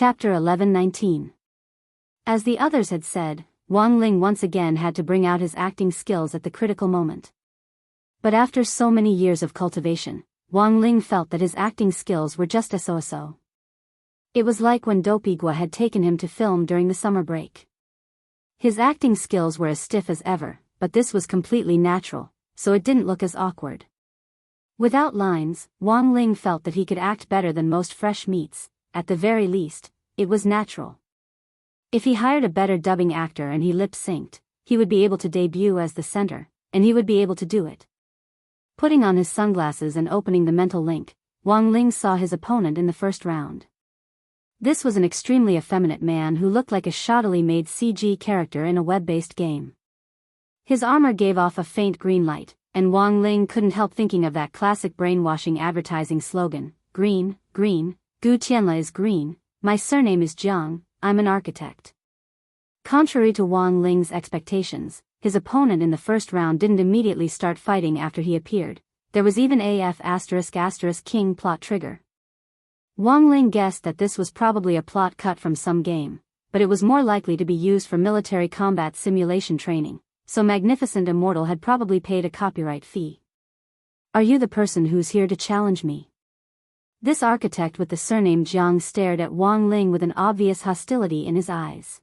Chapter 11-19. As the others had said, Wang Ling once again had to bring out his acting skills at the critical moment. But after so many years of cultivation, Wang Ling felt that his acting skills were just so-so. It was like when Dopigwa had taken him to film during the summer break. His acting skills were as stiff as ever, but this was completely natural, so it didn't look as awkward. Without lines, Wang Ling felt that he could act better than most fresh meats. At the very least, it was natural. If he hired a better dubbing actor and he lip-synced, he would be able to debut as the center, and he would be able to do it. Putting on his sunglasses and opening the mental link, Wang Ling saw his opponent in the first round. This was an extremely effeminate man who looked like a shoddily made CG character in a web-based game. His armor gave off a faint green light, and Wang Ling couldn't help thinking of that classic brainwashing advertising slogan, "Green, green, Gu Tianla is green, my surname is Jiang, I'm an architect." Contrary to Wang Ling's expectations, his opponent in the first round didn't immediately start fighting after he appeared. There was even a F***King plot trigger. Wang Ling guessed that this was probably a plot cut from some game, but it was more likely to be used for military combat simulation training, so Magnificent Immortal had probably paid a copyright fee. "Are you the person who's here to challenge me?" This architect with the surname Jiang stared at Wang Ling with an obvious hostility in his eyes.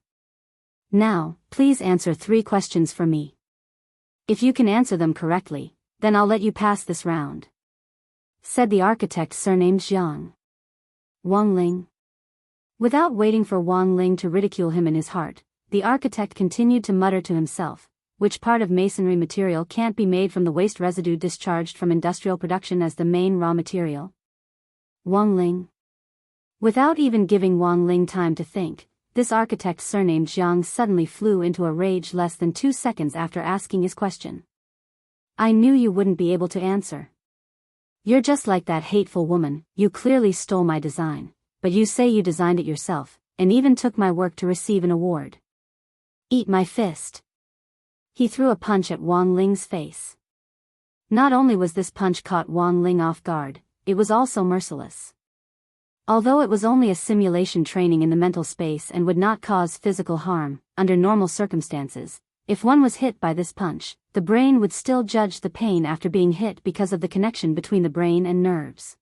"Now, please answer 3 questions for me. If you can answer them correctly, then I'll let you pass this round," said the architect surnamed Jiang. Wang Ling. Without waiting for Wang Ling to ridicule him in his heart, the architect continued to mutter to himself, "Which part of masonry material can't be made from the waste residue discharged from industrial production as the main raw material?" Wang Ling. Without even giving Wang Ling time to think, this architect surnamed Jiang suddenly flew into a rage less than 2 seconds after asking his question. "I knew you wouldn't be able to answer. You're just like that hateful woman, you clearly stole my design, but you say you designed it yourself, and even took my work to receive an award. Eat my fist." He threw a punch at Wang Ling's face. Not only was this punch caught Wang Ling off guard, it was also merciless. Although it was only a simulation training in the mental space and would not cause physical harm, under normal circumstances, if one was hit by this punch, the brain would still judge the pain after being hit because of the connection between the brain and nerves.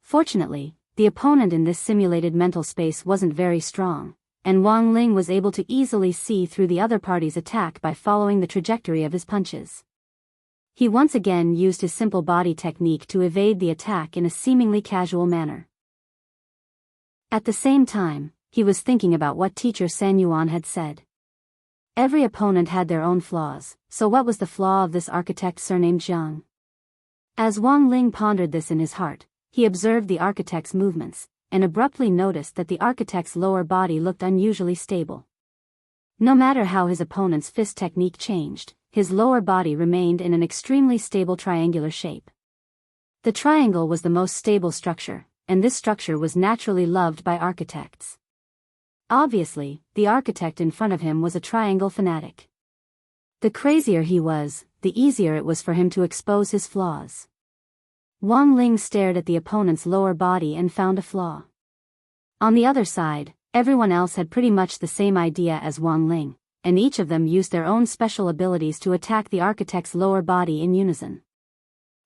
Fortunately, the opponent in this simulated mental space wasn't very strong, and Wang Ling was able to easily see through the other party's attack by following the trajectory of his punches. He once again used his simple body technique to evade the attack in a seemingly casual manner. At the same time, he was thinking about what teacher San Yuan had said. Every opponent had their own flaws, so what was the flaw of this architect surnamed Jiang? As Wang Ling pondered this in his heart, he observed the architect's movements, and abruptly noticed that the architect's lower body looked unusually stable. No matter how his opponent's fist technique changed, his lower body remained in an extremely stable triangular shape. The triangle was the most stable structure, and this structure was naturally loved by architects. Obviously, the architect in front of him was a triangle fanatic. The crazier he was, the easier it was for him to expose his flaws. Wang Ling stared at the opponent's lower body and found a flaw. On the other side, everyone else had pretty much the same idea as Wang Ling, and each of them used their own special abilities to attack the architect's lower body in unison.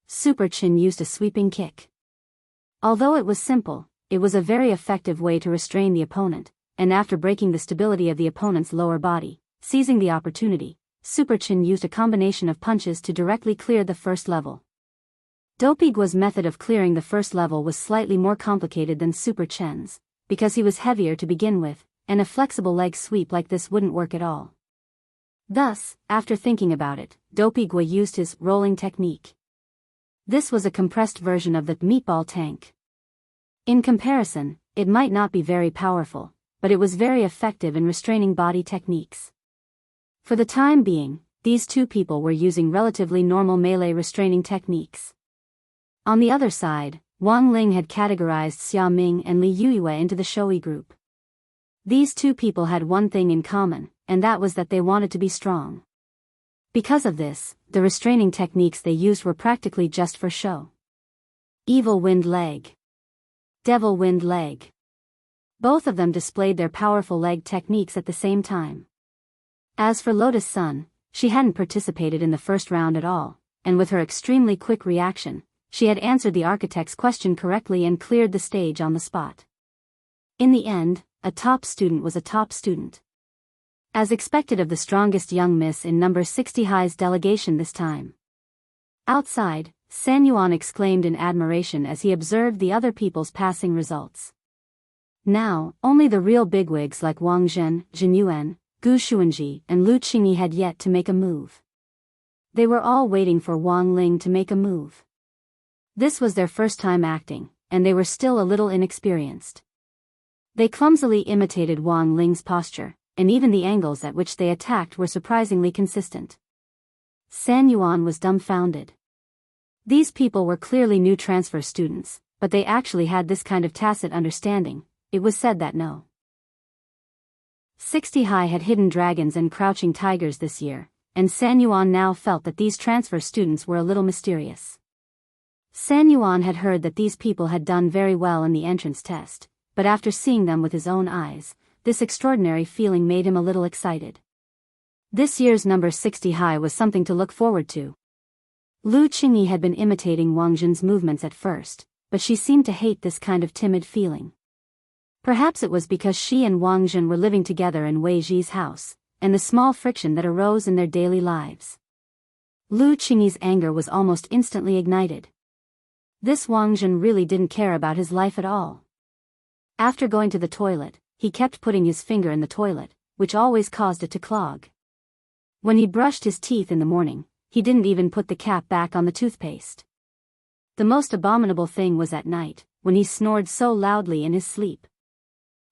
Super Chin used a sweeping kick. Although it was simple, it was a very effective way to restrain the opponent, and after breaking the stability of the opponent's lower body, seizing the opportunity, Super Chin used a combination of punches to directly clear the first level. Dopigwa's method of clearing the first level was slightly more complicated than Super Chen's, because he was heavier to begin with, and a flexible leg sweep like this wouldn't work at all. Thus, after thinking about it, Dopigwa used his rolling technique. This was a compressed version of the meatball tank. In comparison, it might not be very powerful, but it was very effective in restraining body techniques. For the time being, these two people were using relatively normal melee restraining techniques. On the other side, Wang Ling had categorized Xia Ming and Li Yuyue into the Shoei group. These two people had one thing in common, and that was that they wanted to be strong. Because of this, the restraining techniques they used were practically just for show. Evil Wind Leg. Devil Wind Leg. Both of them displayed their powerful leg techniques at the same time. As for Lotus Sun, she hadn't participated in the first round at all, and with her extremely quick reaction, she had answered the architect's question correctly and cleared the stage on the spot. In the end, a top student was a top student. As expected of the strongest young miss in number 60 High's delegation this time. Outside, San Yuan exclaimed in admiration as he observed the other people's passing results. Now, only the real bigwigs like Wang Zhen, Jin Yuan, Gu Xuanji, and Lu Qingyi had yet to make a move. They were all waiting for Wang Ling to make a move. This was their first time acting, and they were still a little inexperienced. They clumsily imitated Wang Ling's posture, and even the angles at which they attacked were surprisingly consistent. San Yuan was dumbfounded. These people were clearly new transfer students, but they actually had this kind of tacit understanding. It was said that no 60 High had hidden dragons and crouching tigers this year, and San Yuan now felt that these transfer students were a little mysterious. San Yuan had heard that these people had done very well in the entrance test, but after seeing them with his own eyes, this extraordinary feeling made him a little excited. This year's number 60 High was something to look forward to. Lu Qingyi had been imitating Wang Zhen's movements at first, but she seemed to hate this kind of timid feeling. Perhaps it was because she and Wang Zhen were living together in Wei Ji's house, and the small friction that arose in their daily lives. Lu Qingyi's anger was almost instantly ignited. This Wang Zhen really didn't care about his life at all. After going to the toilet, he kept putting his finger in the toilet, which always caused it to clog. When he brushed his teeth in the morning, he didn't even put the cap back on the toothpaste. The most abominable thing was at night, when he snored so loudly in his sleep.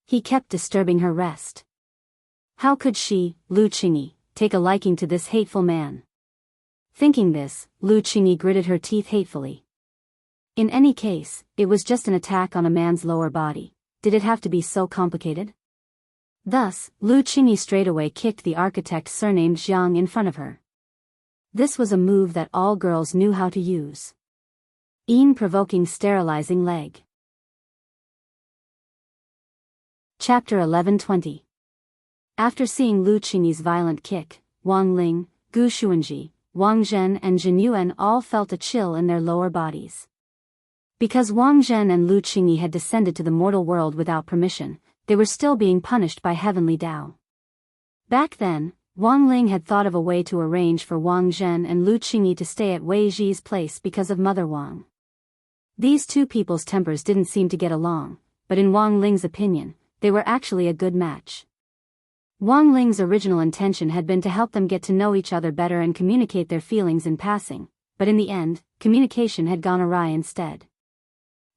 He kept disturbing her rest. How could she, Lu Qingyi, take a liking to this hateful man? Thinking this, Lu Qingyi gritted her teeth hatefully. In any case, it was just an attack on a man's lower body. Did it have to be so complicated? Thus, Lu Qingyi straightaway kicked the architect surnamed Jiang in front of her. This was a move that all girls knew how to use. Provoking sterilizing leg. Chapter 11:20. After seeing Lu Qingyi's violent kick, Wang Ling, Gu Xuanji, Wang Zhen and Jin Yuan all felt a chill in their lower bodies. Because Wang Zhen and Lu Qingyi had descended to the mortal world without permission, they were still being punished by heavenly Tao. Back then, Wang Ling had thought of a way to arrange for Wang Zhen and Lu Qingyi to stay at Wei Ji's place because of Mother Wang. These two people's tempers didn't seem to get along, but in Wang Ling's opinion, they were actually a good match. Wang Ling's original intention had been to help them get to know each other better and communicate their feelings in passing, but in the end, communication had gone awry instead.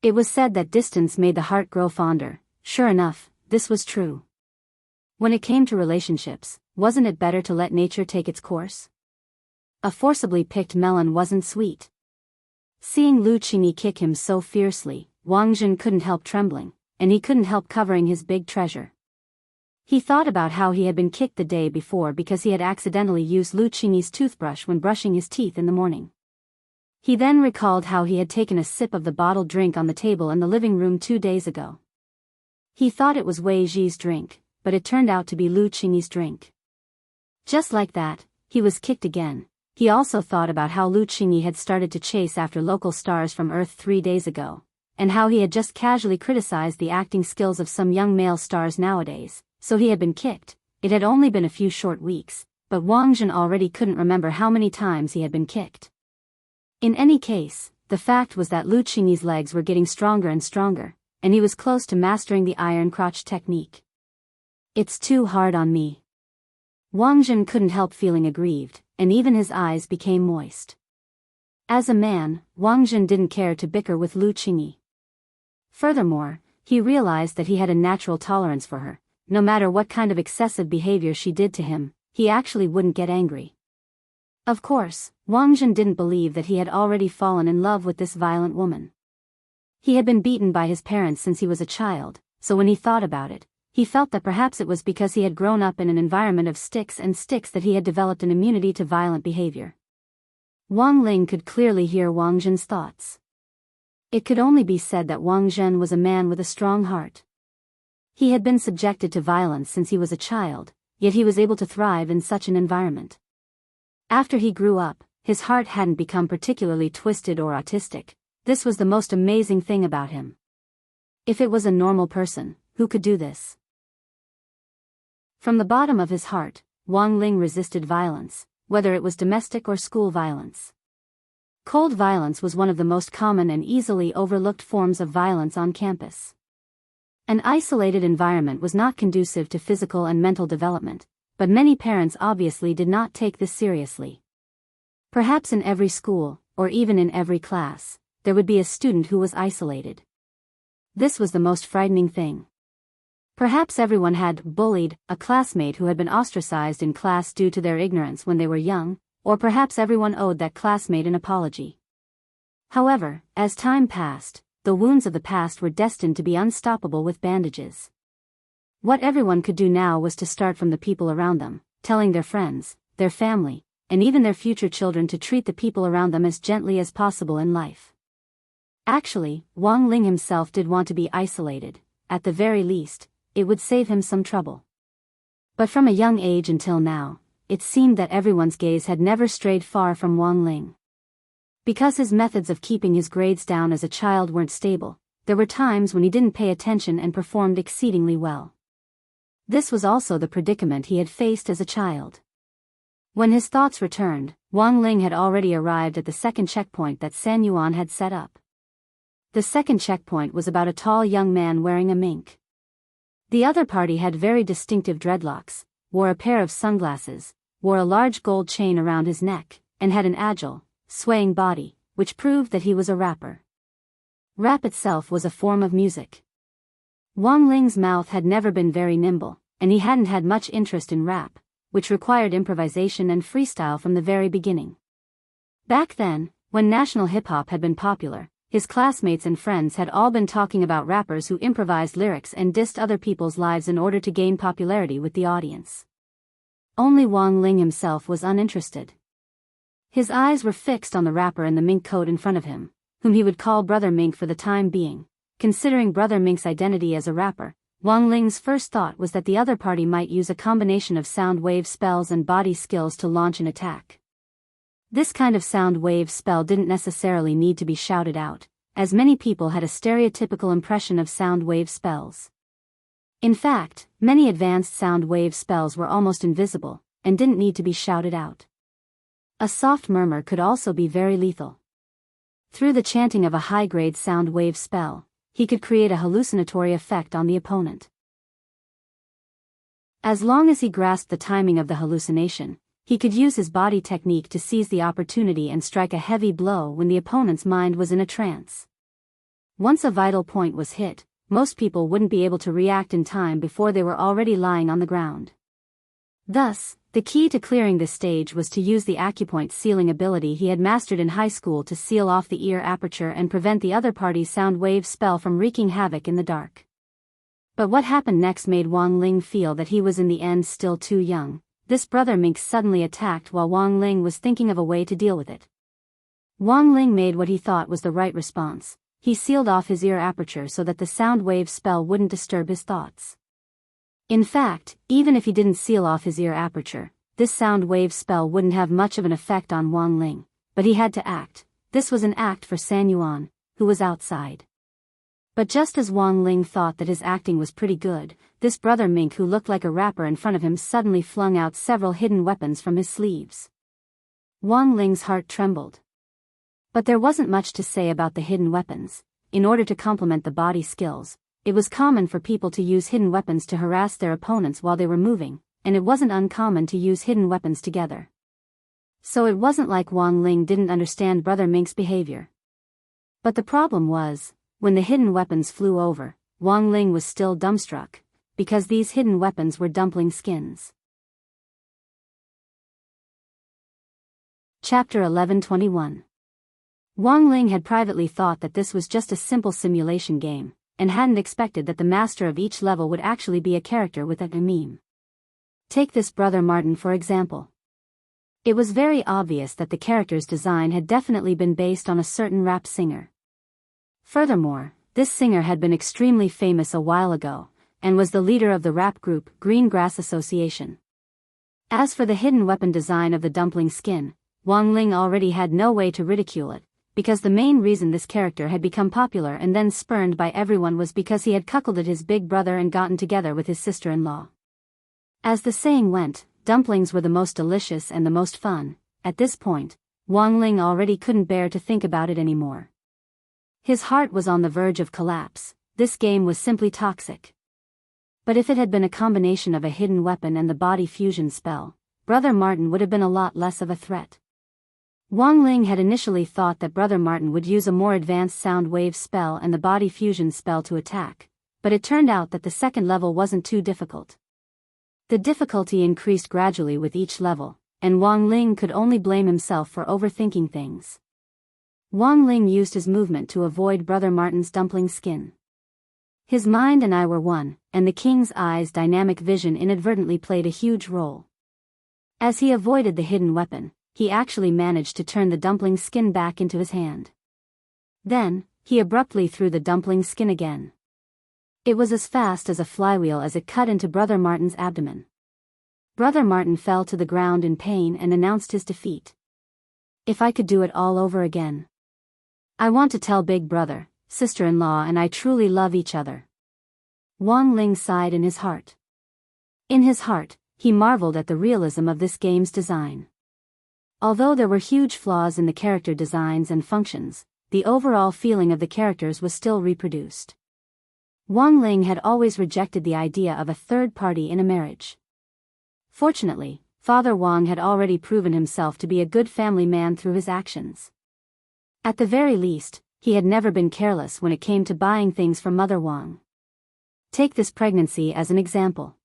It was said that distance made the heart grow fonder. Sure enough, this was true. When it came to relationships, wasn't it better to let nature take its course? A forcibly picked melon wasn't sweet. Seeing Lu Qingyi kick him so fiercely, Wang Zhen couldn't help trembling, and he couldn't help covering his big treasure. He thought about how he had been kicked the day before because he had accidentally used Lu Qingyi's toothbrush when brushing his teeth in the morning. He then recalled how he had taken a sip of the bottled drink on the table in the living room 2 days ago. He thought it was Wei Ji's drink, but it turned out to be Lu Qingyi's drink. Just like that, he was kicked again. He also thought about how Lu Qingyi had started to chase after local stars from Earth 3 days ago, and how he had just casually criticized the acting skills of some young male stars nowadays, so he had been kicked. It had only been a few short weeks, but Wang Zhen already couldn't remember how many times he had been kicked. In any case, the fact was that Lu Qingyi's legs were getting stronger and stronger, and he was close to mastering the iron crotch technique. It's too hard on me. Wang Zhen couldn't help feeling aggrieved, and even his eyes became moist. As a man, Wang Zhen didn't care to bicker with Lu Qingyi. Furthermore, he realized that he had a natural tolerance for her. No matter what kind of excessive behavior she did to him, he actually wouldn't get angry. Of course, Wang Zhen didn't believe that he had already fallen in love with this violent woman. He had been beaten by his parents since he was a child, so when he thought about it, he felt that perhaps it was because he had grown up in an environment of sticks that he had developed an immunity to violent behavior. Wang Ling could clearly hear Wang Zhen's thoughts. It could only be said that Wang Zhen was a man with a strong heart. He had been subjected to violence since he was a child, yet he was able to thrive in such an environment. After he grew up, his heart hadn't become particularly twisted or autistic. This was the most amazing thing about him. If it was a normal person, who could do this? From the bottom of his heart, Wang Ling resisted violence, whether it was domestic or school violence. Cold violence was one of the most common and easily overlooked forms of violence on campus. An isolated environment was not conducive to physical and mental development, but many parents obviously did not take this seriously. Perhaps in every school, or even in every class, there would be a student who was isolated. This was the most frightening thing. Perhaps everyone had bullied a classmate who had been ostracized in class due to their ignorance when they were young, or perhaps everyone owed that classmate an apology. However, as time passed, the wounds of the past were destined to be unstoppable with bandages. What everyone could do now was to start from the people around them, telling their friends, their family, and even their future children to treat the people around them as gently as possible in life. Actually, Wang Ling himself did want to be isolated. At the very least, it would save him some trouble. But from a young age until now, it seemed that everyone's gaze had never strayed far from Wang Ling. Because his methods of keeping his grades down as a child weren't stable, there were times when he didn't pay attention and performed exceedingly well. This was also the predicament he had faced as a child. When his thoughts returned, Wang Ling had already arrived at the second checkpoint that San Yuan had set up. The second checkpoint was about a tall young man wearing a mink. The other party had very distinctive dreadlocks, wore a pair of sunglasses, wore a large gold chain around his neck, and had an agile, swaying body, which proved that he was a rapper. Rap itself was a form of music. Wang Ling's mouth had never been very nimble, and he hadn't had much interest in rap, which required improvisation and freestyle from the very beginning. Back then, when national hip-hop had been popular, his classmates and friends had all been talking about rappers who improvised lyrics and dissed other people's lives in order to gain popularity with the audience. Only Wang Ling himself was uninterested. His eyes were fixed on the rapper in the mink coat in front of him, whom he would call Brother Mink for the time being. Considering Brother Mink's identity as a rapper, Wang Ling's first thought was that the other party might use a combination of sound wave spells and body skills to launch an attack. This kind of sound wave spell didn't necessarily need to be shouted out, as many people had a stereotypical impression of sound wave spells. In fact, many advanced sound wave spells were almost invisible, and didn't need to be shouted out. A soft murmur could also be very lethal. Through the chanting of a high-grade sound wave spell, he could create a hallucinatory effect on the opponent. As long as he grasped the timing of the hallucination, he could use his body technique to seize the opportunity and strike a heavy blow when the opponent's mind was in a trance. Once a vital point was hit, most people wouldn't be able to react in time before they were already lying on the ground. Thus, the key to clearing this stage was to use the acupoint sealing ability he had mastered in high school to seal off the ear aperture and prevent the other party's sound wave spell from wreaking havoc in the dark. But what happened next made Wang Ling feel that he was in the end still too young. This Brother Mink suddenly attacked while Wang Ling was thinking of a way to deal with it. Wang Ling made what he thought was the right response. He sealed off his ear aperture so that the sound wave spell wouldn't disturb his thoughts. In fact, even if he didn't seal off his ear aperture, this sound wave spell wouldn't have much of an effect on Wang Ling, but he had to act. This was an act for San Yuan, who was outside. But just as Wang Ling thought that his acting was pretty good, this Brother Mink who looked like a rapper in front of him suddenly flung out several hidden weapons from his sleeves. Wang Ling's heart trembled. But there wasn't much to say about the hidden weapons. In order to complement the body skills, it was common for people to use hidden weapons to harass their opponents while they were moving, and it wasn't uncommon to use hidden weapons together. So it wasn't like Wang Ling didn't understand Brother Mink's behavior. But the problem was, when the hidden weapons flew over, Wang Ling was still dumbstruck, because these hidden weapons were dumpling skins. Chapter 11:21. Wang Ling had privately thought that this was just a simple simulation game, and hadn't expected that the master of each level would actually be a character with a meme. Take this Brother Martin for example. It was very obvious that the character's design had definitely been based on a certain rap singer. Furthermore, this singer had been extremely famous a while ago, and was the leader of the rap group Green Grass Association. As for the hidden weapon design of the dumpling skin, Wang Ling already had no way to ridicule it, because the main reason this character had become popular and then spurned by everyone was because he had cuckolded his big brother and gotten together with his sister-in-law. As the saying went, dumplings were the most delicious and the most fun. At this point, Wang Ling already couldn't bear to think about it anymore. His heart was on the verge of collapse. This game was simply toxic. But if it had been a combination of a hidden weapon and the body fusion spell, Brother Martin would have been a lot less of a threat. Wang Ling had initially thought that Brother Martin would use a more advanced sound wave spell and the body fusion spell to attack, but it turned out that the second level wasn't too difficult. The difficulty increased gradually with each level, and Wang Ling could only blame himself for overthinking things. Wang Ling used his movement to avoid Brother Martin's dumpling skin. His mind and eye were one, and the king's eye's dynamic vision inadvertently played a huge role. As he avoided the hidden weapon, he actually managed to turn the dumpling skin back into his hand. Then, he abruptly threw the dumpling skin again. It was as fast as a flywheel as it cut into Brother Martin's abdomen. Brother Martin fell to the ground in pain and announced his defeat. If I could do it all over again. I want to tell big brother, sister-in-law and I truly love each other. Wang Ling sighed in his heart. In his heart, he marveled at the realism of this game's design. Although there were huge flaws in the character designs and functions, the overall feeling of the characters was still reproduced. Wang Ling had always rejected the idea of a third party in a marriage. Fortunately, Father Wang had already proven himself to be a good family man through his actions. At the very least, he had never been careless when it came to buying things for Mother Wang. Take this pregnancy as an example.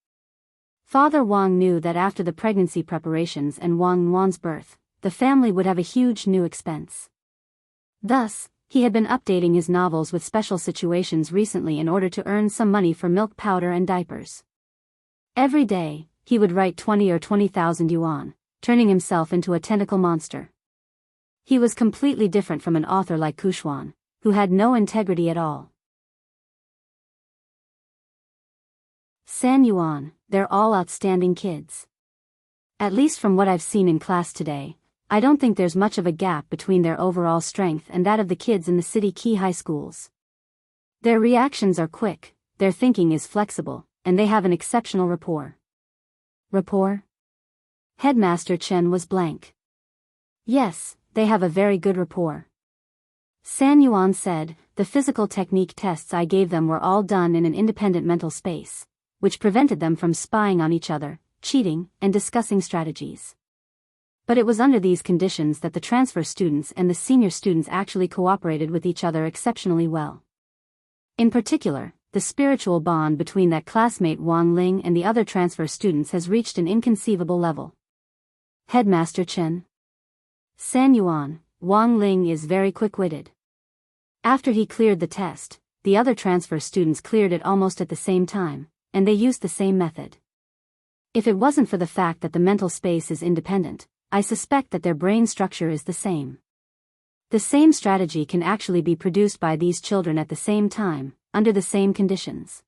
Father Wang knew that after the pregnancy preparations and Wang Wan's birth, the family would have a huge new expense. Thus, he had been updating his novels with special situations recently in order to earn some money for milk powder and diapers. Every day, he would write 20 or 20,000 yuan, turning himself into a tentacle monster. He was completely different from an author like Kushuan, who had no integrity at all. San Yuan, they're all outstanding kids. At least from what I've seen in class today, I don't think there's much of a gap between their overall strength and that of the kids in the city key high schools. Their reactions are quick, their thinking is flexible, and they have an exceptional rapport. Rapport? Headmaster Chen was blank. Yes, they have a very good rapport. San Yuan said, the physical technique tests I gave them were all done in an independent mental space, which prevented them from spying on each other, cheating, and discussing strategies. But it was under these conditions that the transfer students and the senior students actually cooperated with each other exceptionally well. In particular, the spiritual bond between that classmate Wang Ling and the other transfer students has reached an inconceivable level. Headmaster Chen. San Yuan, Wang Ling is very quick-witted. After he cleared the test, the other transfer students cleared it almost at the same time, and they used the same method. If it wasn't for the fact that the mental space is independent, I suspect that their brain structure is the same. The same strategy can actually be produced by these children at the same time, under the same conditions.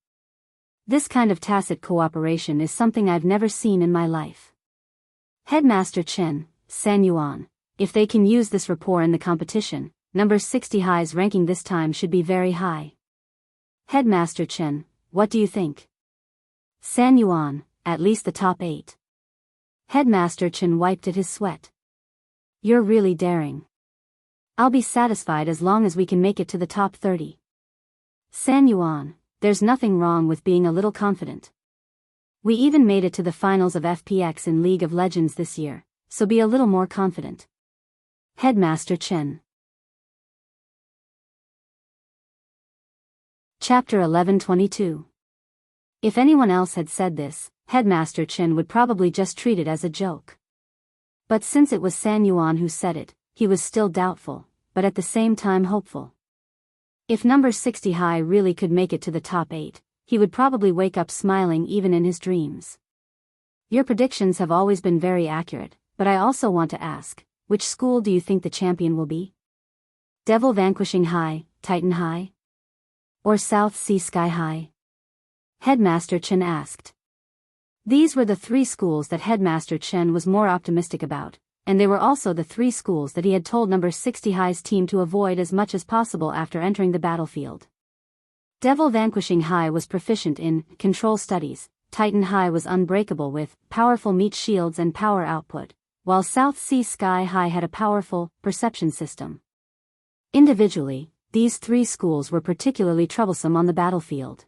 This kind of tacit cooperation is something I've never seen in my life. Headmaster Chen, San Yuan, if they can use this rapport in the competition, number 60 high's ranking this time should be very high. Headmaster Chen, what do you think? San Yuan, at least the top 8. Headmaster Chen wiped at his sweat. You're really daring. I'll be satisfied as long as we can make it to the top 30. San Yuan, there's nothing wrong with being a little confident. We even made it to the finals of FPX in League of Legends this year, so be a little more confident. Headmaster Chen. Chapter 1122. If anyone else had said this, Headmaster Chen would probably just treat it as a joke. But since it was San Yuan who said it, he was still doubtful, but at the same time hopeful. If number 60 high really could make it to the top 8, he would probably wake up smiling even in his dreams. Your predictions have always been very accurate, but I also want to ask, which school do you think the champion will be? Devil Vanquishing High, Titan High? Or South Sea Sky High? Headmaster Chen asked. These were the 3 schools that Headmaster Chen was more optimistic about, and they were also the 3 schools that he had told number 60 High's team to avoid as much as possible after entering the battlefield. Devil Vanquishing High was proficient in control studies, Titan High was unbreakable with powerful meat shields and power output, while South Sea Sky High had a powerful perception system. Individually, these 3 schools were particularly troublesome on the battlefield.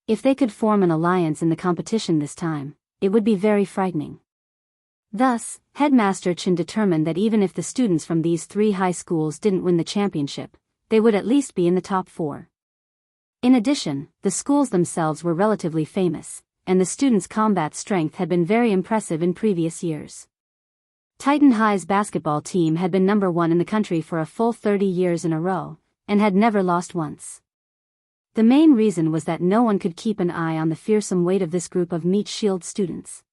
If they could form an alliance in the competition this time, it would be very frightening. Thus, Headmaster Chen determined that even if the students from these 3 high schools didn't win the championship, they would at least be in the top 4. In addition, the schools themselves were relatively famous, and the students' combat strength had been very impressive in previous years. Titan High's basketball team had been number 1 in the country for a full 30 years in a row, and had never lost once. The main reason was that no one could keep an eye on the fearsome weight of this group of meat shield students.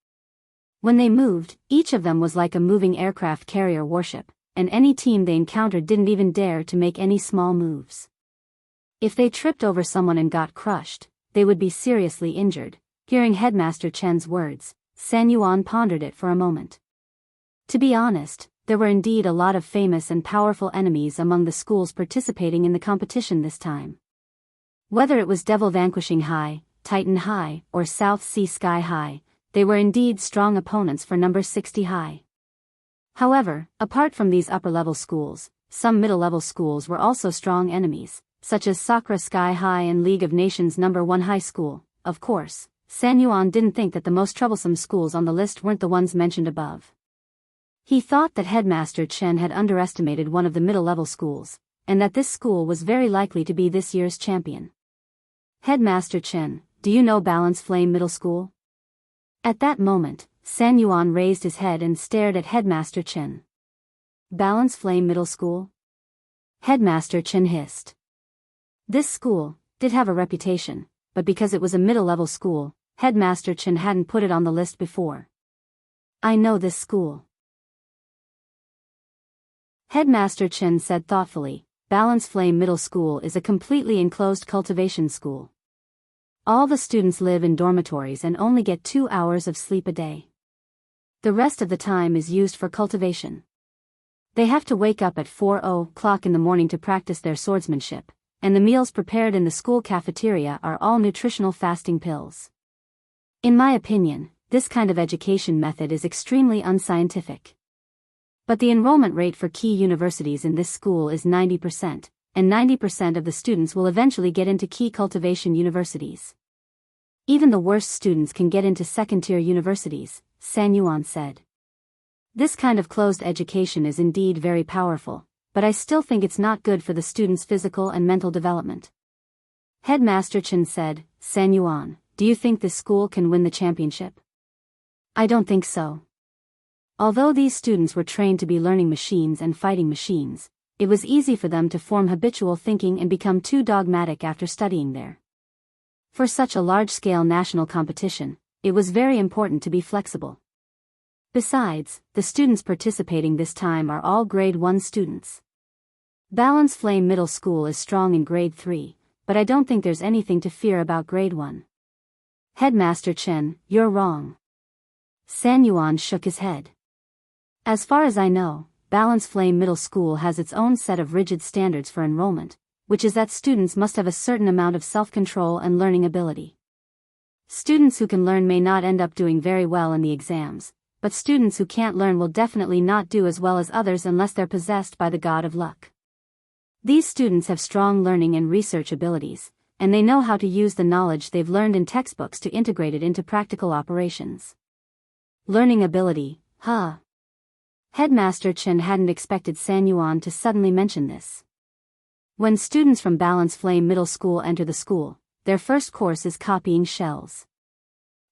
When they moved, each of them was like a moving aircraft carrier warship, and any team they encountered didn't even dare to make any small moves. If they tripped over someone and got crushed, they would be seriously injured. Hearing Headmaster Chen's words, San Yuan pondered it for a moment. To be honest, there were indeed a lot of famous and powerful enemies among the schools participating in the competition this time. Whether it was Devil Vanquishing High, Titan High, or South Sea Sky High, they were indeed strong opponents for number 60 High. However, apart from these upper-level schools, some middle-level schools were also strong enemies, such as Sakura Sky High and League of Nations number 1 High School. Of course, San Yuan didn't think that the most troublesome schools on the list weren't the ones mentioned above. He thought that Headmaster Chen had underestimated one of the middle-level schools, and that this school was very likely to be this year's champion. Headmaster Chen, do you know Balance Flame Middle School? At that moment, San Yuan raised his head and stared at Headmaster Chen. Balance Flame Middle School? Headmaster Chen hissed. This school did have a reputation, but because it was a middle-level school, Headmaster Chen hadn't put it on the list before. I know this school. Headmaster Chen said thoughtfully, Balance Flame Middle School is a completely enclosed cultivation school. All the students live in dormitories and only get 2 hours of sleep a day. The rest of the time is used for cultivation. They have to wake up at 4 o'clock in the morning to practice their swordsmanship, and the meals prepared in the school cafeteria are all nutritional fasting pills. In my opinion, this kind of education method is extremely unscientific. But the enrollment rate for key universities in this school is 90%, and 90% of the students will eventually get into key cultivation universities. Even the worst students can get into second-tier universities, San Yuan said. This kind of closed education is indeed very powerful, but I still think it's not good for the students' physical and mental development. Headmaster Chen said, San Yuan, do you think this school can win the championship? I don't think so. Although these students were trained to be learning machines and fighting machines, it was easy for them to form habitual thinking and become too dogmatic after studying there. For such a large-scale national competition, it was very important to be flexible. Besides, the students participating this time are all grade 1 students. Balance Flame Middle School is strong in grade 3, but I don't think there's anything to fear about grade 1. Headmaster Chen, you're wrong. San Yuan shook his head. As far as I know, Balance Flame Middle School has its own set of rigid standards for enrollment, which is that students must have a certain amount of self-control and learning ability. Students who can learn may not end up doing very well in the exams, but students who can't learn will definitely not do as well as others unless they're possessed by the god of luck. These students have strong learning and research abilities, and they know how to use the knowledge they've learned in textbooks to integrate it into practical operations. Learning ability, huh? Headmaster Chen hadn't expected San Yuan to suddenly mention this. When students from Balance Flame Middle School enter the school, their first course is copying shells.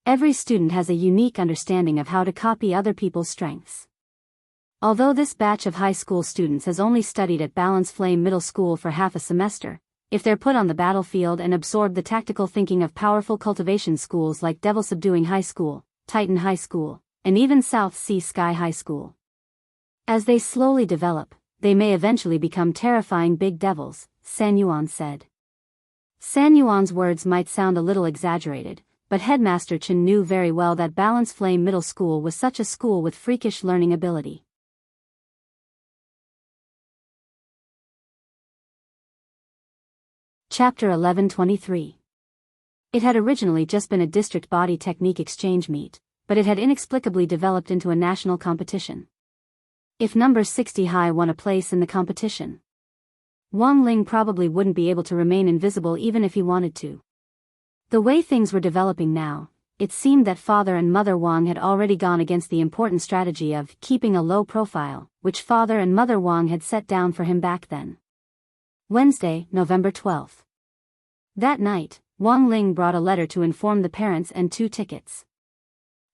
Every student has a unique understanding of how to copy other people's strengths. Although this batch of high school students has only studied at Balance Flame Middle School for half a semester, if they're put on the battlefield and absorb the tactical thinking of powerful cultivation schools like Devil Subduing High School, Titan High School, and even South Sea Sky High School. As they slowly develop, they may eventually become terrifying big devils, San Yuan said. San Yuan's words might sound a little exaggerated, but Headmaster Chen knew very well that Balance Flame Middle School was such a school with freakish learning ability. Chapter 1123. It had originally just been a district body technique exchange meet, but it had inexplicably developed into a national competition. If number 60 High won a place in the competition, Wang Ling probably wouldn't be able to remain invisible even if he wanted to. The way things were developing now, it seemed that Father and Mother Wang had already gone against the important strategy of keeping a low profile, which Father and Mother Wang had set down for him back then. Wednesday, November 12th. That night, Wang Ling brought a letter to inform the parents and 2 tickets.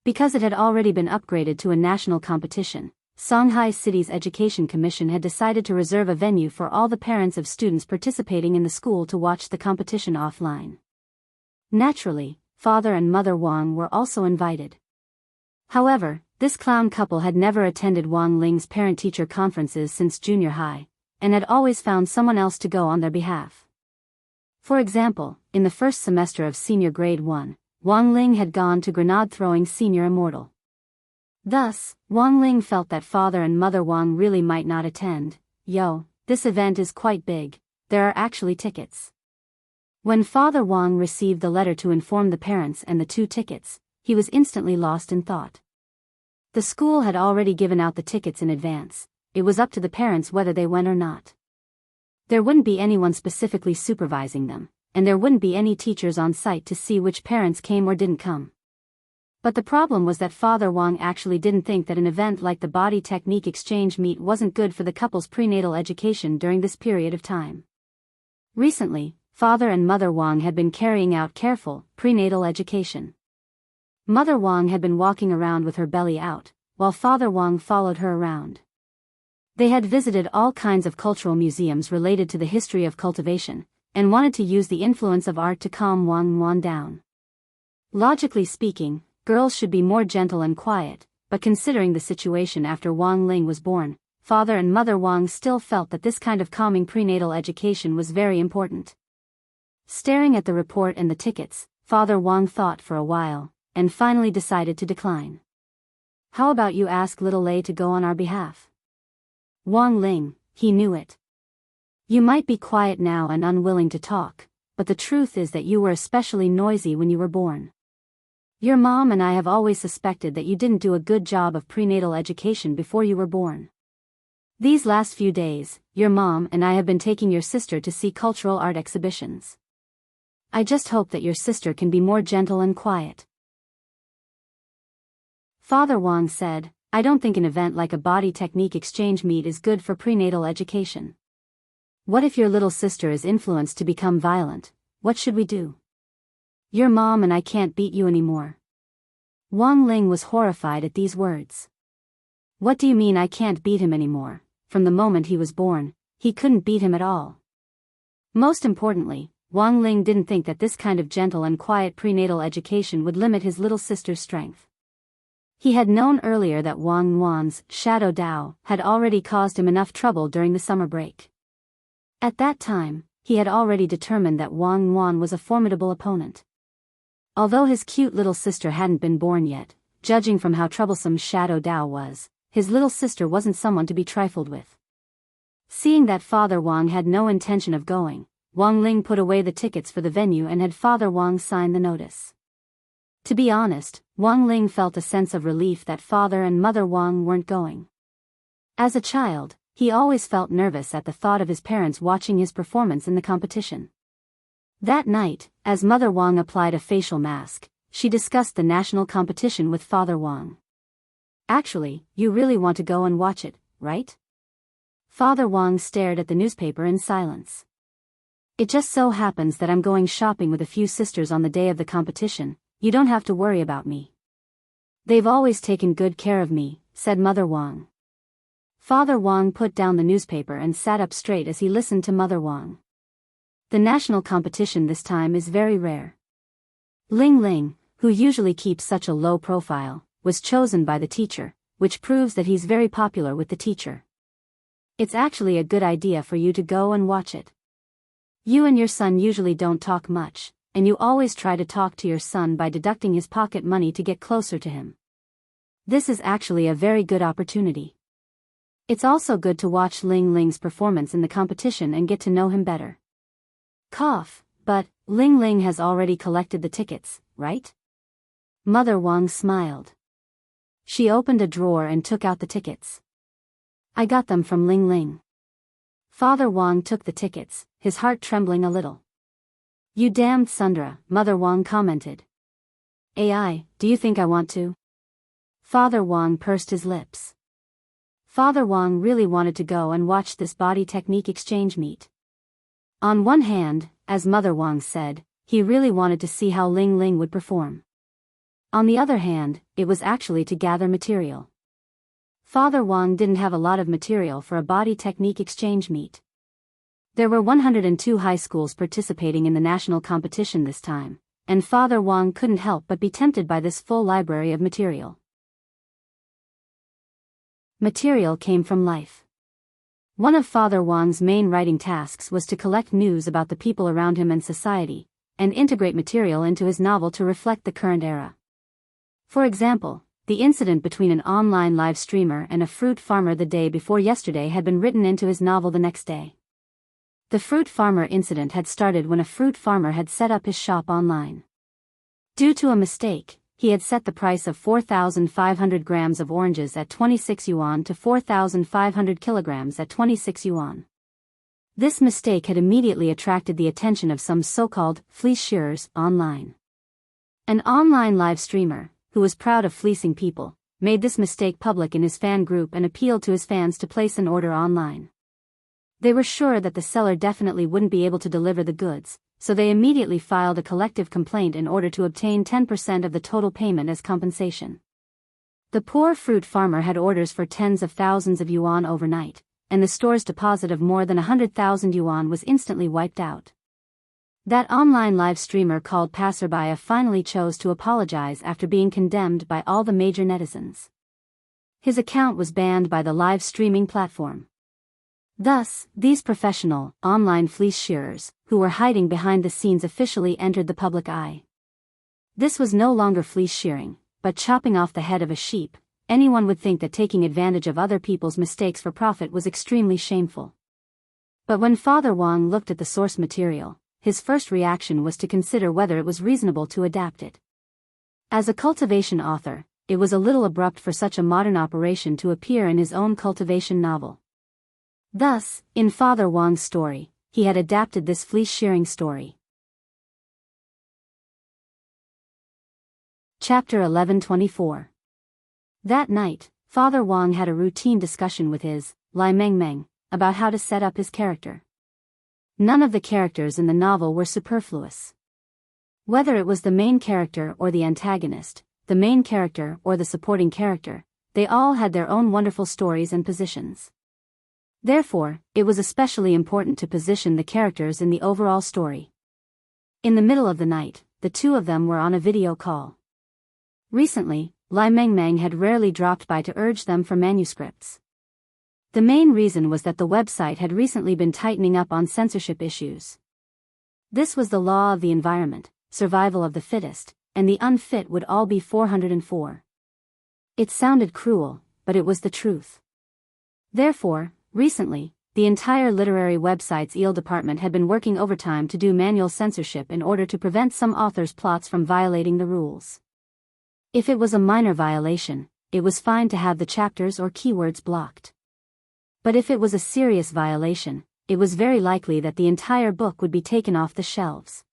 Because it had already been upgraded to a national competition, Shanghai City's Education Commission had decided to reserve a venue for all the parents of students participating in the school to watch the competition offline. Naturally, Father and Mother Wang were also invited. However, this clown couple had never attended Wang Ling's parent-teacher conferences since junior high, and had always found someone else to go on their behalf. For example, in the first semester of senior grade 1, Wang Ling had gone to grenade-throwing senior immortal. Thus, Wang Ling felt that Father and Mother Wang really might not attend. Yo, this event is quite big, there are actually tickets. When Father Wang received the letter to inform the parents and the 2 tickets, he was instantly lost in thought. The school had already given out the tickets in advance, it was up to the parents whether they went or not. There wouldn't be anyone specifically supervising them, and there wouldn't be any teachers on site to see which parents came or didn't come. But the problem was that Father Wang actually didn't think that an event like the Body Technique Exchange Meet wasn't good for the couple's prenatal education during this period of time. Recently, Father and Mother Wang had been carrying out careful, prenatal education. Mother Wang had been walking around with her belly out, while Father Wang followed her around. They had visited all kinds of cultural museums related to the history of cultivation, and wanted to use the influence of art to calm Wang Wan down. Logically speaking, girls should be more gentle and quiet, but considering the situation after Wang Ling was born, Father and Mother Wang still felt that this kind of calming prenatal education was very important. Staring at the report and the tickets, Father Wang thought for a while, and finally decided to decline. How about you ask little Lei to go on our behalf? Wang Ling, he knew it. You might be quiet now and unwilling to talk, but the truth is that you were especially noisy when you were born. Your mom and I have always suspected that you didn't do a good job of prenatal education before you were born. These last few days, your mom and I have been taking your sister to see cultural art exhibitions. I just hope that your sister can be more gentle and quiet. Father Wang said, I don't think an event like a body technique exchange meet is good for prenatal education. What if your little sister is influenced to become violent? What should we do? Your mom and I can't beat you anymore. Wang Ling was horrified at these words. What do you mean I can't beat him anymore? From the moment he was born, he couldn't beat him at all. Most importantly, Wang Ling didn't think that this kind of gentle and quiet prenatal education would limit his little sister's strength. He had known earlier that Wang Wan's shadow Dao had already caused him enough trouble during the summer break. At that time, he had already determined that Wang Wan was a formidable opponent. Although his cute little sister hadn't been born yet, judging from how troublesome Shadow Dao was, his little sister wasn't someone to be trifled with. Seeing that Father Wang had no intention of going, Wang Ling put away the tickets for the venue and had Father Wang sign the notice. To be honest, Wang Ling felt a sense of relief that Father and Mother Wang weren't going. As a child, he always felt nervous at the thought of his parents watching his performance in the competition. That night, as Mother Wang applied a facial mask, she discussed the national competition with Father Wang. Actually, you really want to go and watch it, right? Father Wang stared at the newspaper in silence. It just so happens that I'm going shopping with a few sisters on the day of the competition. You don't have to worry about me. They've always taken good care of me, said Mother Wang. Father Wang put down the newspaper and sat up straight as he listened to Mother Wang. The national competition this time is very rare. Ling Ling, who usually keeps such a low profile, was chosen by the teacher, which proves that he's very popular with the teacher. It's actually a good idea for you to go and watch it. You and your son usually don't talk much, and you always try to talk to your son by deducting his pocket money to get closer to him. This is actually a very good opportunity. It's also good to watch Ling Ling's performance in the competition and get to know him better. Cough, but Ling Ling has already collected the tickets, right? Mother Wang smiled. She opened a drawer and took out the tickets. I got them from Ling Ling. Father Wang took the tickets, his heart trembling a little. You damned Sundra, Mother Wang commented. AI, do you think I want to? Father Wang pursed his lips. Father Wang really wanted to go and watch this body technique exchange meet. On one hand, as Mother Wang said, he really wanted to see how Ling Ling would perform. On the other hand, it was actually to gather material. Father Wang didn't have a lot of material for a body technique exchange meet. There were 102 high schools participating in the national competition this time, and Father Wang couldn't help but be tempted by this full library of material. Material came from life. One of Father Wang's main writing tasks was to collect news about the people around him and society, and integrate material into his novel to reflect the current era. For example, the incident between an online live streamer and a fruit farmer the day before yesterday had been written into his novel the next day. The fruit farmer incident had started when a fruit farmer had set up his shop online. Due to a mistake, he had set the price of 4,500 grams of oranges at 26 yuan to 4,500 kilograms at 26 yuan. This mistake had immediately attracted the attention of some so-called fleece shearers online. An online live streamer, who was proud of fleecing people, made this mistake public in his fan group and appealed to his fans to place an order online. They were sure that the seller definitely wouldn't be able to deliver the goods, so they immediately filed a collective complaint in order to obtain 10% of the total payment as compensation. The poor fruit farmer had orders for tens of thousands of yuan overnight, and the store's deposit of more than 100,000 yuan was instantly wiped out. That online live streamer called passerby finally chose to apologize after being condemned by all the major netizens. His account was banned by the live streaming platform. Thus, these professional, online fleece shearers, who were hiding behind the scenes officially entered the public eye. This was no longer fleece shearing, but chopping off the head of a sheep. Anyone would think that taking advantage of other people's mistakes for profit was extremely shameful. But when Father Wang looked at the source material, his first reaction was to consider whether it was reasonable to adapt it. As a cultivation author, it was a little abrupt for such a modern operation to appear in his own cultivation novel. Thus, in Father Wang's story, he had adapted this fleece shearing story. Chapter 11:24. That night, Father Wang had a routine discussion with his Lai Mengmeng about how to set up his character. None of the characters in the novel were superfluous. Whether it was the main character or the antagonist, the main character or the supporting character, they all had their own wonderful stories and positions. Therefore, it was especially important to position the characters in the overall story. In the middle of the night, the two of them were on a video call. Recently, Lai Mengmeng had rarely dropped by to urge them for manuscripts. The main reason was that the website had recently been tightening up on censorship issues. This was the law of the environment, survival of the fittest, and the unfit would all be 404. It sounded cruel, but it was the truth. Therefore, recently, the entire literary website's EL department had been working overtime to do manual censorship in order to prevent some authors' plots from violating the rules. If it was a minor violation, it was fine to have the chapters or keywords blocked. But if it was a serious violation, it was very likely that the entire book would be taken off the shelves.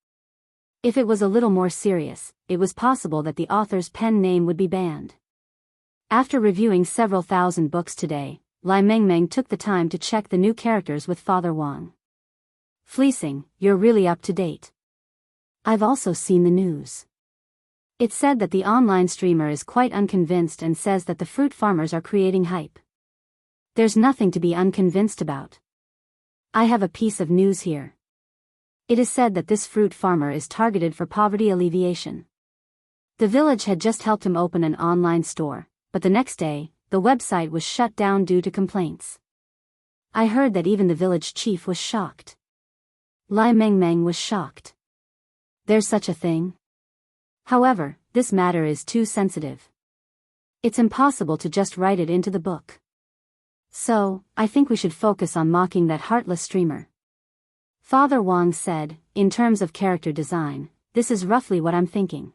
If it was a little more serious, it was possible that the author's pen name would be banned. After reviewing several thousand books today, Lai Mengmeng took the time to check the new characters with Father Wang. Fleecing, you're really up to date. I've also seen the news. It said that the online streamer is quite unconvinced and says that the fruit farmers are creating hype. There's nothing to be unconvinced about. I have a piece of news here. It is said that this fruit farmer is targeted for poverty alleviation. The village had just helped him open an online store, but the next day, the website was shut down due to complaints. I heard that even the village chief was shocked. Lai Mengmeng was shocked. There's such a thing? However, this matter is too sensitive. It's impossible to just write it into the book. So, I think we should focus on mocking that heartless streamer. Father Wang said, in terms of character design, this is roughly what I'm thinking.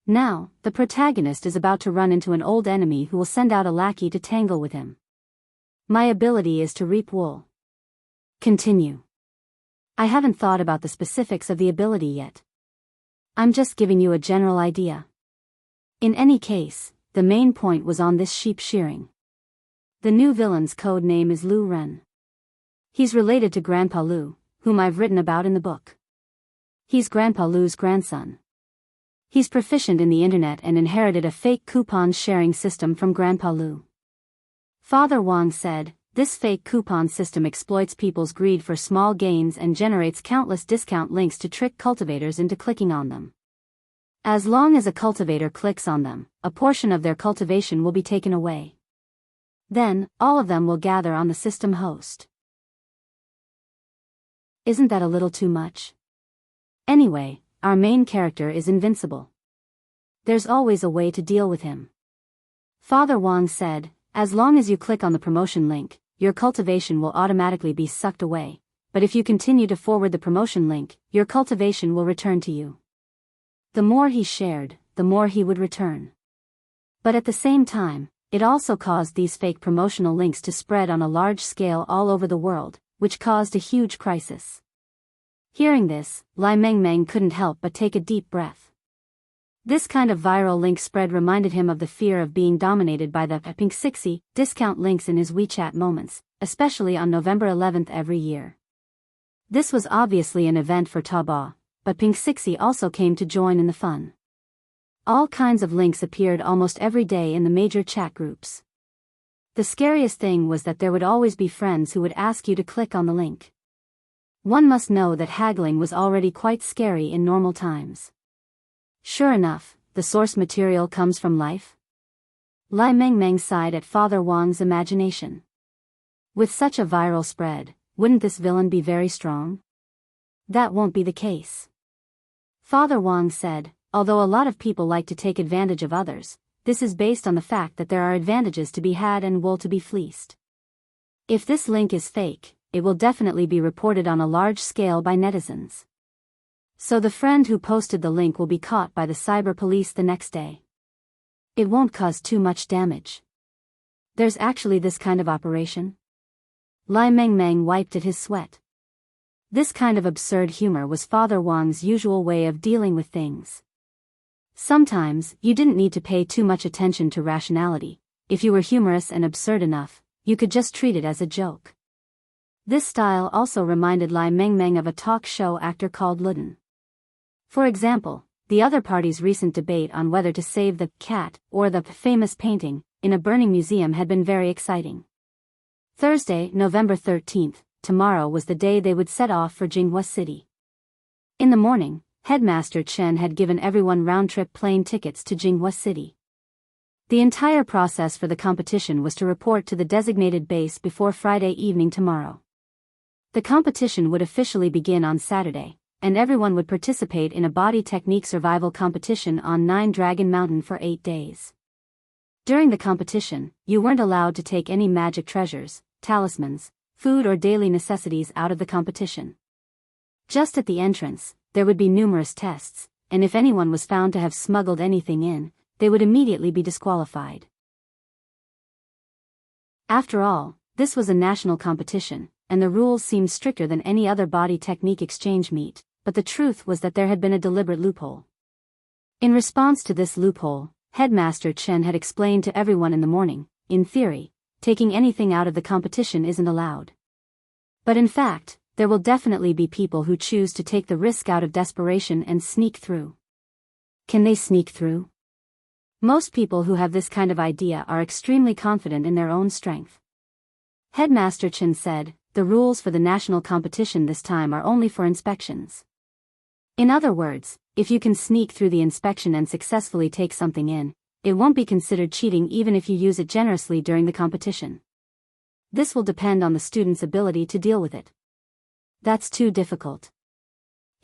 Now, the protagonist is about to run into an old enemy who will send out a lackey to tangle with him. My ability is to reap wool. Continue. I haven't thought about the specifics of the ability yet. I'm just giving you a general idea. In any case, the main point was on this sheep shearing. The new villain's code name is Lu Ren. He's related to Grandpa Lu, whom I've written about in the book. He's Grandpa Lu's grandson. He's proficient in the internet and inherited a fake coupon sharing system from Grandpa Lu. Father Wang said, this fake coupon system exploits people's greed for small gains and generates countless discount links to trick cultivators into clicking on them. As long as a cultivator clicks on them, a portion of their cultivation will be taken away. Then, all of them will gather on the system host. Isn't that a little too much? Anyway, our main character is invincible. There's always a way to deal with him. Father Wang said, as long as you click on the promotion link, your cultivation will automatically be sucked away, but if you continue to forward the promotion link, your cultivation will return to you. The more he shared, the more he would return. But at the same time, it also caused these fake promotional links to spread on a large scale all over the world, which caused a huge crisis. Hearing this, Lai Mengmeng couldn't help but take a deep breath. This kind of viral link spread reminded him of the fear of being dominated by the Pink 60 discount links in his WeChat moments, especially on November 11th every year. This was obviously an event for Taobao, but Pink 60 also came to join in the fun. All kinds of links appeared almost every day in the major chat groups. The scariest thing was that there would always be friends who would ask you to click on the link. One must know that haggling was already quite scary in normal times. Sure enough, the source material comes from life? Lai Mengmeng sighed at Father Wang's imagination. With such a viral spread, wouldn't this villain be very strong? That won't be the case. Father Wang said, although a lot of people like to take advantage of others, this is based on the fact that there are advantages to be had and wool to be fleeced. If this link is fake, it will definitely be reported on a large scale by netizens. So the friend who posted the link will be caught by the cyber police the next day. It won't cause too much damage. There's actually this kind of operation? Lai Mengmeng wiped at his sweat. This kind of absurd humor was Father Wang's usual way of dealing with things. Sometimes, you didn't need to pay too much attention to rationality. If you were humorous and absurd enough, you could just treat it as a joke. This style also reminded Lai Mengmeng of a talk show actor called Luden. For example, the other party's recent debate on whether to save the cat or the famous painting in a burning museum had been very exciting. Thursday, November 13th, tomorrow was the day they would set off for Jinghua City. In the morning, Headmaster Chen had given everyone round-trip plane tickets to Jinghua City. The entire process for the competition was to report to the designated base before Friday evening tomorrow. The competition would officially begin on Saturday, and everyone would participate in a body technique survival competition on 9 Dragon Mountain for 8 days. During the competition, you weren't allowed to take any magic treasures, talismans, food or daily necessities out of the competition. Just at the entrance, there would be numerous tests, and if anyone was found to have smuggled anything in, they would immediately be disqualified. After all, this was a national competition, and the rules seemed stricter than any other body technique exchange meet, but the truth was that there had been a deliberate loophole. In response to this loophole, Headmaster Chen had explained to everyone in the morning, in theory, taking anything out of the competition isn't allowed. But in fact, there will definitely be people who choose to take the risk out of desperation and sneak through. Can they sneak through? Most people who have this kind of idea are extremely confident in their own strength. Headmaster Chen said, the rules for the national competition this time are only for inspections. In other words, if you can sneak through the inspection and successfully take something in, it won't be considered cheating even if you use it generously during the competition. This will depend on the student's ability to deal with it. That's too difficult.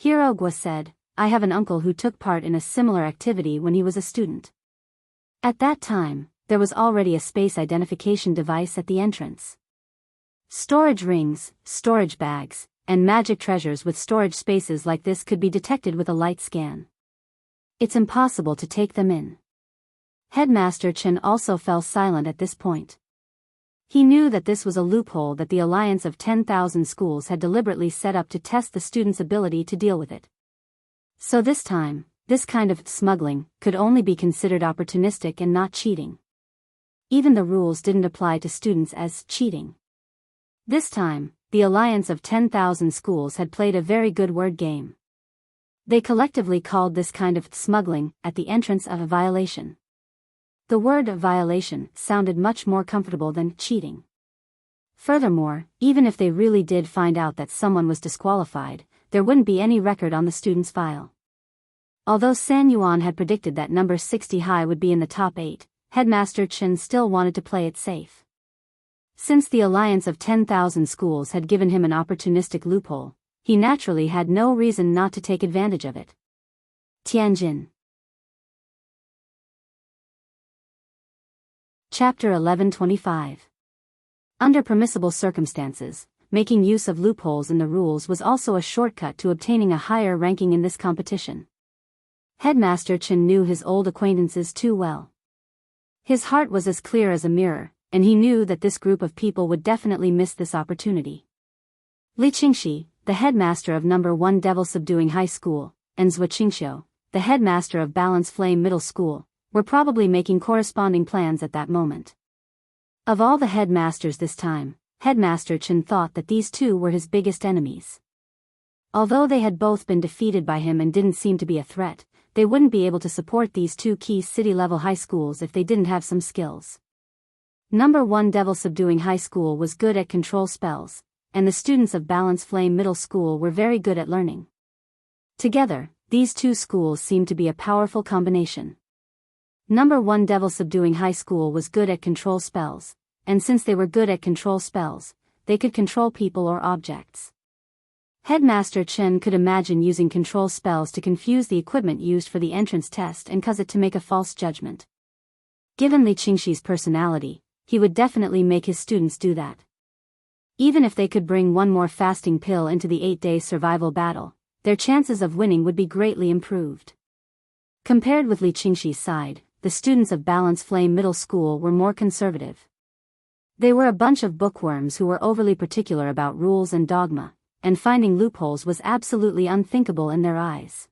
Hirogwa said, I have an uncle who took part in a similar activity when he was a student. At that time, there was already a space identification device at the entrance. Storage rings, storage bags, and magic treasures with storage spaces like this could be detected with a light scan. It's impossible to take them in. Headmaster Chen also fell silent at this point. He knew that this was a loophole that the Alliance of 10,000 Schools had deliberately set up to test the students' ability to deal with it. So this time, this kind of smuggling could only be considered opportunistic and not cheating. Even the rules didn't apply to students as cheating. This time, the Alliance of 10,000 Schools had played a very good word game. They collectively called this kind of smuggling at the entrance of a violation. The word violation sounded much more comfortable than cheating. Furthermore, even if they really did find out that someone was disqualified, there wouldn't be any record on the student's file. Although San Yuan had predicted that number 60 high would be in the top 8, Headmaster Chen still wanted to play it safe. Since the Alliance of 10,000 Schools had given him an opportunistic loophole, he naturally had no reason not to take advantage of it. Tianjin. Chapter 1125. Under permissible circumstances, making use of loopholes in the rules was also a shortcut to obtaining a higher ranking in this competition. Headmaster Chen knew his old acquaintances too well. His heart was as clear as a mirror, and he knew that this group of people would definitely miss this opportunity. Li Qingxi, the headmaster of number 1 Devil Subduing High School, and Zhua Qingxiu, the headmaster of Balance Flame Middle School, were probably making corresponding plans at that moment. Of all the headmasters this time, Headmaster Chen thought that these two were his biggest enemies. Although they had both been defeated by him and didn't seem to be a threat, they wouldn't be able to support these two key city-level high schools if they didn't have some skills. Number 1 Devil Subduing High School was good at control spells, and the students of Balance Flame Middle School were very good at learning. Together, these two schools seemed to be a powerful combination. Number 1 Devil Subduing High School was good at control spells, and since they were good at control spells, they could control people or objects. Headmaster Chen could imagine using control spells to confuse the equipment used for the entrance test and cause it to make a false judgment. Given Li Qingxi's personality, he would definitely make his students do that. Even if they could bring one more fasting pill into the 8-day survival battle, their chances of winning would be greatly improved. Compared with Li Qingxi's side, the students of Balance Flame Middle School were more conservative. They were a bunch of bookworms who were overly particular about rules and dogma, and finding loopholes was absolutely unthinkable in their eyes.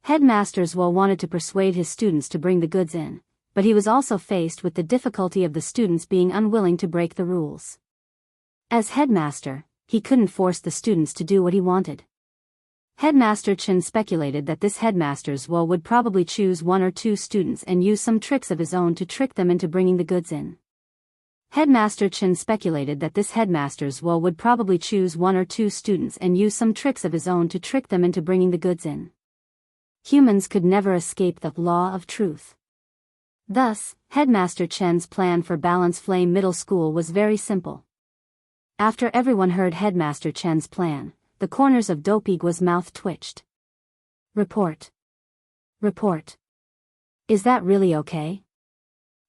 Headmaster Zhuo wanted to persuade his students to bring the goods in, but he was also faced with the difficulty of the students being unwilling to break the rules. As headmaster, he couldn't force the students to do what he wanted. Headmaster Chen speculated that this Headmaster Zhuo would probably choose 1 or 2 students and use some tricks of his own to trick them into bringing the goods in. Headmaster Chen speculated that this Headmaster Zhuo would probably choose 1 or 2 students and use some tricks of his own to trick them into bringing the goods in. Humans could never escape the law of truth. Thus, Headmaster Chen's plan for Balance Flame Middle School was very simple. After everyone heard Headmaster Chen's plan, the corners of Dopigua's mouth twitched. Report. Report. Is that really okay?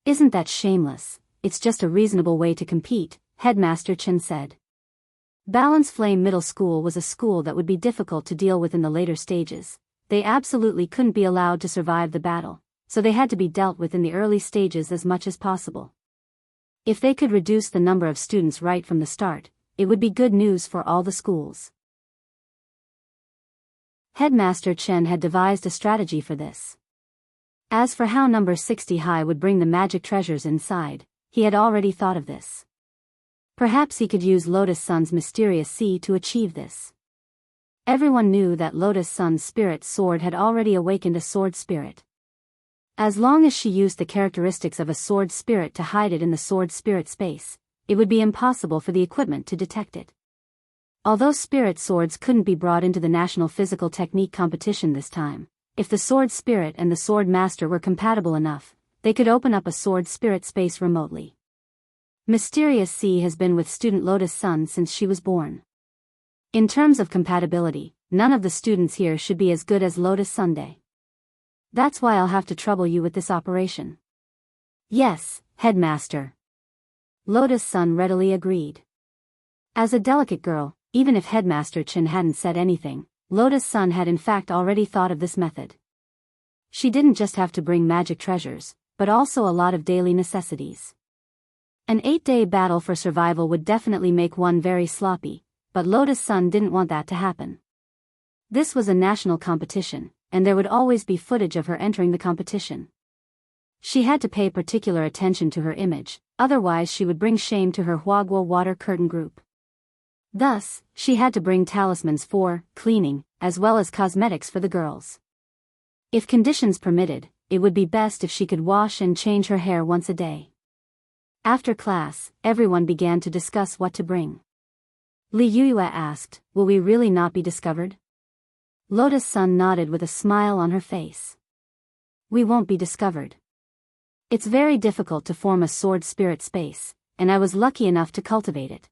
Isn't that shameless? It's just a reasonable way to compete, Headmaster Chen said. Balance Flame Middle School was a school that would be difficult to deal with in the later stages. They absolutely couldn't be allowed to survive the battle, so they had to be dealt with in the early stages as much as possible. If they could reduce the number of students right from the start, it would be good news for all the schools. Headmaster Chen had devised a strategy for this. As for how number 60 high would bring the magic treasures inside, he had already thought of this. Perhaps he could use Lotus Sun's mysterious sea to achieve this. Everyone knew that Lotus Sun's spirit sword had already awakened a sword spirit. As long as she used the characteristics of a sword spirit to hide it in the sword spirit space, it would be impossible for the equipment to detect it. Although spirit swords couldn't be brought into the National Physical Technique competition this time, if the sword spirit and the sword master were compatible enough, they could open up a sword spirit space remotely. Mysterious Sea has been with student Lotus Sun since she was born. In terms of compatibility, none of the students here should be as good as Lotus Sunday. That's why I'll have to trouble you with this operation. Yes, headmaster. Lotus Sun readily agreed. As a delicate girl, even if Headmaster Chen hadn't said anything, Lotus Sun had in fact already thought of this method. She didn't just have to bring magic treasures, but also a lot of daily necessities. An 8-day battle for survival would definitely make one very sloppy, but Lotus Sun didn't want that to happen. This was a national competition, and there would always be footage of her entering the competition. She had to pay particular attention to her image, otherwise she would bring shame to her Huaguo water curtain group. Thus, she had to bring talismans for cleaning, as well as cosmetics for the girls. If conditions permitted, it would be best if she could wash and change her hair once a day. After class, everyone began to discuss what to bring. Li Yuyue asked, "Will we really not be discovered?" Lotus Sun nodded with a smile on her face. "We won't be discovered. It's very difficult to form a sword spirit space, and I was lucky enough to cultivate it.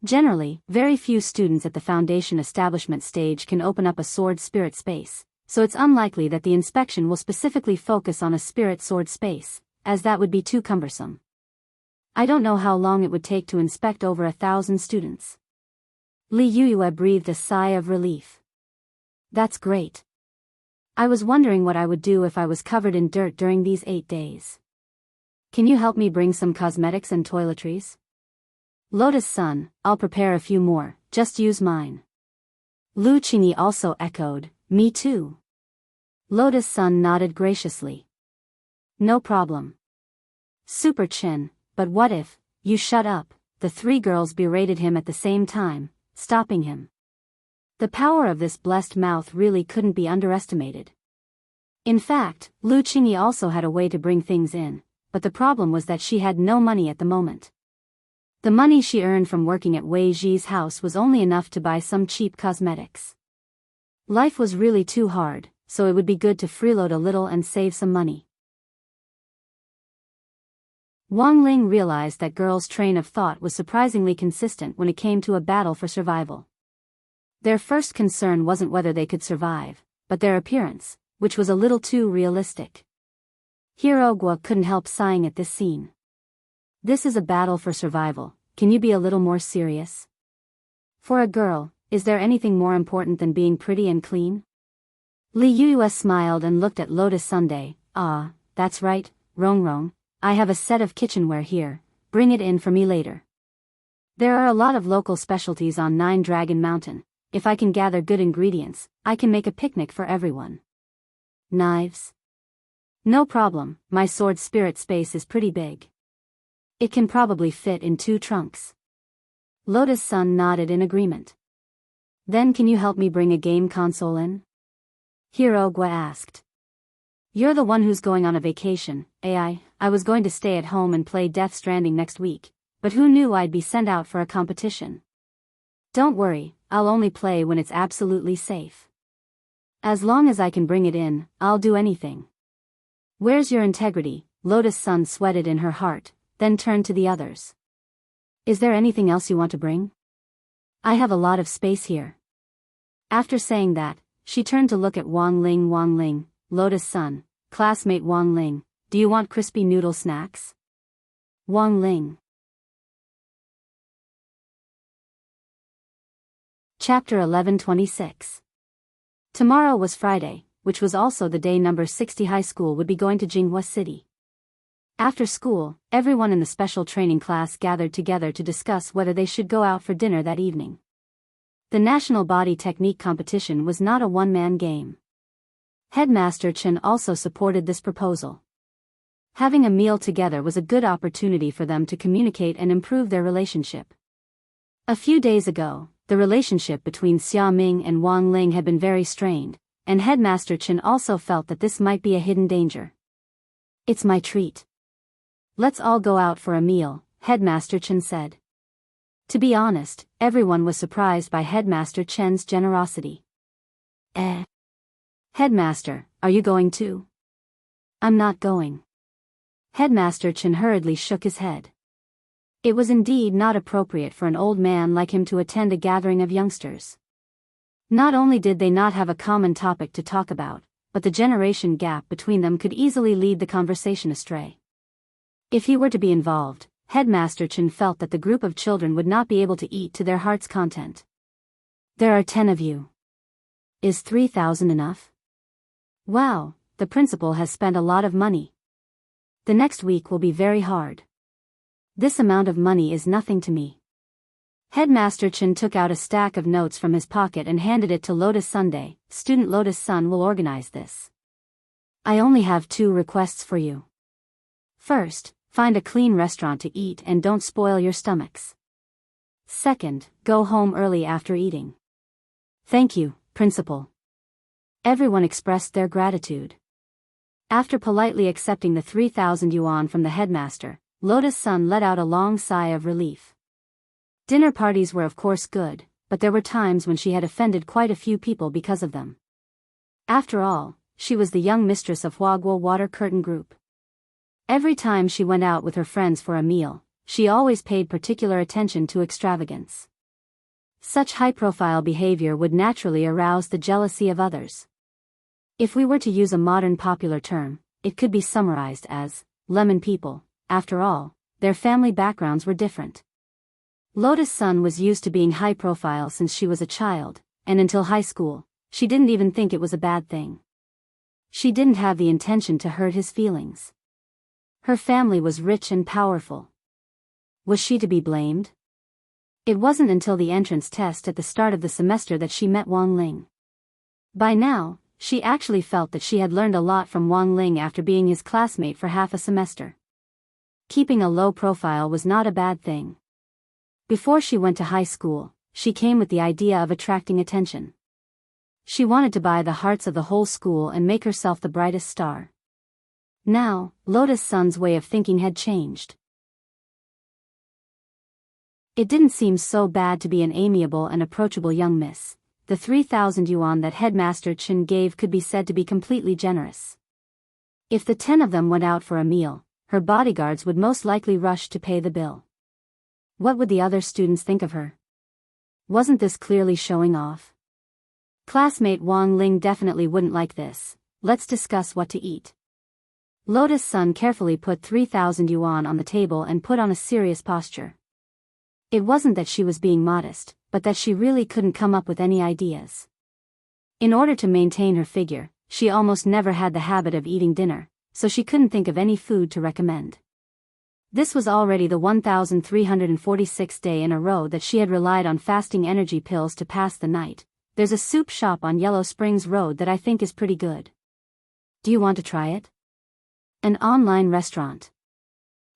Generally, very few students at the foundation establishment stage can open up a sword spirit space, so it's unlikely that the inspection will specifically focus on a spirit sword space, as that would be too cumbersome. I don't know how long it would take to inspect over 1,000 students." Li Yuyue breathed a sigh of relief. "That's great. I was wondering what I would do if I was covered in dirt during these 8 days. Can you help me bring some cosmetics and toiletries?" "Lotus Sun, I'll prepare a few more, just use mine." Lu Qingyi also echoed, "Me too." Lotus Sun nodded graciously. "No problem. Super Chin, but what if, you shut up," the 3 girls berated him at the same time, stopping him. The power of this blessed mouth really couldn't be underestimated. In fact, Lu Qingyi also had a way to bring things in, but the problem was that she had no money at the moment. The money she earned from working at Wei Ji's house was only enough to buy some cheap cosmetics. Life was really too hard, so it would be good to freeload a little and save some money. Wang Ling realized that girls' train of thought was surprisingly consistent when it came to a battle for survival. Their first concern wasn't whether they could survive, but their appearance, which was a little too realistic. Hirogwa couldn't help sighing at this scene. "This is a battle for survival, can you be a little more serious? For a girl, is there anything more important than being pretty and clean?" Li Yuyue smiled and looked at Lotus Sunday. "Ah, that's right, Rongrong, I have a set of kitchenware here, bring it in for me later. There are a lot of local specialties on 9 Dragon Mountain. If I can gather good ingredients, I can make a picnic for everyone." "Knives?" "No problem, my sword spirit space is pretty big. It can probably fit in 2 trunks." Lotus Sun nodded in agreement. "Then can you help me bring a game console in?" Hirogwa asked. "You're the one who's going on a vacation, I was going to stay at home and play Death Stranding next week, but who knew I'd be sent out for a competition? Don't worry, I'll only play when it's absolutely safe. As long as I can bring it in, I'll do anything." "Where's your integrity?" Lotus Sun sweated in her heart, then turned to the others. "Is there anything else you want to bring? I have a lot of space here." After saying that, she turned to look at Wang Ling. "Wang Ling, Lotus Sun, classmate Wang Ling, do you want crispy noodle snacks?" Wang Ling. Chapter 1126. Tomorrow was Friday, which was also the day number 60 high school would be going to Jinghua City. After school, everyone in the special training class gathered together to discuss whether they should go out for dinner that evening. The National Body Technique competition was not a one-man game. Headmaster Chen also supported this proposal. Having a meal together was a good opportunity for them to communicate and improve their relationship. A few days ago, the relationship between Xia Ming and Wang Ling had been very strained, and Headmaster Chen also felt that this might be a hidden danger. "It's my treat. Let's all go out for a meal," Headmaster Chen said. To be honest, everyone was surprised by Headmaster Chen's generosity. "Headmaster, are you going too?" "I'm not going." Headmaster Chen hurriedly shook his head. It was indeed not appropriate for an old man like him to attend a gathering of youngsters. Not only did they not have a common topic to talk about, but the generation gap between them could easily lead the conversation astray. If he were to be involved, Headmaster Chen felt that the group of children would not be able to eat to their heart's content. There are 10 of you. Is 3,000 enough? Wow, the principal has spent a lot of money. The next week will be very hard. This amount of money is nothing to me. Headmaster Chen took out a stack of notes from his pocket and handed it to Lotus Sunday. Student Lotus Sun will organize this. I only have 2 requests for you. First, find a clean restaurant to eat and don't spoil your stomachs. Second, go home early after eating. Thank you, Principal. Everyone expressed their gratitude. After politely accepting the 3,000 yuan from the headmaster, Lotus Sun let out a long sigh of relief. Dinner parties were of course good, but there were times when she had offended quite a few people because of them. After all, she was the young mistress of Huaguo Water Curtain Group. Every time she went out with her friends for a meal, she always paid particular attention to extravagance. Such high-profile behavior would naturally arouse the jealousy of others. If we were to use a modern popular term, it could be summarized as lemon people. After all, their family backgrounds were different. Lotus Sun was used to being high-profile since she was a child, and until high school, she didn't even think it was a bad thing. She didn't have the intention to hurt his feelings. Her family was rich and powerful. Was she to be blamed? It wasn't until the entrance test at the start of the semester that she met Wang Ling. By now, she actually felt that she had learned a lot from Wang Ling after being his classmate for half a semester. Keeping a low profile was not a bad thing. Before she went to high school, she came with the idea of attracting attention. She wanted to buy the hearts of the whole school and make herself the brightest star. Now, Lotus Sun's way of thinking had changed. It didn't seem so bad to be an amiable and approachable young miss. The 3,000 yuan that Headmaster Chen gave could be said to be completely generous. If the 10 of them went out for a meal, her bodyguards would most likely rush to pay the bill. What would the other students think of her? Wasn't this clearly showing off? Classmate Wang Ling definitely wouldn't like this. Let's discuss what to eat. Lotus Sun carefully put 3,000 yuan on the table and put on a serious posture. It wasn't that she was being modest, but that she really couldn't come up with any ideas. In order to maintain her figure, she almost never had the habit of eating dinner, so she couldn't think of any food to recommend. This was already the 1,346th day in a row that she had relied on fasting energy pills to pass the night. There's a soup shop on Yellow Springs Road that I think is pretty good. Do you want to try it? An online restaurant.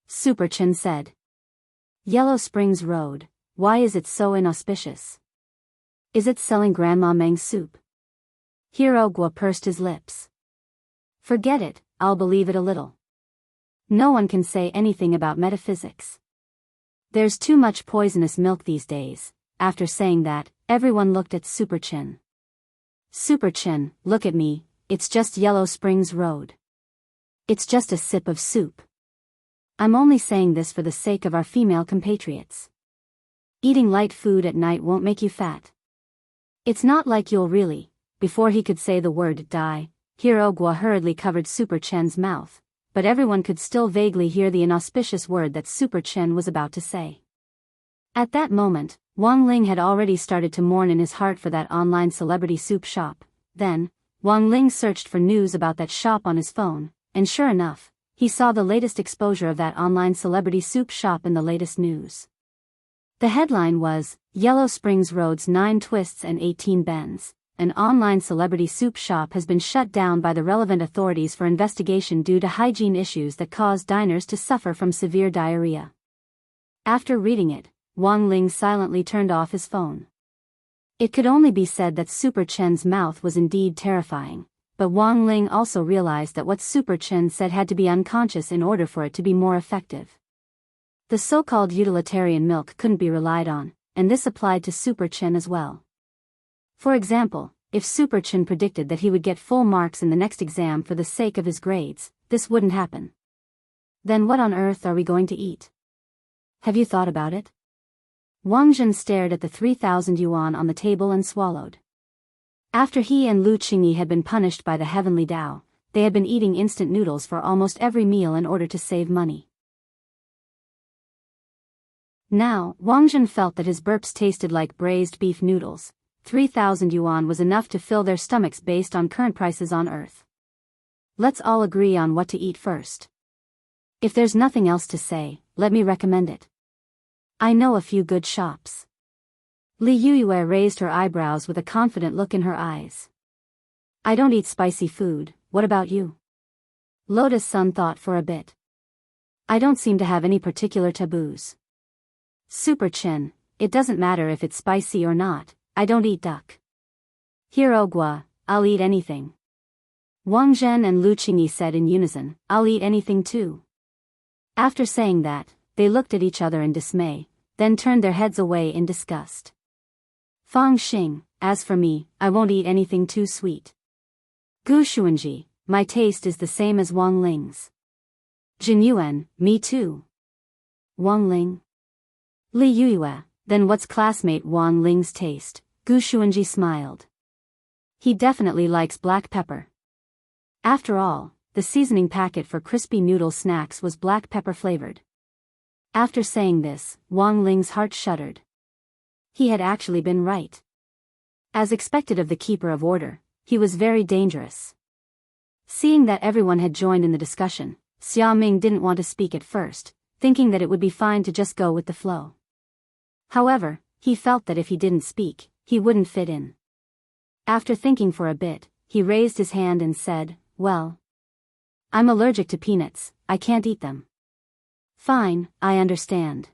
Super Chen said. Yellow Springs Road, why is it so inauspicious? Is it selling Grandma Meng's soup? Hero Guo pursed his lips. Forget it, I'll believe it a little. No one can say anything about metaphysics. There's too much poisonous milk these days. After saying that, everyone looked at Super Chen. Super Chen, look at me, it's just Yellow Springs Road. It's just a sip of soup. I'm only saying this for the sake of our female compatriots. Eating light food at night won't make you fat. It's not like you'll really. Before he could say the word die, Hero Guo hurriedly covered Super Chen's mouth, but everyone could still vaguely hear the inauspicious word that Super Chen was about to say. At that moment, Wang Ling had already started to mourn in his heart for that online celebrity soup shop. Then, Wang Ling searched for news about that shop on his phone, and sure enough, he saw the latest exposure of that online celebrity soup shop in the latest news. The headline was, Yellow Springs Road's 9 twists and 18 bends. An online celebrity soup shop has been shut down by the relevant authorities for investigation due to hygiene issues that caused diners to suffer from severe diarrhea. After reading it, Wang Ling silently turned off his phone. It could only be said that Super Chen's mouth was indeed terrifying, but Wang Ling also realized that what Super Chen said had to be unconscious in order for it to be more effective. The so-called utilitarian milk couldn't be relied on, and this applied to Super Chen as well. For example, if Super Chen predicted that he would get full marks in the next exam for the sake of his grades, this wouldn't happen. Then what on earth are we going to eat? Have you thought about it? Wang Zhen stared at the 3,000 yuan on the table and swallowed. After he and Lu Qingyi had been punished by the heavenly Tao, they had been eating instant noodles for almost every meal in order to save money. Now, Wang Zhen felt that his burps tasted like braised beef noodles. 3,000 yuan was enough to fill their stomachs based on current prices on Earth. Let's all agree on what to eat first. If there's nothing else to say, let me recommend it. I know a few good shops. Li Yuyue raised her eyebrows with a confident look in her eyes. I don't eat spicy food, what about you? Lotus Sun thought for a bit. I don't seem to have any particular taboos. Super Chin, it doesn't matter if it's spicy or not, I don't eat duck. Hirogwa, I'll eat anything. Wang Zhen and Lu Qingyi said in unison, I'll eat anything too. After saying that, they looked at each other in dismay, then turned their heads away in disgust. Fang Xing, as for me, I won't eat anything too sweet. Gu Xuanji, my taste is the same as Wang Ling's. Jin Yuan, me too. Wang Ling. Li Yuyue, then what's classmate Wang Ling's taste? Gu Xuanji smiled. He definitely likes black pepper. After all, the seasoning packet for crispy noodle snacks was black pepper flavored. After saying this, Wang Ling's heart shuddered. He had actually been right. As expected of the keeper of order, he was very dangerous. Seeing that everyone had joined in the discussion, Xia Ming didn't want to speak at first, thinking that it would be fine to just go with the flow. However, he felt that if he didn't speak, he wouldn't fit in. After thinking for a bit, he raised his hand and said, well, I'm allergic to peanuts, I can't eat them. Fine, I understand.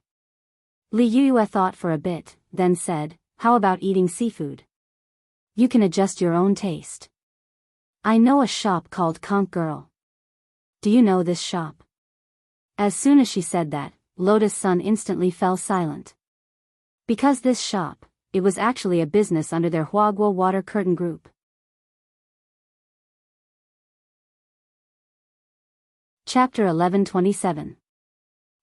Li Yuyue thought for a bit, then said, how about eating seafood? You can adjust your own taste. I know a shop called Conch Girl. Do you know this shop? As soon as she said that, Lotus Sun instantly fell silent. Because this shop, it was actually a business under their Huaguo Water Curtain Group. Chapter 1127.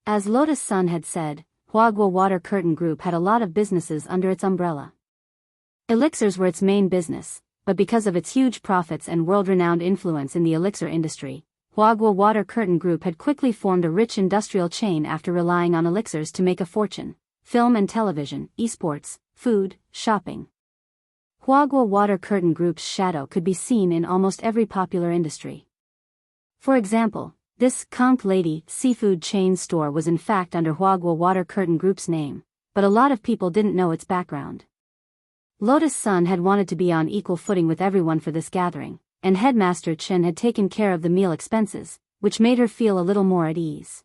As Lotus Sun had said, Huaguo Water Curtain Group had a lot of businesses under its umbrella. Elixirs were its main business, but because of its huge profits and world-renowned influence in the elixir industry, Huaguo Water Curtain Group had quickly formed a rich industrial chain after relying on elixirs to make a fortune: film and television, esports, food, shopping. Huaguo Water Curtain Group's shadow could be seen in almost every popular industry. For example, this Conch Lady seafood chain store was in fact under Huaguo Water Curtain Group's name, but a lot of people didn't know its background. Lotus Sun had wanted to be on equal footing with everyone for this gathering, and Headmaster Chen had taken care of the meal expenses, which made her feel a little more at ease.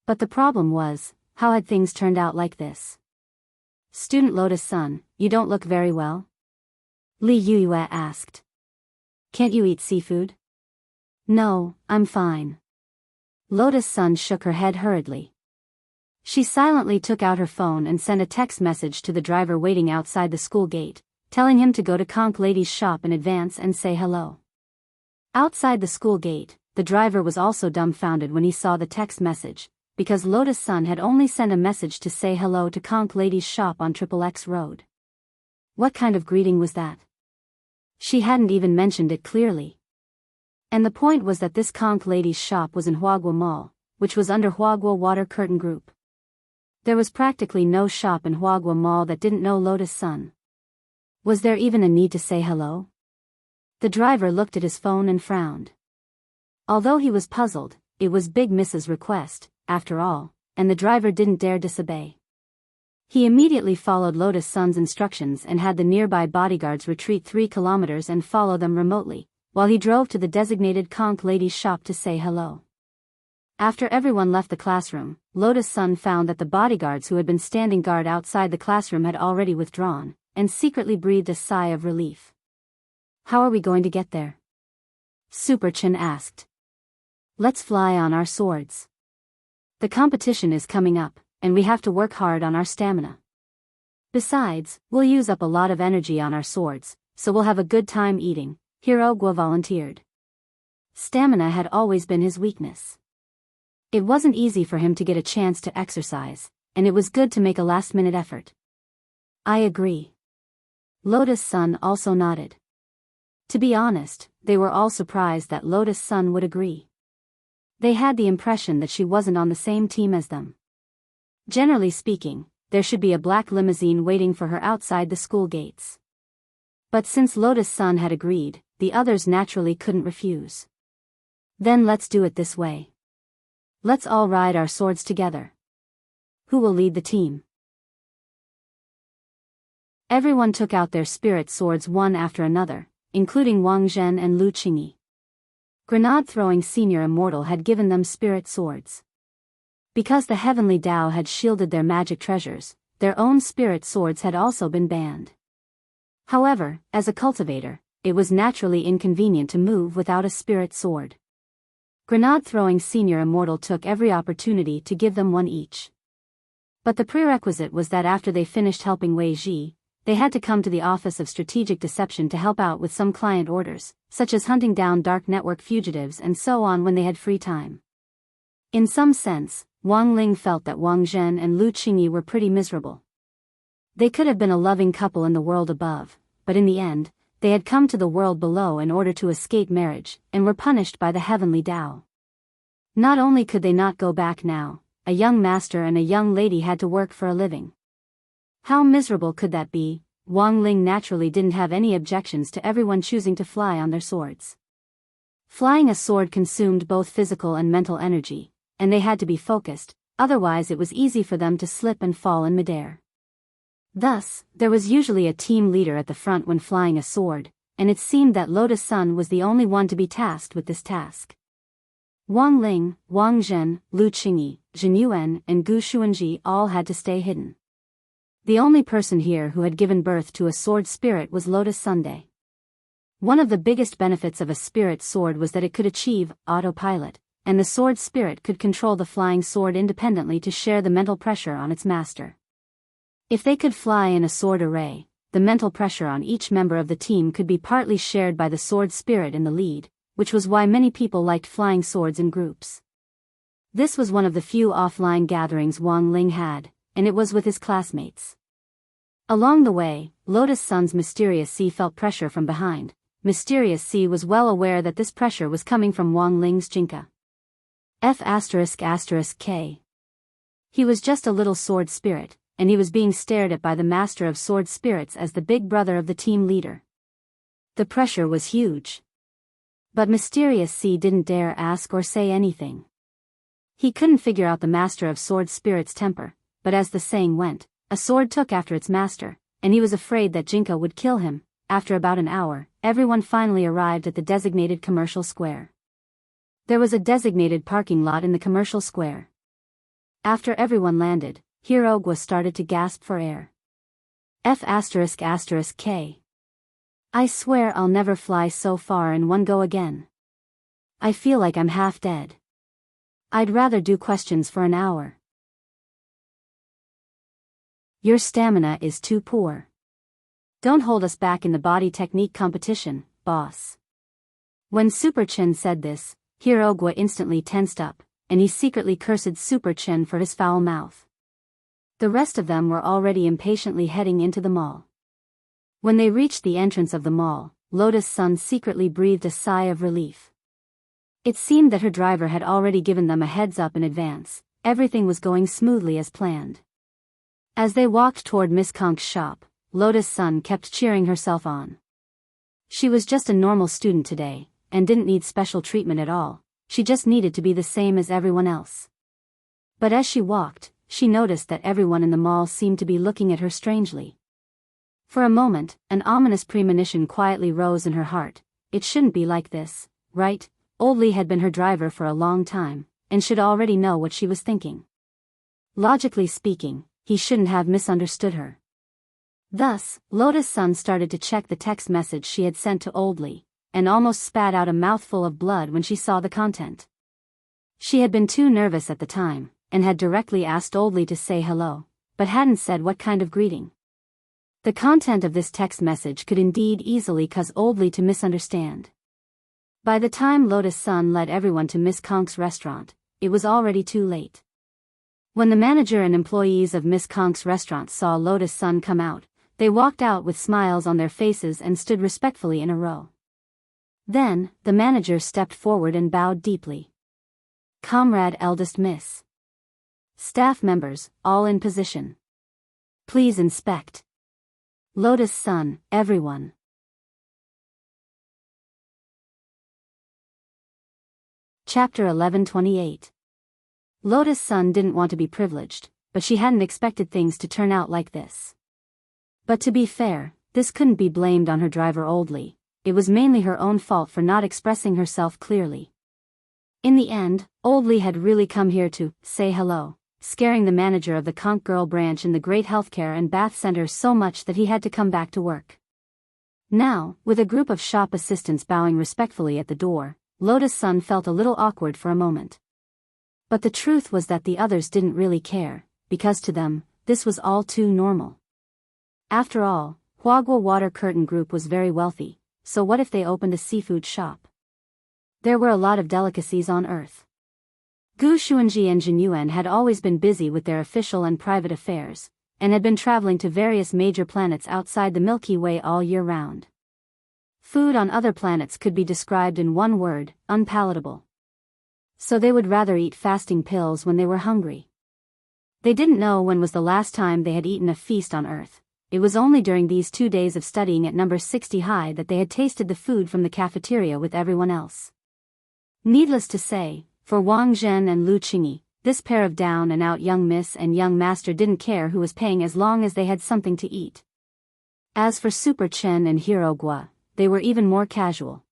But the problem was, how had things turned out like this? Student Lotus Sun, you don't look very well? Li Yuyue asked. Can't you eat seafood? No, I'm fine. Lotus Sun shook her head hurriedly. She silently took out her phone and sent a text message to the driver waiting outside the school gate, telling him to go to Conch Lady's shop in advance and say hello. Outside the school gate, the driver was also dumbfounded when he saw the text message, because Lotus Sun had only sent a message to say hello to Conch Lady's shop on XXX Road. What kind of greeting was that? She hadn't even mentioned it clearly. And the point was that this Conch Lady's shop was in Huaguo Mall, which was under Huaguo Water Curtain Group. There was practically no shop in Huaguo Mall that didn't know Lotus Sun. Was there even a need to say hello? The driver looked at his phone and frowned. Although he was puzzled, it was Big Miss's request, after all, and the driver didn't dare disobey. He immediately followed Lotus Sun's instructions and had the nearby bodyguards retreat 3 kilometers and follow them remotely, while he drove to the designated Conch Lady's shop to say hello. After everyone left the classroom, Lotus Sun found that the bodyguards who had been standing guard outside the classroom had already withdrawn, and secretly breathed a sigh of relief. How are we going to get there? Super Chin asked. Let's fly on our swords. The competition is coming up, and we have to work hard on our stamina. Besides, we'll use up a lot of energy on our swords, so we'll have a good time eating, Hirogwa volunteered. Stamina had always been his weakness. It wasn't easy for him to get a chance to exercise, and it was good to make a last-minute effort. I agree. Lotus Sun also nodded. To be honest, they were all surprised that Lotus Sun would agree. They had the impression that she wasn't on the same team as them. Generally speaking, there should be a black limousine waiting for her outside the school gates. But since Lotus Sun had agreed, the others naturally couldn't refuse. Then let's do it this way. Let's all ride our swords together. Who will lead the team? Everyone took out their spirit swords one after another, including Wang Zhen and Lu Qingyi. Grenade-throwing senior immortal had given them spirit swords. Because the heavenly Tao had shielded their magic treasures, their own spirit swords had also been banned. However, as a cultivator, it was naturally inconvenient to move without a spirit sword. Grenade-throwing senior immortal took every opportunity to give them one each. But the prerequisite was that after they finished helping Wei Ji, they had to come to the Office of Strategic Deception to help out with some client orders, such as hunting down dark network fugitives and so on when they had free time. In some sense, Wang Ling felt that Wang Zhen and Lu Qingyi were pretty miserable. They could have been a loving couple in the world above, but in the end, they had come to the world below in order to escape marriage, and were punished by the heavenly Tao. Not only could they not go back now, a young master and a young lady had to work for a living. How miserable could that be? Wang Ling naturally didn't have any objections to everyone choosing to fly on their swords. Flying a sword consumed both physical and mental energy, and they had to be focused, otherwise it was easy for them to slip and fall in midair. Thus, there was usually a team leader at the front when flying a sword, and it seemed that Lotus Sun was the only one to be tasked with this task. Wang Ling, Wang Zhen, Lu Qingyi, Zhen Yuan, and Gu Xuanji all had to stay hidden. The only person here who had given birth to a sword spirit was Lotus Sunday. One of the biggest benefits of a spirit sword was that it could achieve autopilot, and the sword spirit could control the flying sword independently to share the mental pressure on its master. If they could fly in a sword array, the mental pressure on each member of the team could be partly shared by the sword spirit in the lead, which was why many people liked flying swords in groups. This was one of the few offline gatherings Wang Ling had, and it was with his classmates. Along the way, Lotus Sun's Mysterious Sea felt pressure from behind. Mysterious Sea was well aware that this pressure was coming from Wang Ling's Jinka. F***K. He was just a little sword spirit, and he was being stared at by the master of sword spirits as the big brother of the team leader. The pressure was huge. But Mysterious Sea didn't dare ask or say anything. He couldn't figure out the master of sword spirits' temper, but as the saying went, a sword took after its master, and he was afraid that Jinka would kill him. After about an hour, everyone finally arrived at the designated commercial square. There was a designated parking lot in the commercial square. After everyone landed, Hirogwa started to gasp for air. F***K. I swear I'll never fly so far in one go again. I feel like I'm half dead. I'd rather do questions for an hour. Your stamina is too poor. Don't hold us back in the body technique competition, boss. When Super Chen said this, Hirogwa instantly tensed up, and he secretly cursed Super Chen for his foul mouth. The rest of them were already impatiently heading into the mall. When they reached the entrance of the mall, Lotus Sun secretly breathed a sigh of relief. It seemed that her driver had already given them a heads up in advance. Everything was going smoothly as planned. As they walked toward Miss Konk's shop, Lotus Sun kept cheering herself on. She was just a normal student today, and didn't need special treatment at all. She just needed to be the same as everyone else. But as she walked, she noticed that everyone in the mall seemed to be looking at her strangely. For a moment, an ominous premonition quietly rose in her heart. It shouldn't be like this, right? Old Lee had been her driver for a long time, and should already know what she was thinking. Logically speaking, he shouldn't have misunderstood her. Thus, Lotus Sun started to check the text message she had sent to Old Lee, and almost spat out a mouthful of blood when she saw the content. She had been too nervous at the time, and had directly asked Old Lee to say hello, but hadn't said what kind of greeting. The content of this text message could indeed easily cause Old Lee to misunderstand. By the time Lotus Sun led everyone to Miss Konk's restaurant, it was already too late. When the manager and employees of Miss Konk's restaurant saw Lotus Sun come out, they walked out with smiles on their faces and stood respectfully in a row. Then, the manager stepped forward and bowed deeply. Comrade Eldest Miss. Staff members, all in position. Please inspect. Lotus Sun, everyone. Chapter 1128. Lotus Sun didn't want to be privileged, but she hadn't expected things to turn out like this. But to be fair, this couldn't be blamed on her driver Oldly. It was mainly her own fault for not expressing herself clearly. In the end, Oldly had really come here to say hello, scaring the manager of the Konk Girl branch in the Great Healthcare and Bath Center so much that he had to come back to work. Now, with a group of shop assistants bowing respectfully at the door, Lotus Sun felt a little awkward for a moment. But the truth was that the others didn't really care, because to them, this was all too normal. After all, Huagua Water Curtain Group was very wealthy, so what if they opened a seafood shop? There were a lot of delicacies on Earth. Gu Xuanji and Jin Yuan had always been busy with their official and private affairs, and had been traveling to various major planets outside the Milky Way all year round. Food on other planets could be described in one word: unpalatable. So they would rather eat fasting pills when they were hungry. They didn't know when was the last time they had eaten a feast on Earth. It was only during these 2 days of studying at number 60 high that they had tasted the food from the cafeteria with everyone else. Needless to say, for Wang Zhen and Lu Qingyi, this pair of down-and-out young miss and young master didn't care who was paying as long as they had something to eat. As for Super Chen and Hero Gua, they were even more casual.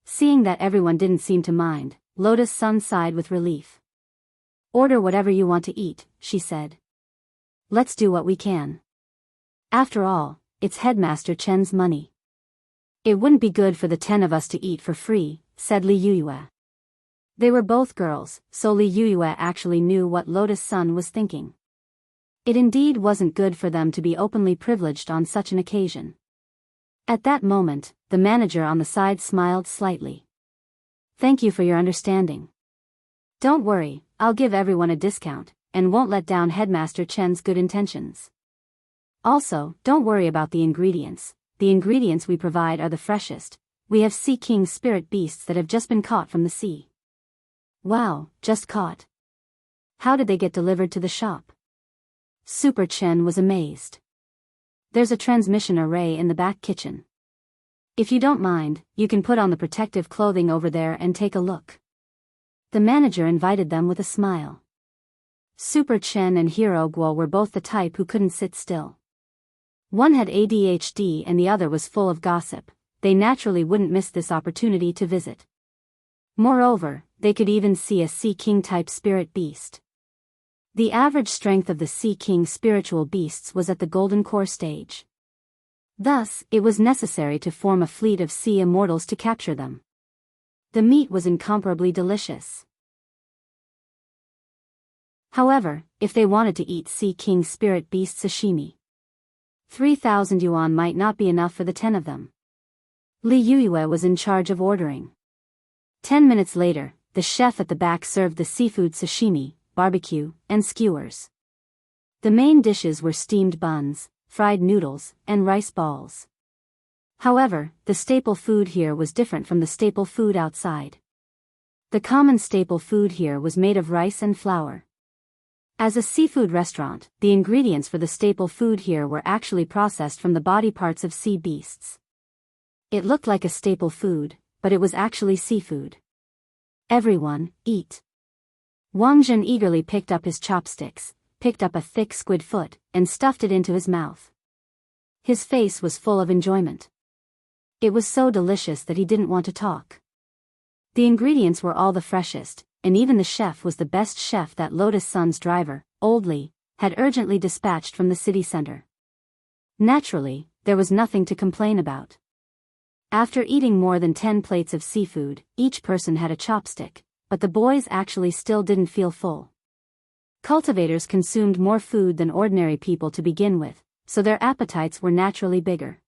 Seeing that everyone didn't seem to mind, Lotus Sun sighed with relief. Order whatever you want to eat, she said. Let's do what we can. After all, it's Headmaster Chen's money. It wouldn't be good for the 10 of us to eat for free, said Li Yuyue. They were both girls, so Li Yuyue actually knew what Lotus Sun was thinking. It indeed wasn't good for them to be openly privileged on such an occasion. At that moment, the manager on the side smiled slightly. Thank you for your understanding. Don't worry, I'll give everyone a discount, and won't let down Headmaster Chen's good intentions. Also, don't worry about the ingredients. The ingredients we provide are the freshest. We have Sea King spirit beasts that have just been caught from the sea. Wow, just caught. How did they get delivered to the shop? Super Chen was amazed. There's a transmission array in the back kitchen. If you don't mind, you can put on the protective clothing over there and take a look. The manager invited them with a smile. Super Chen and Hero Guo were both the type who couldn't sit still. One had ADHD and the other was full of gossip. They naturally wouldn't miss this opportunity to visit. Moreover, they could even see a Sea King type spirit beast. The average strength of the Sea King spiritual beasts was at the Golden Core stage. Thus, it was necessary to form a fleet of sea immortals to capture them. The meat was incomparably delicious. However, if they wanted to eat Sea King spirit beast sashimi, 3,000 yuan might not be enough for the 10 of them. Li Yuyue was in charge of ordering. 10 minutes later, the chef at the back served the seafood sashimi, barbecue, and skewers. The main dishes were steamed buns, fried noodles, and rice balls. However, the staple food here was different from the staple food outside. The common staple food here was made of rice and flour. As a seafood restaurant, the ingredients for the staple food here were actually processed from the body parts of sea beasts. It looked like a staple food, but it was actually seafood. Everyone, eat. Wang Zhen eagerly picked up his chopsticks, picked up a thick squid foot, and stuffed it into his mouth. His face was full of enjoyment. It was so delicious that he didn't want to talk. The ingredients were all the freshest, and even the chef was the best chef that Lotus Sun's driver, Oldly, had urgently dispatched from the city center. Naturally, there was nothing to complain about. After eating more than 10 plates of seafood, each person had a chopstick, but the boys actually still didn't feel full. Cultivators consumed more food than ordinary people to begin with, so their appetites were naturally bigger.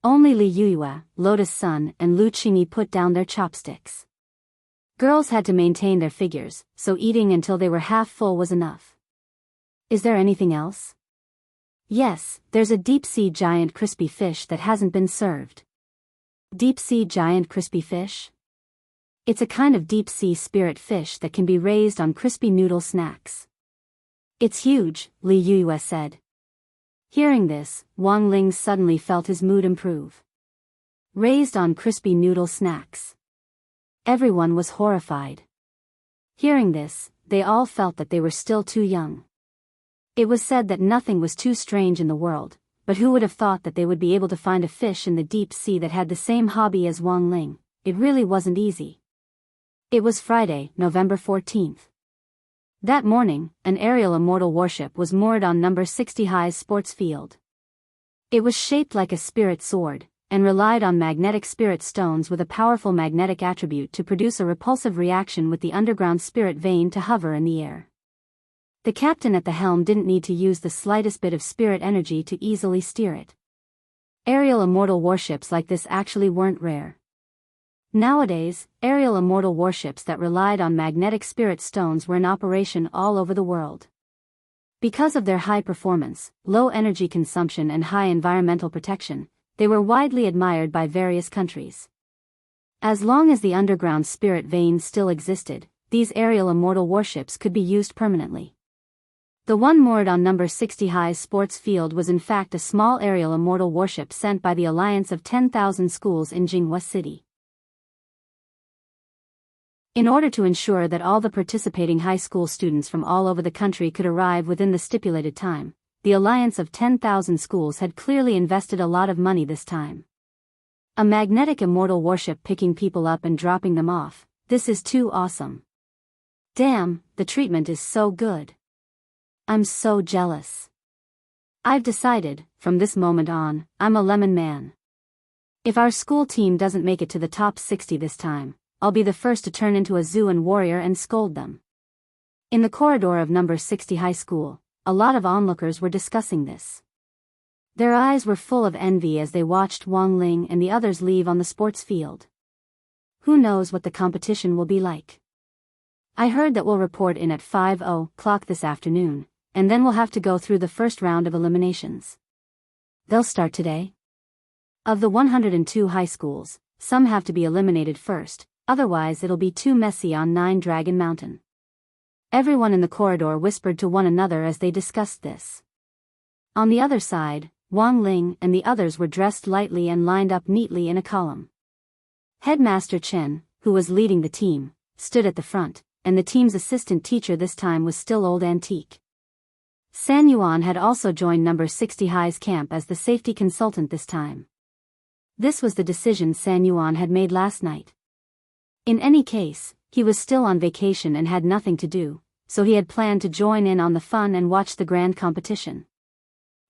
Only Li Yuyue, Lotus Sun, and Lu Qingyi put down their chopsticks. Girls had to maintain their figures, so eating until they were half full was enough. Is there anything else? Yes, there's a deep-sea giant crispy fish that hasn't been served. Deep-sea giant crispy fish? It's a kind of deep-sea spirit fish that can be raised on crispy noodle snacks. It's huge, Li Yue said. Hearing this, Wang Ling suddenly felt his mood improve. Raised on crispy noodle snacks. Everyone was horrified. Hearing this, they all felt that they were still too young. It was said that nothing was too strange in the world, but who would have thought that they would be able to find a fish in the deep sea that had the same hobby as Wang Ling? It really wasn't easy. It was Friday, November 14th. That morning, an aerial immortal warship was moored on number 60 High's sports field. It was shaped like a spirit sword, and relied on magnetic spirit stones with a powerful magnetic attribute to produce a repulsive reaction with the underground spirit vein to hover in the air. The captain at the helm didn't need to use the slightest bit of spirit energy to easily steer it. Aerial immortal warships like this actually weren't rare. Nowadays, aerial immortal warships that relied on magnetic spirit stones were in operation all over the world. Because of their high performance, low energy consumption and high environmental protection, they were widely admired by various countries. As long as the underground spirit vein still existed, these aerial immortal warships could be used permanently. The one moored on number 60 High's sports field was in fact a small aerial immortal warship sent by the Alliance of 10,000 Schools in Jinghua City. In order to ensure that all the participating high school students from all over the country could arrive within the stipulated time, the Alliance of 10,000 Schools had clearly invested a lot of money this time. A magnetic immortal warship picking people up and dropping them off, this is too awesome. Damn, the treatment is so good. I'm so jealous. I've decided, from this moment on, I'm a lemon man. If our school team doesn't make it to the top 60 this time, I'll be the first to turn into a Zuan warrior and scold them. In the corridor of number 60 high school, a lot of onlookers were discussing this. Their eyes were full of envy as they watched Wang Ling and the others leave on the sports field. Who knows what the competition will be like? I heard that we'll report in at 5:00 this afternoon, and then we'll have to go through the first round of eliminations. They'll start today? Of the 102 high schools, some have to be eliminated first, otherwise it'll be too messy on Nine Dragon Mountain. Everyone in the corridor whispered to one another as they discussed this. On the other side, Wang Ling and the others were dressed lightly and lined up neatly in a column. Headmaster Chen, who was leading the team, stood at the front, and the team's assistant teacher this time was still Old Antique. San Yuan had also joined number 60 High's camp as the safety consultant this time. This was the decision San Yuan had made last night. In any case, he was still on vacation and had nothing to do, so he had planned to join in on the fun and watch the grand competition.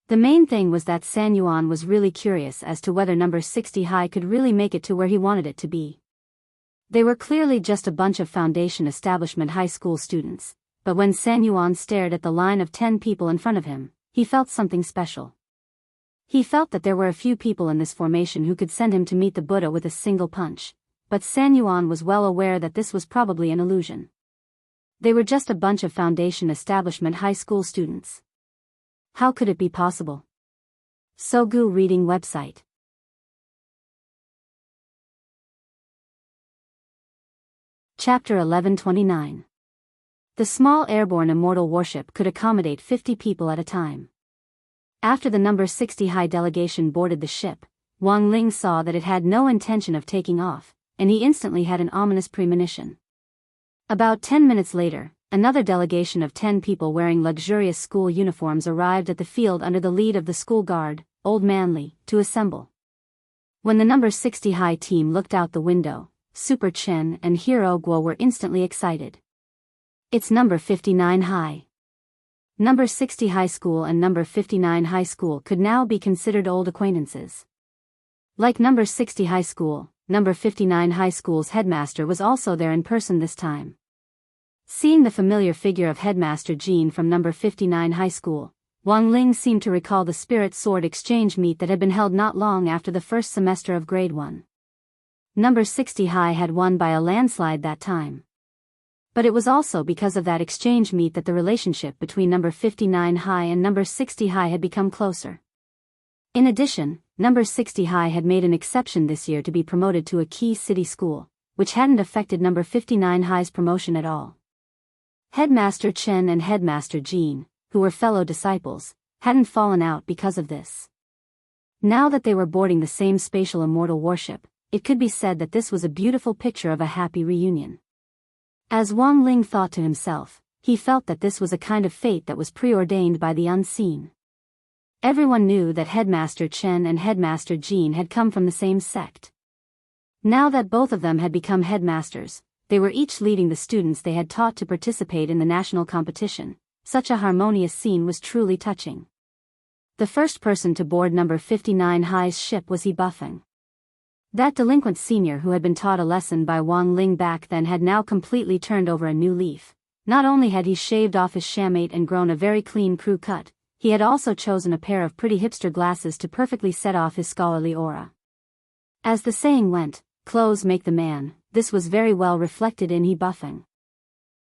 The main thing was that San Yuan was really curious as to whether number 60 High could really make it to where he wanted it to be. They were clearly just a bunch of foundation establishment high school students, but when San Yuan stared at the line of 10 people in front of him, he felt something special. He felt that there were a few people in this formation who could send him to meet the Buddha with a single punch, but San Yuan was well aware that this was probably an illusion. They were just a bunch of foundation establishment high school students. How could it be possible? Sogu Reading Website. Chapter 1129. The small airborne immortal warship could accommodate 50 people at a time. After the number 60 High delegation boarded the ship, Wang Ling saw that it had no intention of taking off, and he instantly had an ominous premonition. About 10 minutes later, another delegation of 10 people wearing luxurious school uniforms arrived at the field under the lead of the school guard, Old Manly, to assemble. When the number 60 High team looked out the window, Super Chen and Hero Guo were instantly excited. It's number 59 High. Number 60 High School and number 59 High School could now be considered old acquaintances. Like number 60 High School, number 59 High School's headmaster was also there in person this time. Seeing the familiar figure of Headmaster Jean from number 59 High School, Wang Ling seemed to recall the Spirit Sword exchange meet that had been held not long after the first semester of Grade 1. Number 60 High had won by a landslide that time. But it was also because of that exchange meet that the relationship between number 59 High and number 60 High had become closer. In addition, number 60 High had made an exception this year to be promoted to a key city school, which hadn't affected number 59 High's promotion at all. Headmaster Chen and Headmaster Jean, who were fellow disciples, hadn't fallen out because of this. Now that they were boarding the same spatial immortal warship, it could be said that this was a beautiful picture of a happy reunion. As Wang Ling thought to himself, he felt that this was a kind of fate that was preordained by the unseen. Everyone knew that Headmaster Chen and Headmaster Jean had come from the same sect. Now that both of them had become headmasters, they were each leading the students they had taught to participate in the national competition. Such a harmonious scene was truly touching. The first person to board number 59 High's ship was He Buffing. That delinquent senior who had been taught a lesson by Wang Ling back then had now completely turned over a new leaf. Not only had he shaved off his shamate and grown a very clean crew cut, he had also chosen a pair of pretty hipster glasses to perfectly set off his scholarly aura. As the saying went, clothes make the man, this was very well reflected in He Buffing.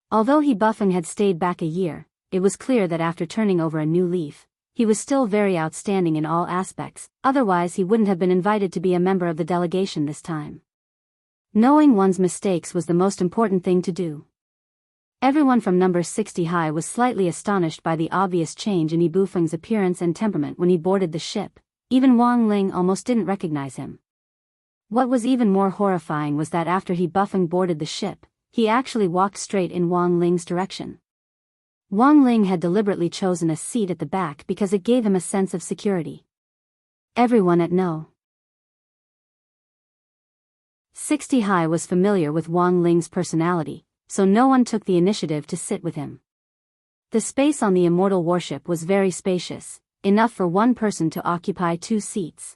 Although He Buffing had stayed back a year, it was clear that after turning over a new leaf, he was still very outstanding in all aspects, otherwise he wouldn't have been invited to be a member of the delegation this time. Knowing one's mistakes was the most important thing to do. Everyone from number 60 High was slightly astonished by the obvious change in He Buffing's appearance and temperament when he boarded the ship. Even Wang Ling almost didn't recognize him. What was even more horrifying was that after He Buffing boarded the ship, he actually walked straight in Wang Ling's direction. Wang Ling had deliberately chosen a seat at the back because it gave him a sense of security. Everyone at No. 60 High was familiar with Wang Ling's personality, so no one took the initiative to sit with him. The space on the immortal warship was very spacious, enough for one person to occupy 2 seats.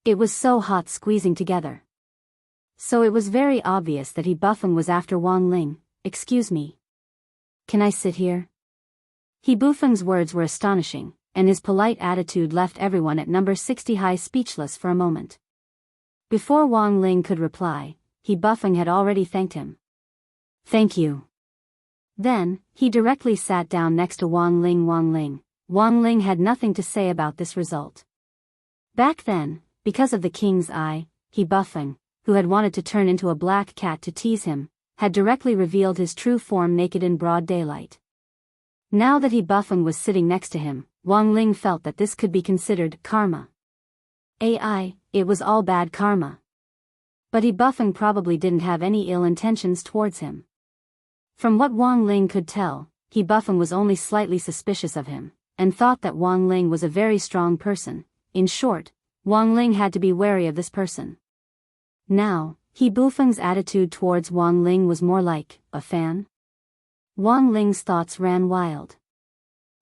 It was so hot squeezing together. So it was very obvious that He Buffing was after Wang Ling. "Excuse me. Can I sit here?" He Buffing's words were astonishing, and his polite attitude left everyone at number 60 High speechless for a moment. Before Wang Ling could reply, He Buffing had already thanked him. "Thank you." Then, he directly sat down next to Wang Ling. Wang Ling had nothing to say about this result. Back then, because of the king's eye, He Buffing, who had wanted to turn into a black cat to tease him, had directly revealed his true form naked in broad daylight. Now that He Buffing was sitting next to him, Wang Ling felt that this could be considered karma. It was all bad karma. But He Buffing probably didn't have any ill intentions towards him. From what Wang Ling could tell, He Buffing was only slightly suspicious of him, and thought that Wang Ling was a very strong person. In short, Wang Ling had to be wary of this person. Now, He Buffing's attitude towards Wang Ling was more like a fan. Wang Ling's thoughts ran wild.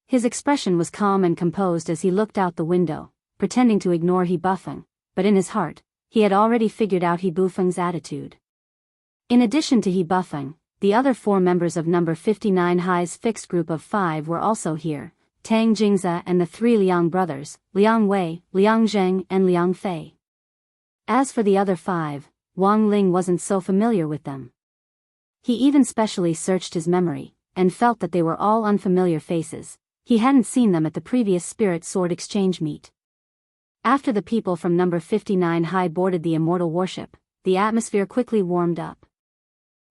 His expression was calm and composed as he looked out the window, pretending to ignore He Buffing, but in his heart, he had already figured out He Buffing's attitude. In addition to He Buffing, the other 4 members of number 59 High's fixed group of 5 were also here: Tang Jingze and the 3 Liang brothers, Liang Wei, Liang Zheng and Liang Fei. As for the other 5, Wang Ling wasn't so familiar with them. He even specially searched his memory, and felt that they were all unfamiliar faces. He hadn't seen them at the previous Spirit Sword exchange meet. After the people from number 59 High boarded the immortal warship, the atmosphere quickly warmed up.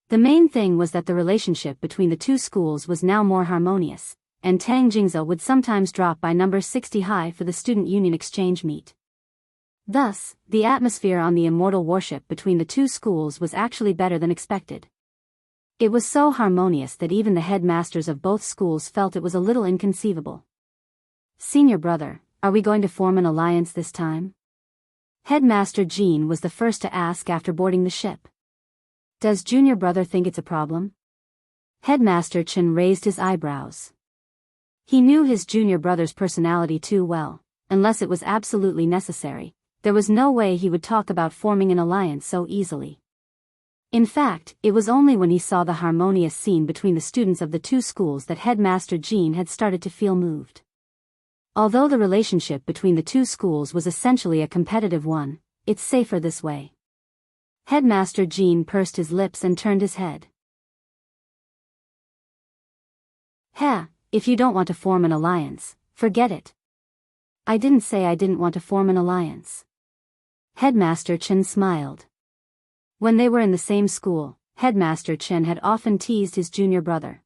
The main thing was that the relationship between the 2 schools was now more harmonious, and Tang Jingze would sometimes drop by number 60 High for the student union exchange meet. Thus, the atmosphere on the immortal warship between the 2 schools was actually better than expected. It was so harmonious that even the headmasters of both schools felt it was a little inconceivable. "Senior brother, are we going to form an alliance this time?" Headmaster Jean was the first to ask after boarding the ship. "Does junior brother think it's a problem?" Headmaster Chen raised his eyebrows. He knew his junior brother's personality too well. Unless it was absolutely necessary, there was no way he would talk about forming an alliance so easily. In fact, it was only when he saw the harmonious scene between the students of the 2 schools that Headmaster Jean had started to feel moved. Although the relationship between the 2 schools was essentially a competitive one, it's safer this way. Headmaster Jean pursed his lips and turned his head. If you don't want to form an alliance, forget it. I didn't say I didn't want to form an alliance. Headmaster Chen smiled. When they were in the same school, Headmaster Chen had often teased his junior brother.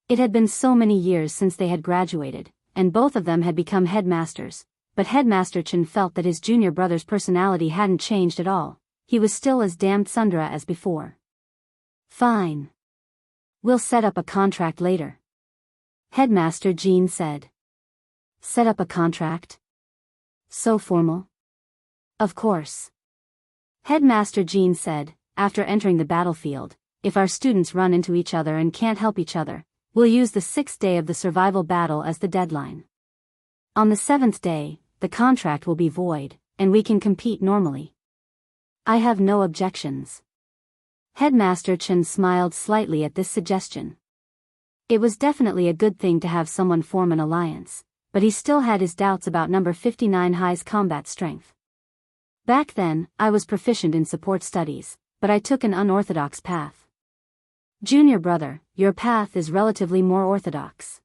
It had been so many years since they had graduated, and both of them had become headmasters, but Headmaster Chen felt that his junior brother's personality hadn't changed at all. He was still as damned tsundere as before. Fine. We'll set up a contract later. Headmaster Jean said. Set up a contract? So formal? Of course. Headmaster Jean said, after entering the battlefield, if our students run into each other and can't help each other, we'll use the 6th day of the survival battle as the deadline. On the 7th day, the contract will be void, and we can compete normally. I have no objections. Headmaster Chen smiled slightly at this suggestion. It was definitely a good thing to have someone form an alliance, but he still had his doubts about number 59 High's combat strength. Back then, I was proficient in support studies, but I took an unorthodox path. Junior brother, your path is relatively more orthodox.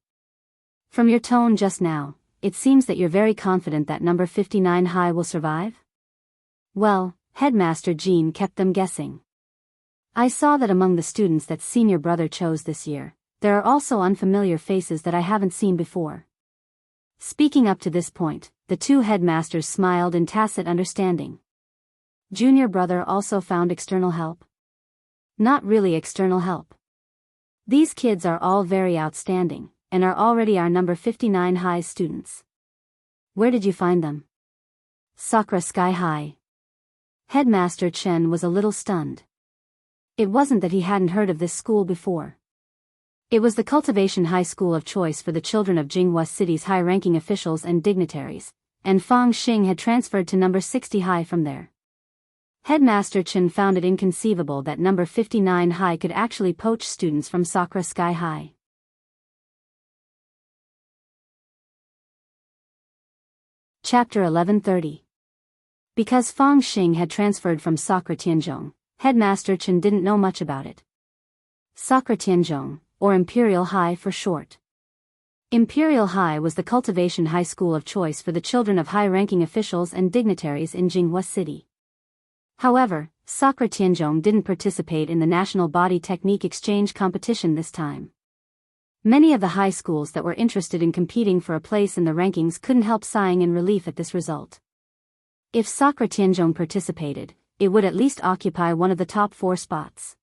From your tone just now, it seems that you're very confident that number 59 High will survive? Well, Headmaster Jean kept them guessing. I saw that among the students that senior brother chose this year, there are also unfamiliar faces that I haven't seen before. Speaking up to this point, the two headmasters smiled in tacit understanding. Junior brother also found external help? Not really external help. These kids are all very outstanding, and are already our number 59 High students. Where did you find them? Sakura Sky High. Headmaster Chen was a little stunned. It wasn't that he hadn't heard of this school before. It was the cultivation high school of choice for the children of Jinghua City's high-ranking officials and dignitaries, and Fang Xing had transferred to number 60 High from there. Headmaster Chen found it inconceivable that number 59 High could actually poach students from Sakura Sky High. Chapter 1130. Because Fang Xing had transferred from Sakura Tianzhong, Headmaster Chen didn't know much about it. Sakura Tianzhong, or Imperial High for short. Imperial High was the cultivation high school of choice for the children of high-ranking officials and dignitaries in Jinghua City. However, Sakura Tianzhong didn't participate in the National Body Technique Exchange competition this time. Many of the high schools that were interested in competing for a place in the rankings couldn't help sighing in relief at this result. If Sakura Tianzhong participated, it would at least occupy one of the top 4 spots.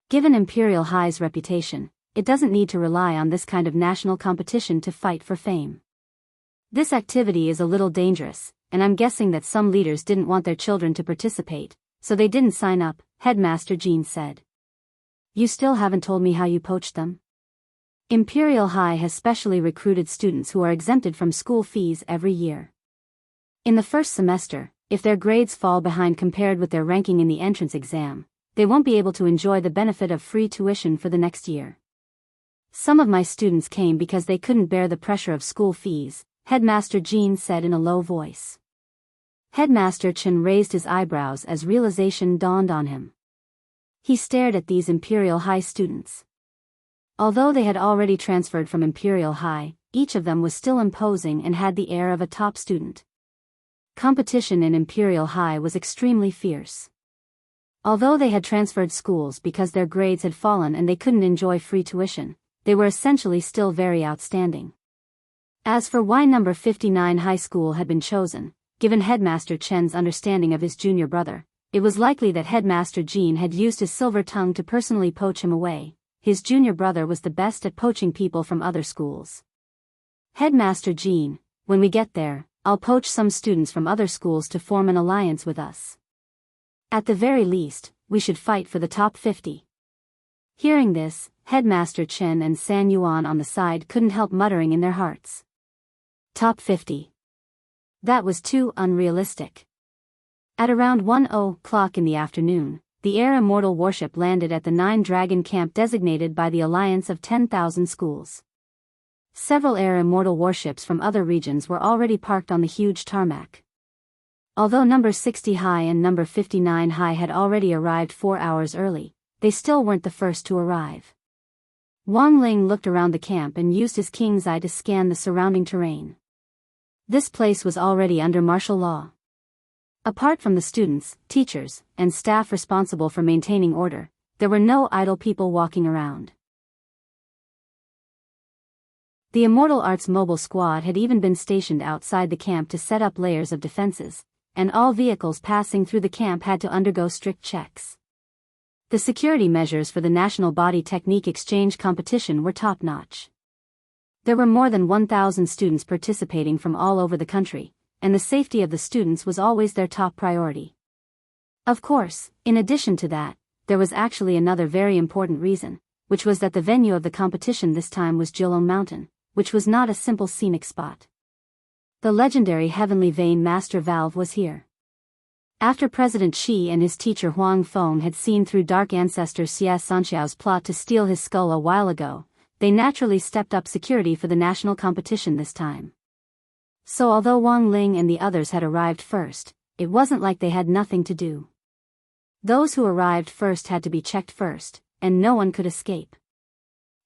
Given Imperial High's reputation, it doesn't need to rely on this kind of national competition to fight for fame. This activity is a little dangerous, and I'm guessing that some leaders didn't want their children to participate, so they didn't sign up, Headmaster Jean said. You still haven't told me how you poached them? Imperial High has specially recruited students who are exempted from school fees every year. In the first semester, if their grades fall behind compared with their ranking in the entrance exam, they won't be able to enjoy the benefit of free tuition for the next year. Some of my students came because they couldn't bear the pressure of school fees, Headmaster Jean said in a low voice. Headmaster Chen raised his eyebrows as realization dawned on him. He stared at these Imperial High students. Although they had already transferred from Imperial High, each of them was still imposing and had the air of a top student. Competition in Imperial High was extremely fierce. Although they had transferred schools because their grades had fallen and they couldn't enjoy free tuition, they were essentially still very outstanding. As for why number 59 High School had been chosen, given Headmaster Chen's understanding of his junior brother, it was likely that Headmaster Jean had used his silver tongue to personally poach him away. His junior brother was the best at poaching people from other schools. Headmaster Jean, when we get there, I'll poach some students from other schools to form an alliance with us. At the very least, we should fight for the top 50. Hearing this, Headmaster Chen and San Yuan on the side couldn't help muttering in their hearts. Top 50. That was too unrealistic. At around 1:00 in the afternoon, the Air Immortal warship landed at the 9 Dragon camp designated by the Alliance of 10,000 Schools. Several Air Immortal warships from other regions were already parked on the huge tarmac. Although number 60 high and number 59 high had already arrived 4 hours early, they still weren't the first to arrive. Wang Ling looked around the camp and used his king's eye to scan the surrounding terrain. This place was already under martial law. Apart from the students, teachers, and staff responsible for maintaining order, there were no idle people walking around. The Immortal Arts mobile squad had even been stationed outside the camp to set up layers of defenses, and all vehicles passing through the camp had to undergo strict checks. The security measures for the National Body Technique Exchange competition were top-notch. There were more than 1,000 students participating from all over the country, and the safety of the students was always their top priority. Of course, in addition to that, there was actually another very important reason, which was that the venue of the competition this time was Jilong Mountain, which was not a simple scenic spot. The legendary Heavenly Vein Master Valve was here. After President Xi and his teacher Huang Feng had seen through Dark Ancestor Xia Sanxiao's plot to steal his skull a while ago, they naturally stepped up security for the national competition this time. So although Wang Ling and the others had arrived first, it wasn't like they had nothing to do. Those who arrived first had to be checked first, and no one could escape.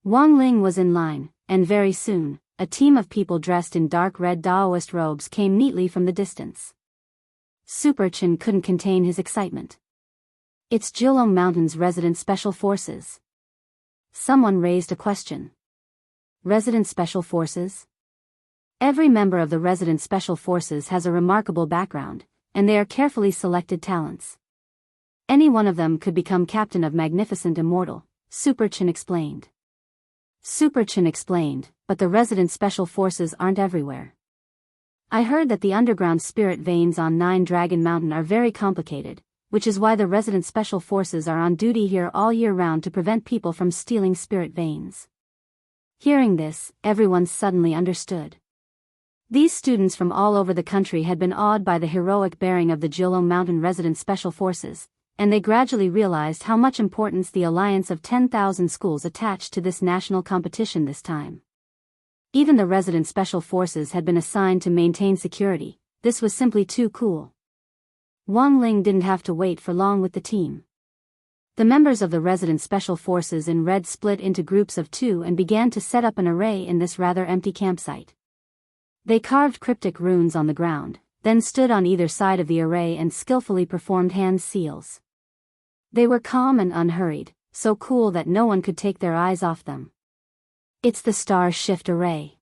Wang Ling was in line, and very soon, a team of people dressed in dark red Daoist robes came neatly from the distance. Super Chen couldn't contain his excitement. It's Jilong Mountain's resident special forces. Someone raised a question. Resident special forces? Every member of the resident special forces has a remarkable background, and they are carefully selected talents. Any one of them could become captain of Magnificent Immortal, Super Chen explained. Super Chen explained, but the resident special forces aren't everywhere. I heard that the underground spirit veins on 9 Dragon Mountain are very complicated, which is why the resident special forces are on duty here all year round to prevent people from stealing spirit veins. Hearing this, everyone suddenly understood. These students from all over the country had been awed by the heroic bearing of the Jilong Mountain resident special forces, and they gradually realized how much importance the alliance of 10,000 schools attached to this national competition this time. Even the resident special forces had been assigned to maintain security. This was simply too cool. Wang Ling didn't have to wait for long with the team. The members of the resident special forces in red split into groups of 2 and began to set up an array in this rather empty campsite. They carved cryptic runes on the ground, then stood on either side of the array and skillfully performed hand seals. They were calm and unhurried, so cool that no one could take their eyes off them. It's the Star Shift Array.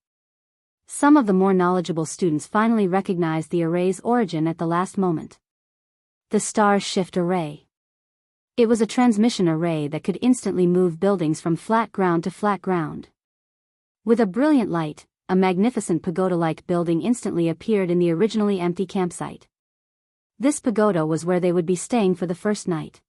Some of the more knowledgeable students finally recognized the array's origin at the last moment. The Star Shift Array. It was a transmission array that could instantly move buildings from flat ground to flat ground. With a brilliant light, a magnificent pagoda-like building instantly appeared in the originally empty campsite. This pagoda was where they would be staying for the first night.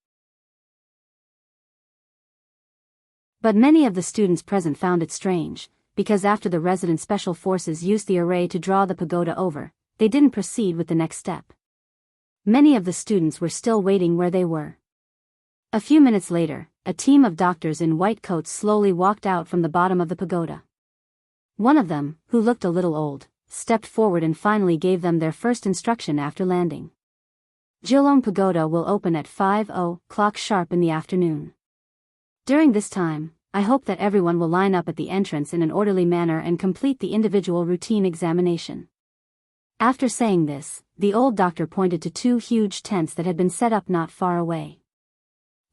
But many of the students present found it strange, because after the resident special forces used the array to draw the pagoda over, they didn't proceed with the next step. Many of the students were still waiting where they were. A few minutes later, a team of doctors in white coats slowly walked out from the bottom of the pagoda. One of them, who looked a little old, stepped forward and finally gave them their first instruction after landing. Jilong Pagoda will open at 5:00 sharp in the afternoon. During this time, I hope that everyone will line up at the entrance in an orderly manner and complete the individual routine examination. After saying this, the old doctor pointed to 2 huge tents that had been set up not far away.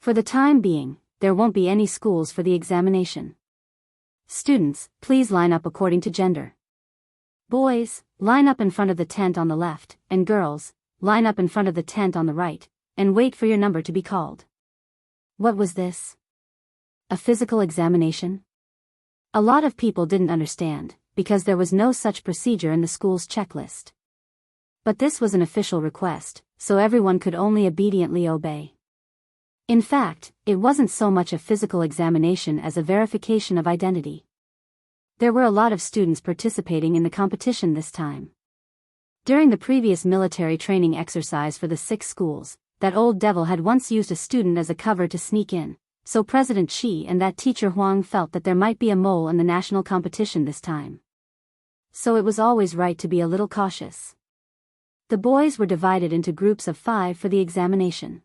For the time being, there won't be any schools for the examination. Students, please line up according to gender. Boys, line up in front of the tent on the left, and girls, line up in front of the tent on the right, and wait for your number to be called. What was this? A physical examination? A lot of people didn't understand, because there was no such procedure in the school's checklist. But this was an official request, so everyone could only obediently obey. In fact, it wasn't so much a physical examination as a verification of identity. There were a lot of students participating in the competition this time. During the previous military training exercise for the 6 schools, that old devil had once used a student as a cover to sneak in, so President Xi and that teacher Huang felt that there might be a mole in the national competition this time. So it was always right to be a little cautious. The boys were divided into groups of 5 for the examination.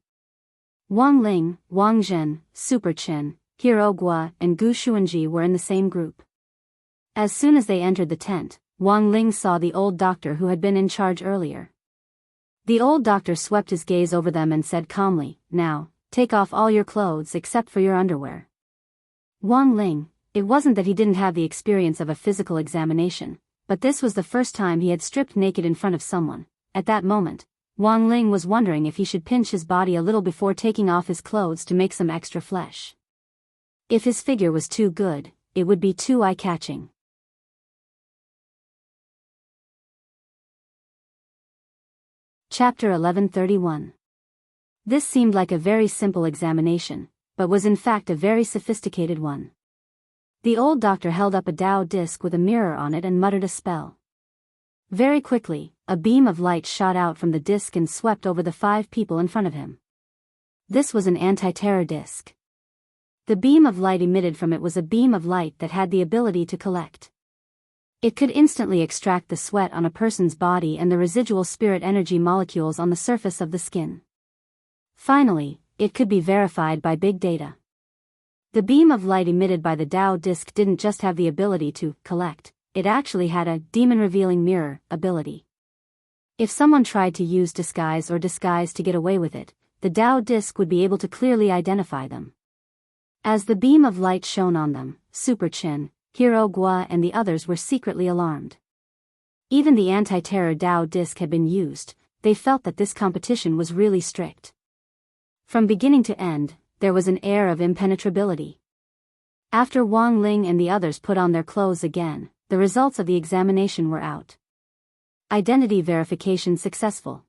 Wang Ling, Wang Zhen, Super Chen, Hero Gua, and Gu Xuanji were in the same group. As soon as they entered the tent, Wang Ling saw the old doctor who had been in charge earlier. The old doctor swept his gaze over them and said calmly, "Now, take off all your clothes except for your underwear." Wang Ling, it wasn't that he didn't have the experience of a physical examination, but this was the first time he had stripped naked in front of someone. At that moment, Wang Ling was wondering if he should pinch his body a little before taking off his clothes to make some extra flesh. If his figure was too good, it would be too eye-catching. Chapter 1131. This seemed like a very simple examination, but was in fact a very sophisticated one. The old doctor held up a Tao disc with a mirror on it and muttered a spell. Very quickly, a beam of light shot out from the disc and swept over the 5 people in front of him. This was an anti-terror disc. The beam of light emitted from it was a beam of light that had the ability to collect. It could instantly extract the sweat on a person's body and the residual spirit energy molecules on the surface of the skin. Finally, it could be verified by big data. The beam of light emitted by the Tao disc didn't just have the ability to collect, it actually had a demon-revealing mirror ability. If someone tried to use disguise to get away with it, the Tao disc would be able to clearly identify them. As the beam of light shone on them, Super Chen, Hero Gua and the others were secretly alarmed. Even the anti-terror Tao disc had been used, they felt that this competition was really strict. From beginning to end, there was an air of impenetrability. After Wang Ling and the others put on their clothes again, the results of the examination were out. Identity verification successful.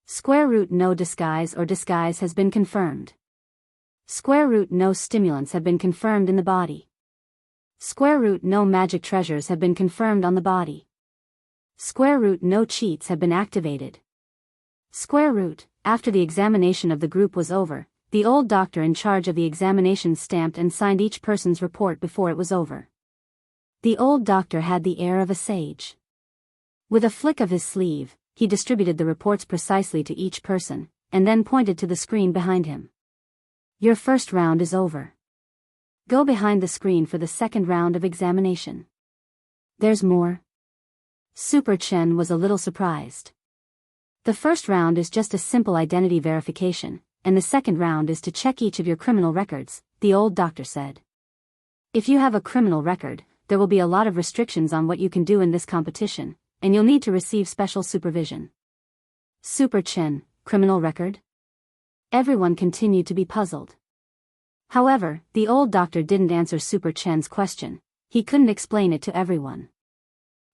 Square root no disguise has been confirmed. Square root no stimulants have been confirmed in the body. Square root no magic treasures have been confirmed on the body. Square root no cheats have been activated. Square root, after the examination of the group was over, the old doctor in charge of the examination stamped and signed each person's report before it was over. The old doctor had the air of a sage. With a flick of his sleeve, he distributed the reports precisely to each person, and then pointed to the screen behind him. Your first round is over. Go behind the screen for the second round of examination. There's more? Super Chen was a little surprised. The first round is just a simple identity verification, and the second round is to check each of your criminal records, the old doctor said. If you have a criminal record, there will be a lot of restrictions on what you can do in this competition, and you'll need to receive special supervision. Super Chen, criminal record? Everyone continued to be puzzled. However, the old doctor didn't answer Super Chen's question. He couldn't explain it to everyone.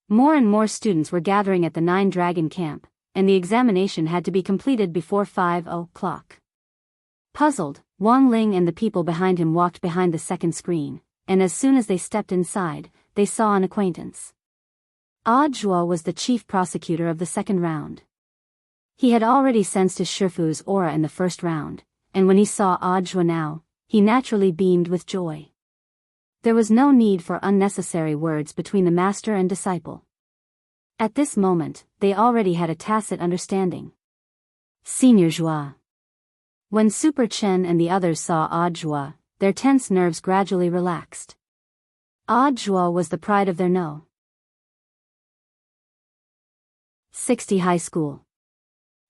More and more students were gathering at the 9 Dragon camp, and the examination had to be completed before 5 o'clock. Puzzled, Wang Ling and the people behind him walked behind the second screen, and as soon as they stepped inside, they saw an acquaintance. Zhuo was the chief prosecutor of the second round. He had already sensed his Shifu's aura in the first round, and when he saw Zhuo now, he naturally beamed with joy. There was no need for unnecessary words between the master and disciple. At this moment, they already had a tacit understanding. Senior Zhuo. When Super Chen and the others saw Zhuo, their tense nerves gradually relaxed. Zhuo was the pride of their No. 60 High School.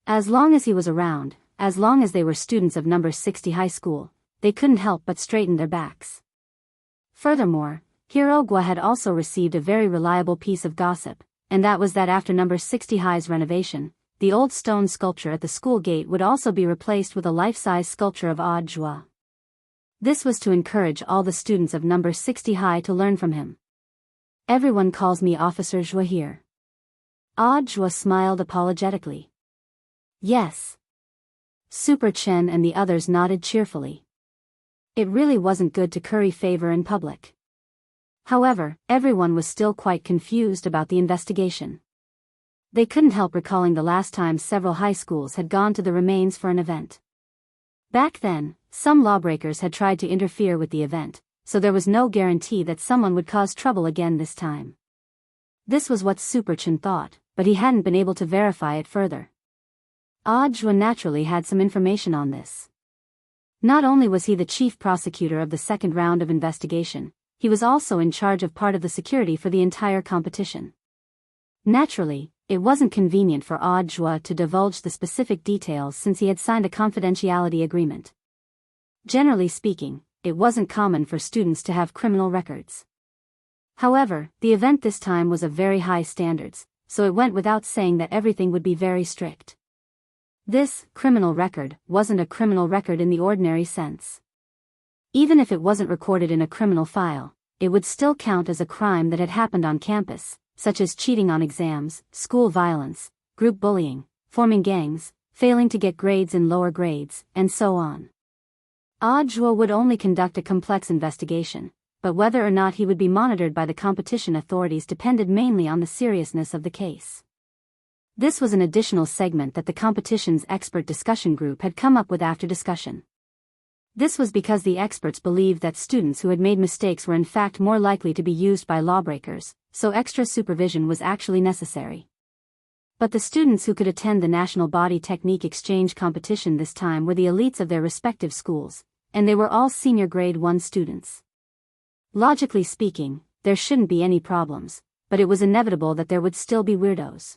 As long as he was around, as long as they were students of number 60 High School, they couldn't help but straighten their backs. Furthermore, Hero Gua had also received a very reliable piece of gossip, and that was that after number 60 High's renovation, the old stone sculpture at the school gate would also be replaced with a life-size sculpture of Zhuo. This was to encourage all the students of number 60 High to learn from him. Everyone calls me Officer Zhuo here. Zhuo smiled apologetically. Yes. Super Chen and the others nodded cheerfully. It really wasn't good to curry favor in public. However, everyone was still quite confused about the investigation. They couldn't help recalling the last time several high schools had gone to the remains for an event. Back then, some lawbreakers had tried to interfere with the event, so there was no guarantee that someone would cause trouble again this time. This was what Super Chen thought, but he hadn't been able to verify it further. Audiobook naturally had some information on this. Not only was he the chief prosecutor of the second round of investigation, he was also in charge of part of the security for the entire competition. Naturally, it wasn't convenient for Audiobook to divulge the specific details since he had signed a confidentiality agreement. Generally speaking, it wasn't common for students to have criminal records. However, the event this time was of very high standards, so it went without saying that everything would be very strict. This criminal record wasn't a criminal record in the ordinary sense. Even if it wasn't recorded in a criminal file, it would still count as a crime that had happened on campus, such as cheating on exams, school violence, group bullying, forming gangs, failing to get grades in lower grades, and so on. Audiobook would only conduct a complex investigation, but whether or not he would be monitored by the competition authorities depended mainly on the seriousness of the case. This was an additional segment that the competition's expert discussion group had come up with after discussion. This was because the experts believed that students who had made mistakes were in fact more likely to be used by lawbreakers, so extra supervision was actually necessary. But the students who could attend the National Body Technique Exchange competition this time were the elites of their respective schools, and they were all senior grade 1 students. Logically speaking, there shouldn't be any problems, but it was inevitable that there would still be weirdos.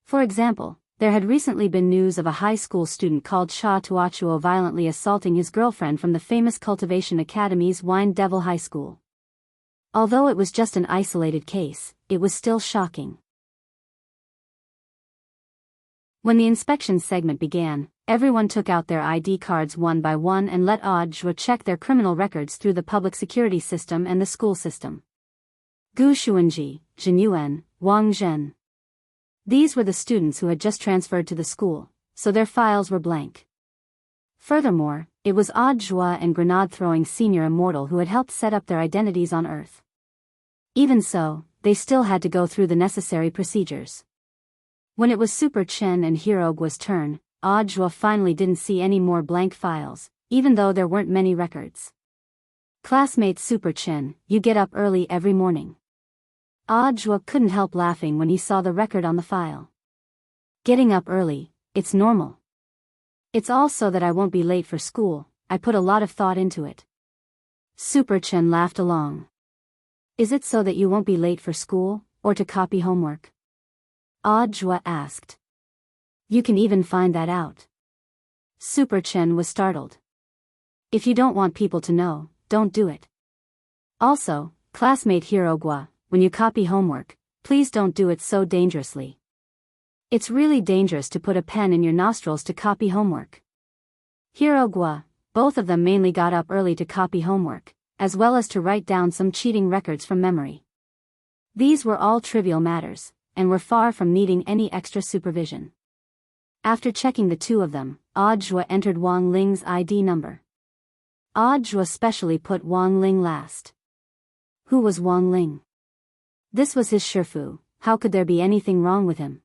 For example, there had recently been news of a high school student called Sha Tuachuo violently assaulting his girlfriend from the famous Cultivation Academy's Wine Devil High School. Although it was just an isolated case, it was still shocking. When the inspection segment began, everyone took out their ID cards one by one and let Audiobook check their criminal records through the public security system and the school system. Gu Xuanji, Zhen Yuan, Wang Zhen. These were the students who had just transferred to the school, so their files were blank. Furthermore, it was Audiobook and grenade-throwing senior immortal who had helped set up their identities on Earth. Even so, they still had to go through the necessary procedures. When it was Super Chen and Hirogua's turn, Audiobook finally didn't see any more blank files, even though there weren't many records. Classmate Super Chen, you get up early every morning. Audiobook couldn't help laughing when he saw the record on the file. Getting up early, it's normal. It's also that I won't be late for school, I put a lot of thought into it. Super Chen laughed along. Is it so that you won't be late for school, or to copy homework? Audiobook asked. You can even find that out. Super Chen was startled. If you don't want people to know, don't do it. Also, classmate Hiroguchi, when you copy homework, please don't do it so dangerously. It's really dangerous to put a pen in your nostrils to copy homework. Hiroguchi, both of them mainly got up early to copy homework, as well as to write down some cheating records from memory. These were all trivial matters, and were far from needing any extra supervision. After checking the two of them, Audiobook entered Wang Ling's ID number. Audiobook specially put Wang Ling last. Who was Wang Ling? This was his Shifu, how could there be anything wrong with him?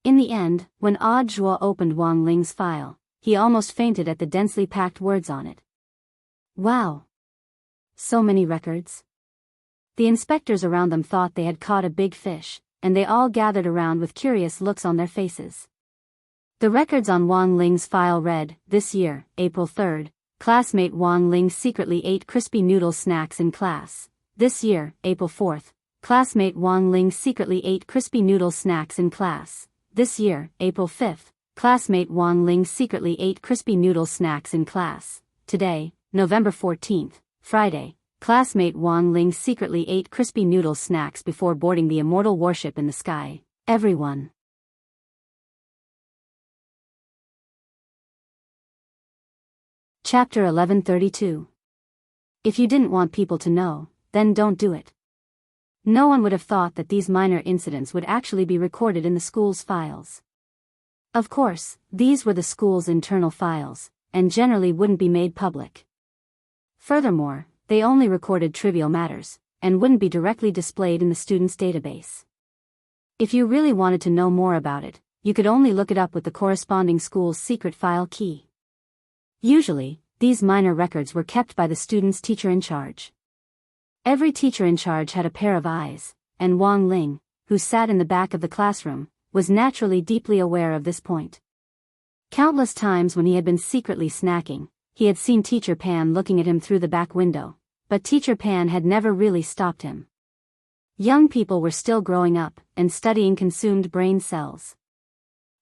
In the end, when Audiobook opened Wang Ling's file, he almost fainted at the densely packed words on it. Wow! So many records. The inspectors around them thought they had caught a big fish, and they all gathered around with curious looks on their faces. The records on Wang Ling's file read, this year, April 3rd, classmate Wang Ling secretly ate crispy noodle snacks in class. This year, April 4th, classmate Wang Ling secretly ate crispy noodle snacks in class. This year, April 5th, classmate Wang Ling secretly ate crispy noodle snacks in class. Today, November 14th, Friday, classmate Wang Ling secretly ate crispy noodle snacks before boarding the immortal warship in the sky. Everyone. Chapter 1132. If you didn't want people to know, then don't do it. No one would have thought that these minor incidents would actually be recorded in the school's files. Of course, these were the school's internal files, and generally wouldn't be made public. Furthermore, they only recorded trivial matters, and wouldn't be directly displayed in the student's database. If you really wanted to know more about it, you could only look it up with the corresponding school's secret file key. Usually, these minor records were kept by the student's teacher in charge. Every teacher in charge had a pair of eyes, and Wang Ling, who sat in the back of the classroom, was naturally deeply aware of this point. Countless times when he had been secretly snacking, he had seen Teacher Pan looking at him through the back window, but Teacher Pan had never really stopped him. Young people were still growing up, and studying consumed brain cells.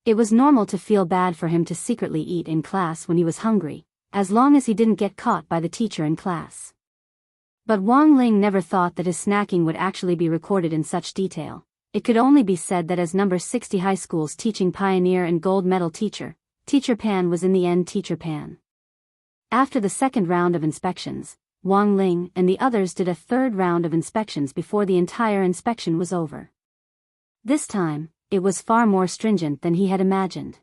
It was normal to feel bad for him to secretly eat in class when he was hungry, as long as he didn't get caught by the teacher in class. But Wang Ling never thought that his snacking would actually be recorded in such detail. It could only be said that as number 60 high school's teaching pioneer and gold medal teacher, Teacher Pan was in the end Teacher Pan. After the second round of inspections, Wang Ling and the others did a third round of inspections before the entire inspection was over. This time, it was far more stringent than he had imagined.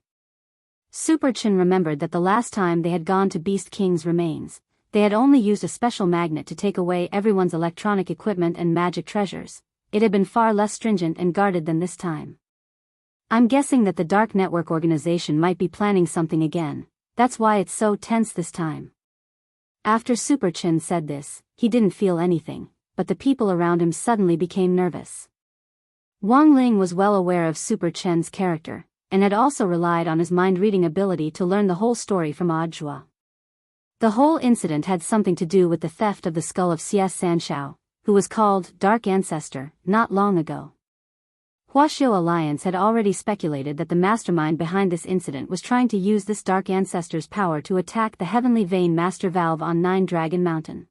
Super Chin remembered that the last time they had gone to Beast King's remains, they had only used a special magnet to take away everyone's electronic equipment and magic treasures. It had been far less stringent and guarded than this time. I'm guessing that the Dark Network organization might be planning something again, that's why it's so tense this time. After Super Chin said this, he didn't feel anything, but the people around him suddenly became nervous. Wang Ling was well aware of Super Chen's character, and had also relied on his mind-reading ability to learn the whole story from Ajua. The whole incident had something to do with the theft of the skull of CS Sanshao, who was called Dark Ancestor, not long ago. Huaxiu Alliance had already speculated that the mastermind behind this incident was trying to use this Dark Ancestor's power to attack the Heavenly Vein Master Valve on Nine Dragon Mountain.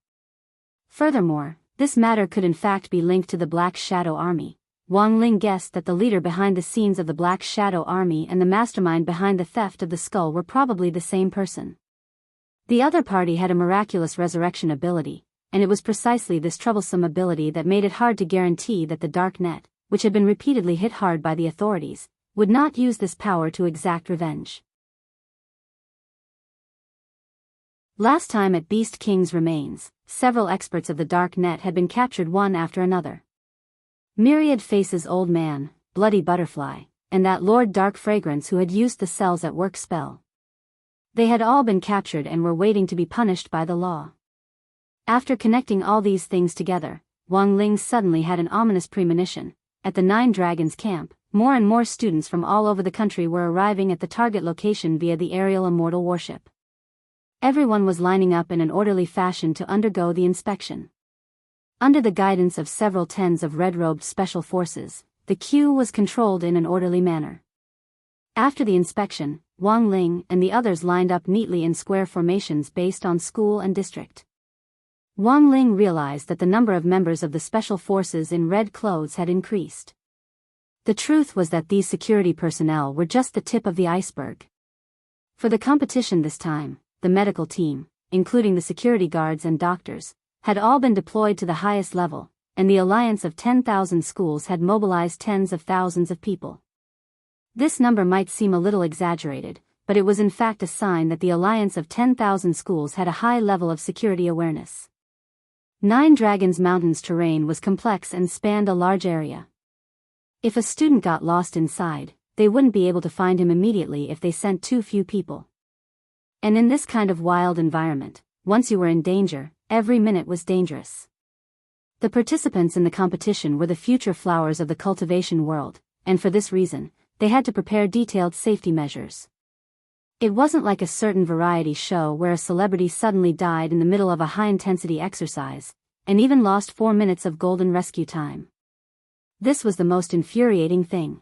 Furthermore, this matter could in fact be linked to the Black Shadow Army. Wang Ling guessed that the leader behind the scenes of the Black Shadow Army and the mastermind behind the theft of the skull were probably the same person. The other party had a miraculous resurrection ability, and it was precisely this troublesome ability that made it hard to guarantee that the Dark Net, which had been repeatedly hit hard by the authorities, would not use this power to exact revenge. Last time at Beast King's remains, several experts of the Dark Net had been captured one after another. Myriad Faces Old Man, Bloody Butterfly, and that Lord Dark Fragrance who had used the cells at work spell. They had all been captured and were waiting to be punished by the law. After connecting all these things together, Wang Ling suddenly had an ominous premonition. At the Nine Dragons camp, more and more students from all over the country were arriving at the target location via the aerial immortal warship. Everyone was lining up in an orderly fashion to undergo the inspection. Under the guidance of several tens of red-robed special forces, the queue was controlled in an orderly manner. After the inspection, Wang Ling and the others lined up neatly in square formations based on school and district. Wang Ling realized that the number of members of the special forces in red clothes had increased. The truth was that these security personnel were just the tip of the iceberg. For the competition this time, the medical team, including the security guards and doctors, had all been deployed to the highest level, and the alliance of 10,000 schools had mobilized tens of thousands of people. This number might seem a little exaggerated, but it was in fact a sign that the alliance of 10,000 schools had a high level of security awareness. Nine Dragons Mountain's terrain was complex and spanned a large area. If a student got lost inside, they wouldn't be able to find him immediately if they sent too few people. And in this kind of wild environment, once you were in danger, every minute was dangerous. The participants in the competition were the future flowers of the cultivation world, and for this reason, they had to prepare detailed safety measures. It wasn't like a certain variety show where a celebrity suddenly died in the middle of a high-intensity exercise, and even lost 4 minutes of golden rescue time. This was the most infuriating thing.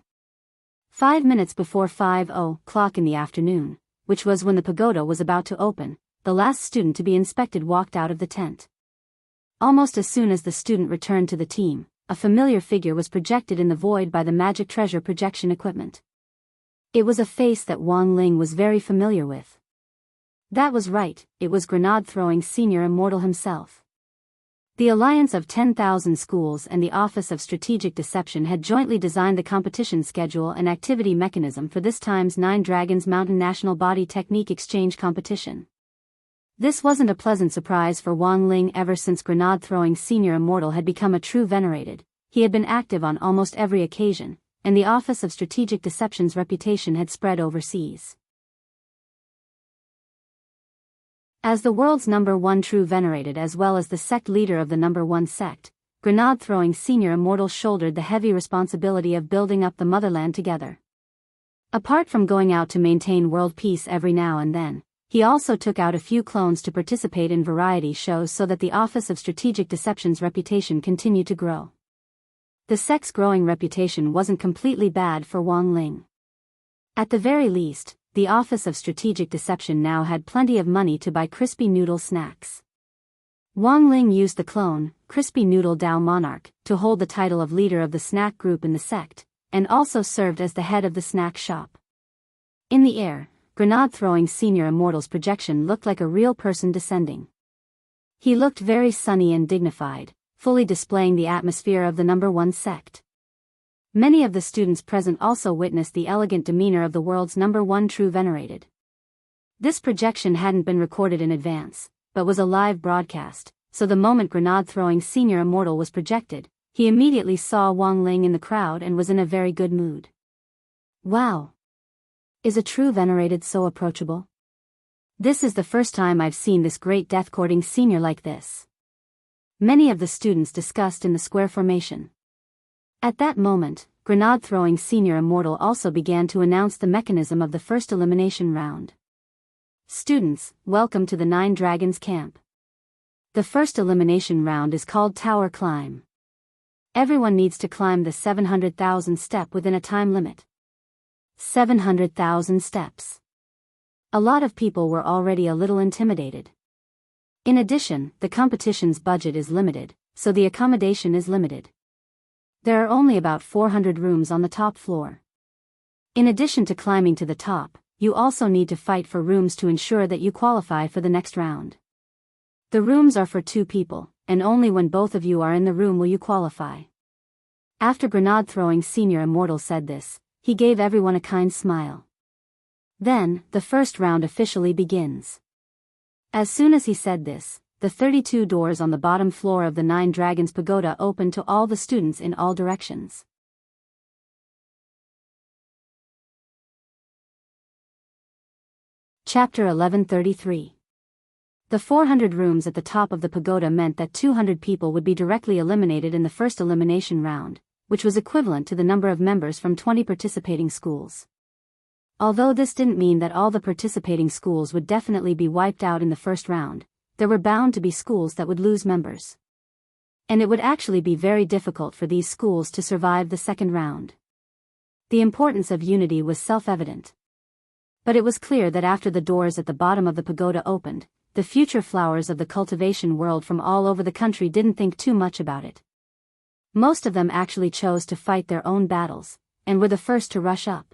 5 minutes before 5:00 in the afternoon, which was when the pagoda was about to open, the last student to be inspected walked out of the tent. Almost as soon as the student returned to the team, a familiar figure was projected in the void by the magic treasure projection equipment. It was a face that Wang Ling was very familiar with. That was right, it was grenade-throwing senior immortal himself. The alliance of 10,000 schools and the Office of Strategic Deception had jointly designed the competition schedule and activity mechanism for this time's Nine Dragons Mountain National Body Technique Exchange competition. This wasn't a pleasant surprise for Wang Ling ever since grenade-throwing senior immortal had become a true venerated. He had been active on almost every occasion, and the Office of Strategic Deception's reputation had spread overseas. As the world's #1 true venerated as well as the sect leader of the #1 sect, Grenade-throwing senior immortals shouldered the heavy responsibility of building up the motherland together. Apart from going out to maintain world peace every now and then, he also took out a few clones to participate in variety shows so that the Office of Strategic Deception's reputation continued to grow. The sect's growing reputation wasn't completely bad for Wang Ling. At the very least, the Office of Strategic Deception now had plenty of money to buy crispy noodle snacks. Wang Ling used the clone, Crispy Noodle Dao Monarch, to hold the title of leader of the snack group in the sect, and also served as the head of the snack shop. In the air, Grenade-throwing senior immortal's projection looked like a real person descending. He looked very sunny and dignified, fully displaying the atmosphere of the number one sect. Many of the students present also witnessed the elegant demeanor of the world's number one true venerated. This projection hadn't been recorded in advance, but was a live broadcast, so the moment Grenade-throwing senior immortal was projected, he immediately saw Wang Ling in the crowd and was in a very good mood. Wow! Is a true venerated so approachable? This is the first time I've seen this great death-courting senior like this. Many of the students discussed in the square formation. At that moment, Grenade-throwing senior immortal also began to announce the mechanism of the first elimination round. Students, welcome to the Nine Dragons camp. The first elimination round is called Tower Climb. Everyone needs to climb the 700,000 step within a time limit. 700,000 steps. A lot of people were already a little intimidated. In addition, the competition's budget is limited, so the accommodation is limited. There are only about 400 rooms on the top floor. In addition to climbing to the top, you also need to fight for rooms to ensure that you qualify for the next round. The rooms are for 2 people, and only when both of you are in the room will you qualify. After Grenade-throwing senior immortal said this, he gave everyone a kind smile. Then, the first round officially begins. As soon as he said this, the 32 doors on the bottom floor of the Nine Dragons Pagoda opened to all the students in all directions. Chapter 1133. The 400 rooms at the top of the pagoda meant that 200 people would be directly eliminated in the first elimination round, which was equivalent to the number of members from 20 participating schools. Although this didn't mean that all the participating schools would definitely be wiped out in the first round, there were bound to be schools that would lose members. And it would actually be very difficult for these schools to survive the second round. The importance of unity was self-evident. But it was clear that after the doors at the bottom of the pagoda opened, the future flowers of the cultivation world from all over the country didn't think too much about it. Most of them actually chose to fight their own battles, and were the first to rush up.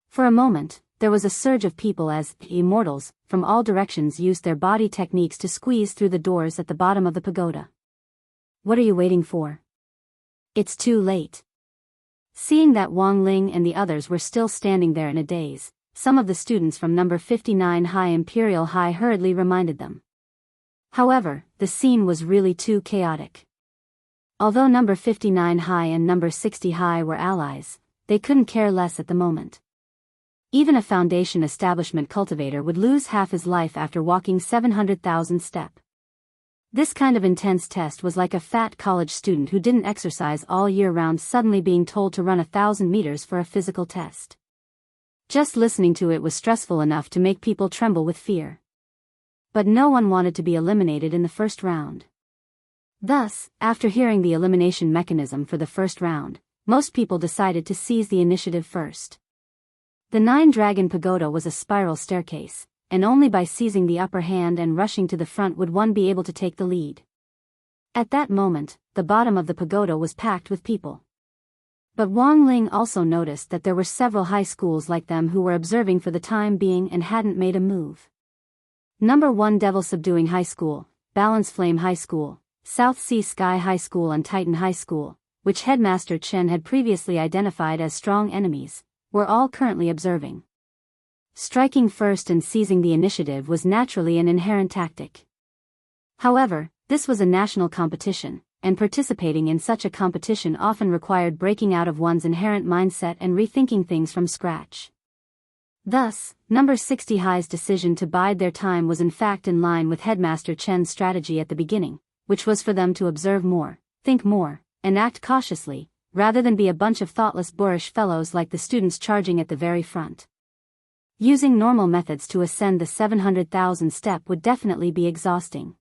For a moment, there was a surge of people as immortals from all directions used their body techniques to squeeze through the doors at the bottom of the pagoda. What are you waiting for? It's too late. Seeing that Wang Ling and the others were still standing there in a daze, some of the students from number 59 High Imperial High hurriedly reminded them. However, the scene was really too chaotic. Although number 59 High and number 60 High were allies, they couldn't care less at the moment. Even a foundation establishment cultivator would lose half his life after walking 700,000 step. This kind of intense test was like a fat college student who didn't exercise all year round suddenly being told to run 1,000 meters for a physical test. Just listening to it was stressful enough to make people tremble with fear. But no one wanted to be eliminated in the first round. Thus, after hearing the elimination mechanism for the first round, most people decided to seize the initiative first. The Nine Dragon Pagoda was a spiral staircase, and only by seizing the upper hand and rushing to the front would one be able to take the lead. At that moment, the bottom of the pagoda was packed with people. But Wang Ling also noticed that there were several high schools like them who were observing for the time being and hadn't made a move. Number 1 Devil Subduing High School, Balance Flame High School, South Sea Sky High School and Titan High School, which Headmaster Chen had previously identified as strong enemies, were all currently observing. Striking first and seizing the initiative was naturally an inherent tactic. However, this was a national competition, and participating in such a competition often required breaking out of one's inherent mindset and rethinking things from scratch. Thus, number 60 High's decision to bide their time was in fact in line with Headmaster Chen's strategy at the beginning, which was for them to observe more, think more, and act cautiously, rather than be a bunch of thoughtless boorish fellows like the students charging at the very front. Using normal methods to ascend the 700,000 step would definitely be exhausting.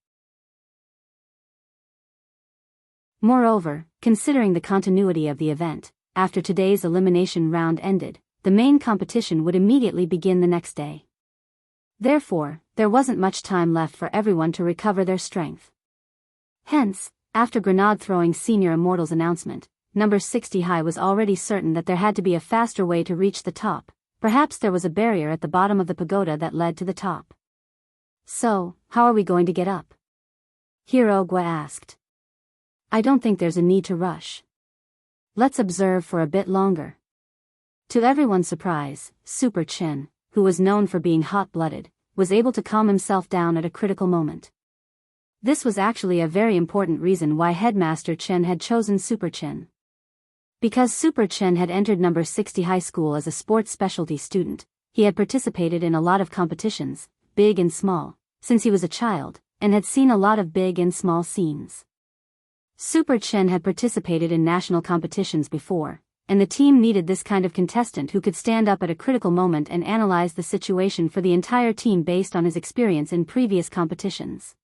Moreover, considering the continuity of the event, after today's elimination round ended, the main competition would immediately begin the next day. Therefore, there wasn't much time left for everyone to recover their strength. Hence, after grenade-throwing Senior Immortal's announcement, number 60 high was already certain that there had to be a faster way to reach the top. Perhaps there was a barrier at the bottom of the pagoda that led to the top. So, how are we going to get up? Hirogwa asked. I don't think there's a need to rush. Let's observe for a bit longer. To everyone's surprise, Super Chin, who was known for being hot-blooded, was able to calm himself down at a critical moment. This was actually a very important reason why Headmaster Chen had chosen Super Chin. Because Super Chen had entered number 60 high school as a sports specialty student, he had participated in a lot of competitions, big and small, since he was a child, and had seen a lot of big and small scenes. Super Chen had participated in national competitions before, and the team needed this kind of contestant who could stand up at a critical moment and analyze the situation for the entire team based on his experience in previous competitions.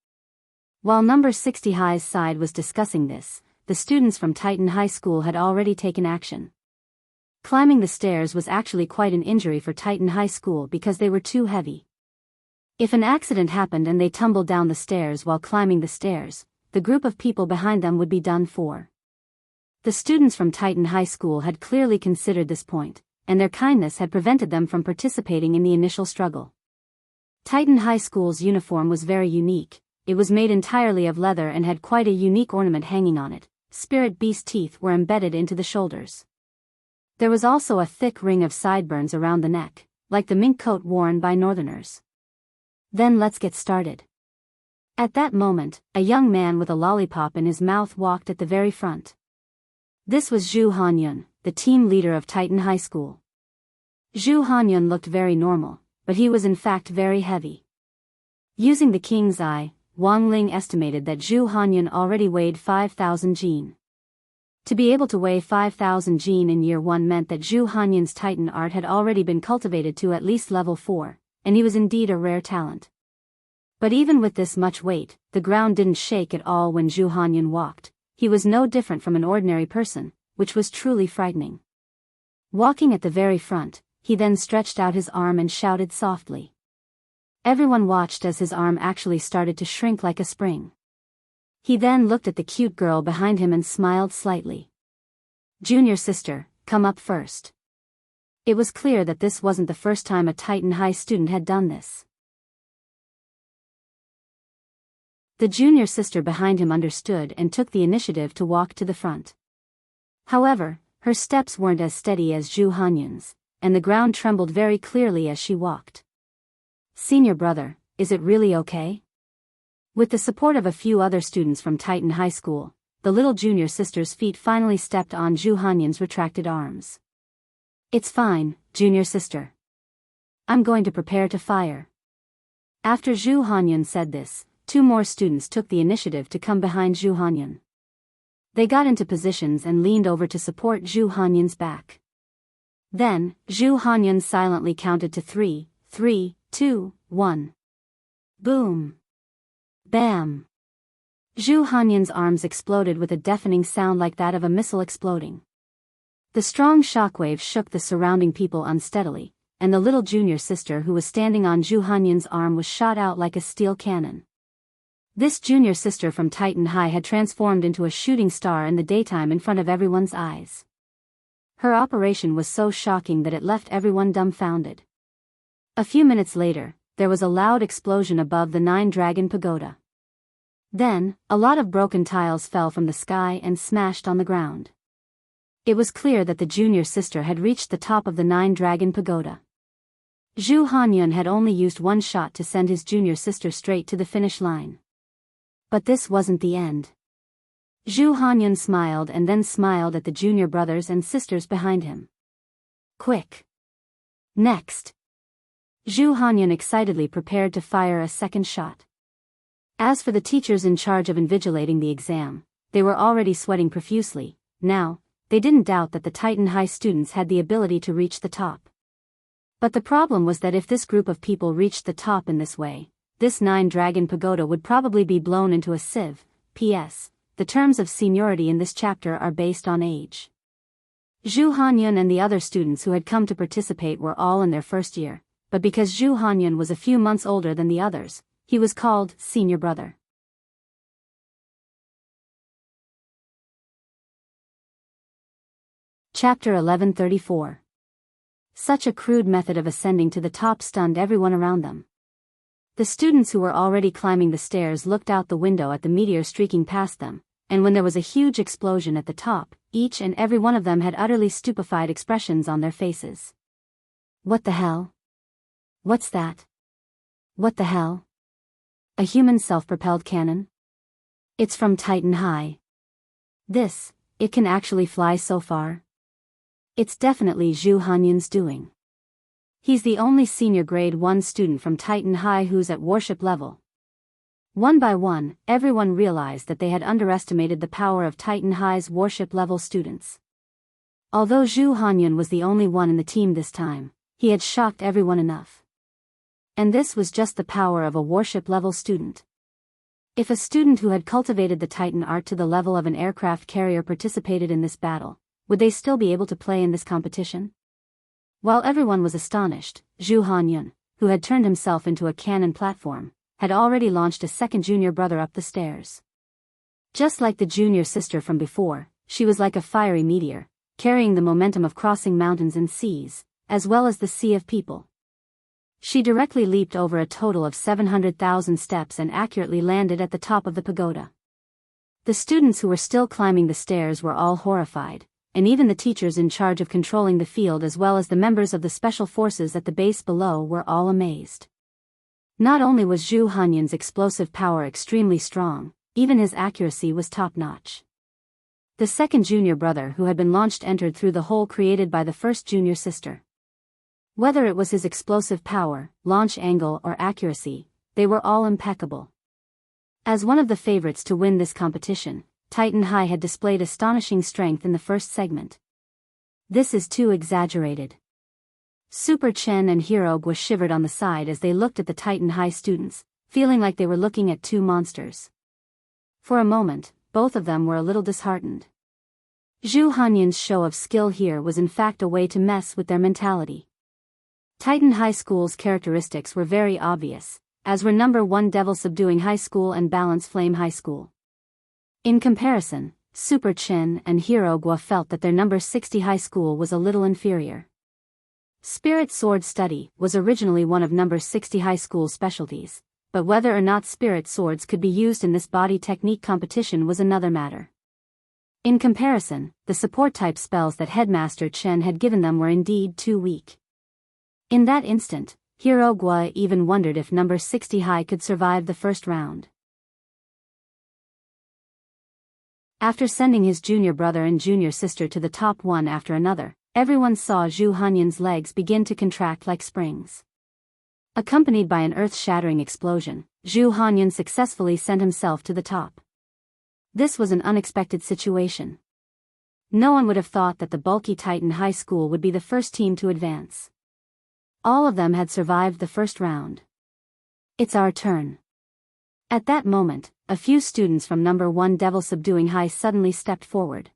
While number 60 high's side was discussing this, the students from Titan High School had already taken action. Climbing the stairs was actually quite an injury for Titan High School because they were too heavy. If an accident happened and they tumbled down the stairs while climbing the stairs, the group of people behind them would be done for. The students from Titan High School had clearly considered this point, and their kindness had prevented them from participating in the initial struggle. Titan High School's uniform was very unique. It was made entirely of leather and had quite a unique ornament hanging on it. Spirit beast teeth were embedded into the shoulders. There was also a thick ring of sideburns around the neck, like the mink coat worn by northerners. Then let's get started. At that moment, a young man with a lollipop in his mouth walked at the very front. This was Zhu Hanyun, the team leader of Titan High School. Zhu Hanyun looked very normal, but he was in fact very heavy. Using the king's eye, Wang Ling estimated that Zhu Hanyun already weighed 5,000 jin. To be able to weigh 5,000 jin in year 1 meant that Zhu Hanyun's Titan art had already been cultivated to at least level 4, and he was indeed a rare talent. But even with this much weight, the ground didn't shake at all when Zhu Hanyun walked. He was no different from an ordinary person, which was truly frightening. Walking at the very front, he then stretched out his arm and shouted softly. Everyone watched as his arm actually started to shrink like a spring. He then looked at the cute girl behind him and smiled slightly. Junior sister, come up first. It was clear that this wasn't the first time a Titan High student had done this. The junior sister behind him understood and took the initiative to walk to the front. However, her steps weren't as steady as Zhu Hanyun's, and the ground trembled very clearly as she walked. Senior brother, is it really okay? With the support of a few other students from Titan High School, the little junior sister's feet finally stepped on Zhu Hanyun's retracted arms. It's fine, junior sister. I'm going to prepare to fire. After Zhu Hanyun said this, 2 more students took the initiative to come behind Zhu Hanyun. They got into positions and leaned over to support Zhu Hanyun's back. Then, Zhu Hanyun silently counted to 3, 3, 2, 1. Boom. Bam. Zhu Hanyun's arms exploded with a deafening sound like that of a missile exploding. The strong shockwave shook the surrounding people unsteadily, and the little junior sister who was standing on Zhu Hanyun's arm was shot out like a steel cannon. This junior sister from Titan High had transformed into a shooting star in the daytime in front of everyone's eyes. Her operation was so shocking that it left everyone dumbfounded. A few minutes later, there was a loud explosion above the 9-dragon pagoda. Then, a lot of broken tiles fell from the sky and smashed on the ground. It was clear that the junior sister had reached the top of the 9-dragon pagoda. Zhu Hanyun had only used 1 shot to send his junior sister straight to the finish line. But this wasn't the end. Zhu Hanyun smiled and then smiled at the junior brothers and sisters behind him. Quick. Next. Zhu Hanyun excitedly prepared to fire a second shot. As for the teachers in charge of invigilating the exam, they were already sweating profusely. Now, they didn't doubt that the Titan High students had the ability to reach the top. But the problem was that if this group of people reached the top in this way, this 9-dragon pagoda would probably be blown into a sieve. P.S. The terms of seniority in this chapter are based on age. Zhu Hanyun and the other students who had come to participate were all in their first year, but because Zhu Hanyun was a few months older than the others, he was called senior brother. Chapter 1134. Such a crude method of ascending to the top stunned everyone around them. The students who were already climbing the stairs looked out the window at the meteor streaking past them, and when there was a huge explosion at the top, each and every one of them had utterly stupefied expressions on their faces. What the hell? What's that? What the hell? A human self-propelled cannon? It's from Titan High. It can actually fly so far? It's definitely Zhu Hanyun's doing. He's the only senior grade 1 student from Titan High who's at warship level. One by one, everyone realized that they had underestimated the power of Titan High's warship level students. Although Zhu Hanyun was the only one in the team this time, he had shocked everyone enough. And this was just the power of a warship level student. If a student who had cultivated the Titan art to the level of an aircraft carrier participated in this battle, would they still be able to play in this competition? While everyone was astonished, Zhu Hanyun, who had turned himself into a cannon platform, had already launched a second junior brother up the stairs. Just like the junior sister from before, she was like a fiery meteor, carrying the momentum of crossing mountains and seas, as well as the sea of people. She directly leaped over a total of 700,000 steps and accurately landed at the top of the pagoda. The students who were still climbing the stairs were all horrified, and even the teachers in charge of controlling the field as well as the members of the special forces at the base below were all amazed. Not only was Zhu Hanyun's explosive power extremely strong, even his accuracy was top-notch. The second junior brother who had been launched entered through the hole created by the first junior sister. Whether it was his explosive power, launch angle or accuracy, they were all impeccable. As one of the favorites to win this competition, Titan High had displayed astonishing strength in the first segment. This is too exaggerated. Super Chen and Hero Gua shivered on the side as they looked at the Titan High students, feeling like they were looking at two monsters. For a moment, both of them were a little disheartened. Zhu Hanyun's show of skill here was in fact a way to mess with their mentality. Titan High School's characteristics were very obvious, as were number 1 Devil Subduing High School and Balance Flame High School. In comparison, Super Chen and Hero Gua felt that their number 60 high school was a little inferior. Spirit Sword Study was originally one of number 60 high school's specialties, but whether or not spirit swords could be used in this body technique competition was another matter. In comparison, the support-type spells that Headmaster Chen had given them were indeed too weak. In that instant, Hero Gua even wondered if number 60 high could survive the first round. After sending his junior brother and junior sister to the top one after another, everyone saw Zhu Hanyun's legs begin to contract like springs. Accompanied by an earth-shattering explosion, Zhu Hanyun successfully sent himself to the top. This was an unexpected situation. No one would have thought that the bulky Titan High School would be the first team to advance. All of them had survived the first round. It's our turn. At that moment, a few students from number 1 Devil Subduing High suddenly stepped forward.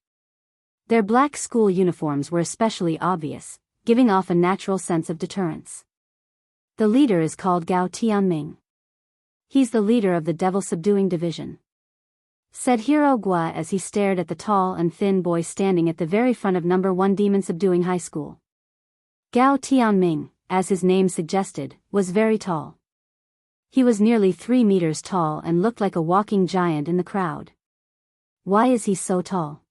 Their black school uniforms were especially obvious, giving off a natural sense of deterrence. The leader is called Gao Tianming. He's the leader of the Devil Subduing Division, said Hero Gua as he stared at the tall and thin boy standing at the very front of number 1 Demon Subduing High School. Gao Tianming, as his name suggested, was very tall. He was nearly 3 meters tall and looked like a walking giant in the crowd. Why is he so tall?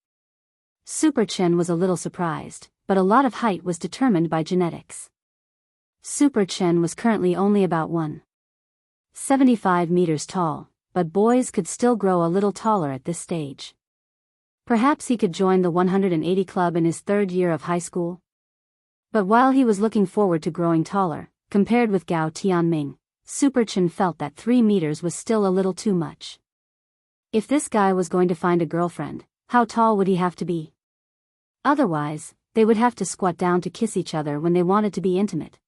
Super Chen was a little surprised, but a lot of height was determined by genetics. Super Chen was currently only about 1.75 meters tall, but boys could still grow a little taller at this stage. Perhaps he could join the 180 club in his 3rd year of high school? But while he was looking forward to growing taller, compared with Gao Tianming, Super Chen felt that 3 meters was still a little too much. If this guy was going to find a girlfriend, how tall would he have to be? Otherwise, they would have to squat down to kiss each other when they wanted to be intimate.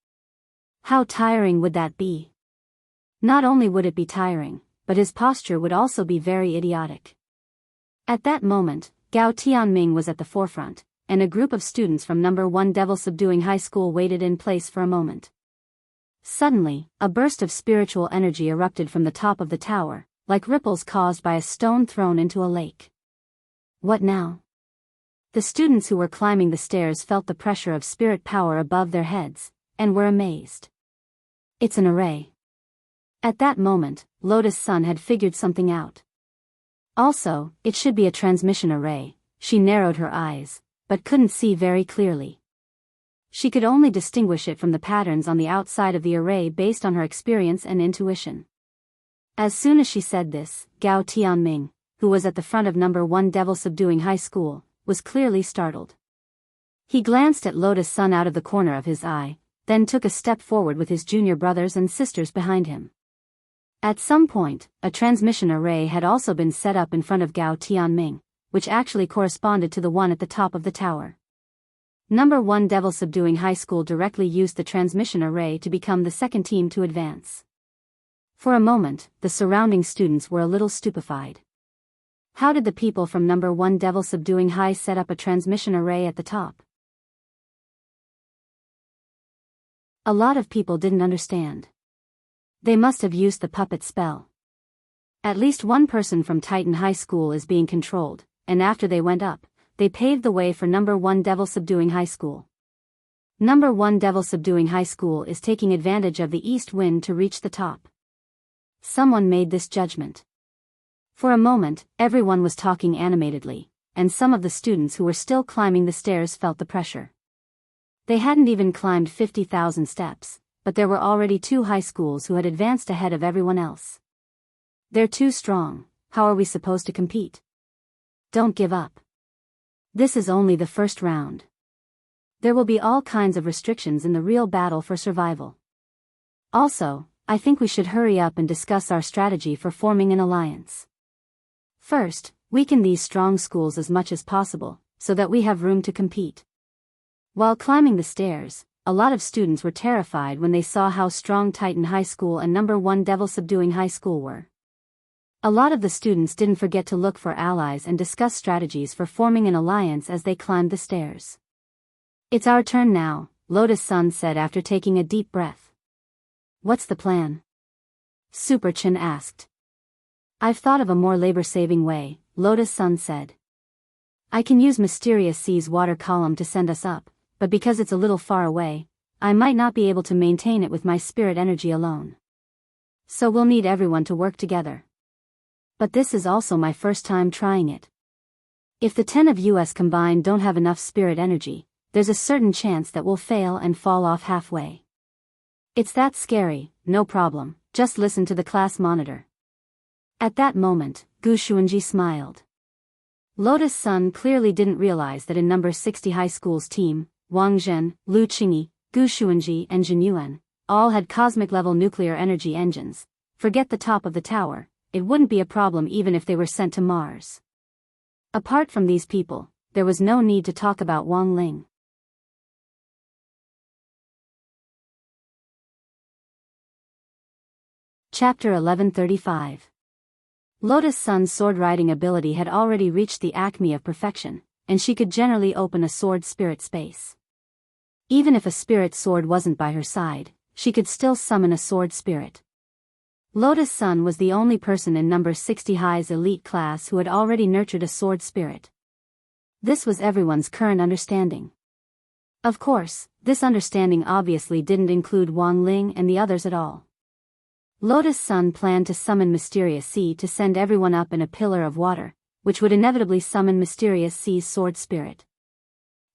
How tiring would that be? Not only would it be tiring, but his posture would also be very idiotic. At that moment, Gao Tianming was at the forefront, and a group of students from No. 1 Devil Subduing High School waited in place for a moment. Suddenly, a burst of spiritual energy erupted from the top of the tower, like ripples caused by a stone thrown into a lake. What now? The students who were climbing the stairs felt the pressure of spirit power above their heads, and were amazed. It's an array. At that moment, Lotus Sun had figured something out. Also, it should be a transmission array. She narrowed her eyes, but couldn't see very clearly. She could only distinguish it from the patterns on the outside of the array based on her experience and intuition. As soon as she said this, Gao Tianming, who was at the front of No. 1 Devil Subduing High School, was clearly startled. He glanced at Lotus Sun out of the corner of his eye, then took a step forward with his junior brothers and sisters behind him. At some point, a transmission array had also been set up in front of Gao Tianming, which actually corresponded to the one at the top of the tower. No. 1 Devil Subduing High School directly used the transmission array to become the second team to advance. For a moment, the surrounding students were a little stupefied. How did the people from No. 1 Devil Subduing High set up a transmission array at the top? A lot of people didn't understand. They must have used the puppet spell. At least one person from Titan High School is being controlled, and after they went up, they paved the way for No. 1 Devil Subduing High School. No. 1 Devil Subduing High School is taking advantage of the east wind to reach the top. Someone made this judgment. For a moment, everyone was talking animatedly, and some of the students who were still climbing the stairs felt the pressure. They hadn't even climbed 50,000 steps, but there were already 2 high schools who had advanced ahead of everyone else. They're too strong. How are we supposed to compete? Don't give up. This is only the first round. There will be all kinds of restrictions in the real battle for survival. Also, I think we should hurry up and discuss our strategy for forming an alliance. First, weaken these strong schools as much as possible, so that we have room to compete. While climbing the stairs, a lot of students were terrified when they saw how strong Titan High School and No. 1 Devil Subduing High School were. A lot of the students didn't forget to look for allies and discuss strategies for forming an alliance as they climbed the stairs. It's our turn now, Lotus Sun said after taking a deep breath. What's the plan? Super Chin asked. I've thought of a more labor-saving way, Lotus Sun said. I can use Mysterious Sea's water column to send us up, but because it's a little far away, I might not be able to maintain it with my spirit energy alone. So we'll need everyone to work together. But this is also my first time trying it. If the 10 of us combined don't have enough spirit energy, there's a certain chance that we'll fail and fall off halfway. It's that scary. No problem, just listen to the class monitor. At that moment, Gu Xuanji smiled. Lotus Sun clearly didn't realize that in No. 60 High School's team, Wang Zhen, Lu Qingyi, Gu Xuanji and Jin Yuan, all had cosmic-level nuclear energy engines. Forget the top of the tower, it wouldn't be a problem even if they were sent to Mars. Apart from these people, there was no need to talk about Wang Ling. Chapter 1135. Lotus Sun's sword-riding ability had already reached the acme of perfection, and she could generally open a sword spirit space. Even if a spirit sword wasn't by her side, she could still summon a sword spirit. Lotus Sun was the only person in No. 60 High's elite class who had already nurtured a sword spirit. This was everyone's current understanding. Of course, this understanding obviously didn't include Wang Ling and the others at all. Lotus Sun planned to summon Mysterious Sea to send everyone up in a pillar of water, which would inevitably summon Mysterious Sea's sword spirit.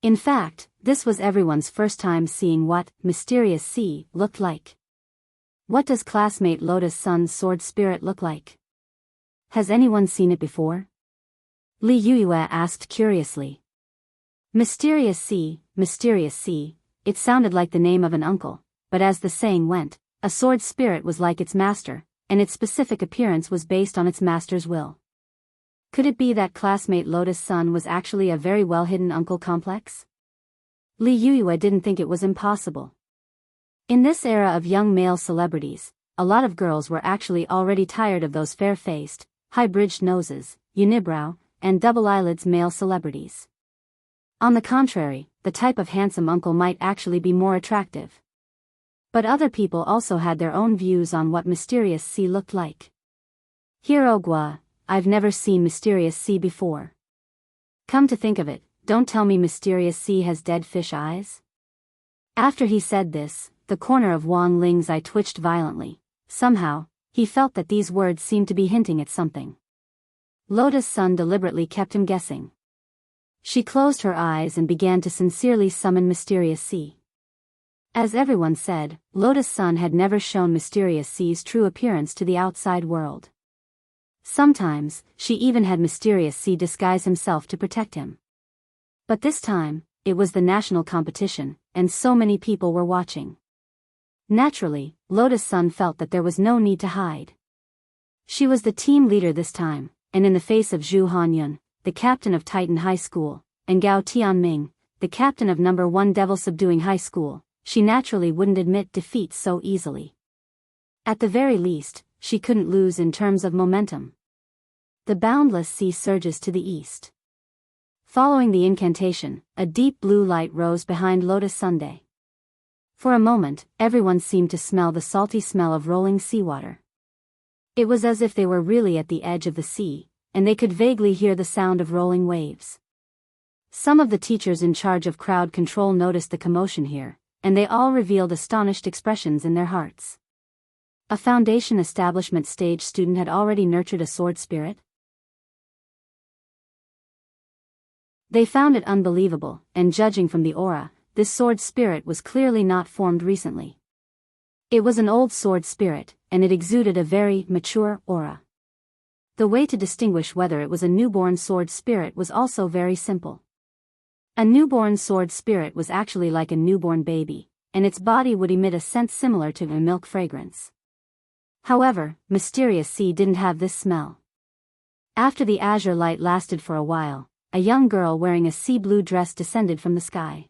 In fact, this was everyone's first time seeing what Mysterious Sea looked like. What does classmate Lotus Sun's sword spirit look like? Has anyone seen it before? Li Yue asked curiously. Mysterious Sea, it sounded like the name of an uncle, but as the saying went, a sword spirit was like its master, and its specific appearance was based on its master's will. Could it be that classmate Lotus Sun was actually a very well-hidden uncle complex? Li Yuyue didn't think it was impossible. In this era of young male celebrities, a lot of girls were actually already tired of those fair-faced, high-bridged noses, unibrow, and double eyelids male celebrities. On the contrary, the type of handsome uncle might actually be more attractive. But other people also had their own views on what Mysterious C looked like. Hirogwa, I've never seen Mysterious C before. Come to think of it, don't tell me Mysterious C has dead fish eyes? After he said this, the corner of Wang Ling's eye twitched violently. Somehow, he felt that these words seemed to be hinting at something. Lotus Sun deliberately kept him guessing. She closed her eyes and began to sincerely summon Mysterious C. As everyone said, Lotus Sun had never shown Mysterious C's true appearance to the outside world. Sometimes, she even had Mysterious C disguise himself to protect him. But this time, it was the national competition, and so many people were watching. Naturally, Lotus Sun felt that there was no need to hide. She was the team leader this time, and in the face of Zhu Hanyun, the captain of Titan High School, and Gao Tianming, the captain of No. 1 Devil Subduing High School, she naturally wouldn't admit defeat so easily. At the very least, she couldn't lose in terms of momentum. The boundless sea surges to the east. Following the incantation, a deep blue light rose behind Lotus Sunday. For a moment, everyone seemed to smell the salty smell of rolling seawater. It was as if they were really at the edge of the sea, and they could vaguely hear the sound of rolling waves. Some of the teachers in charge of crowd control noticed the commotion here, and they all revealed astonished expressions in their hearts. A foundation establishment stage student had already nurtured a sword spirit? They found it unbelievable, and judging from the aura, this sword spirit was clearly not formed recently. It was an old sword spirit, and it exuded a very mature aura. The way to distinguish whether it was a newborn sword spirit was also very simple. A newborn sword spirit was actually like a newborn baby, and its body would emit a scent similar to a milk fragrance. However, Mysterious C didn't have this smell. After the azure light lasted for a while, a young girl wearing a sea blue dress descended from the sky.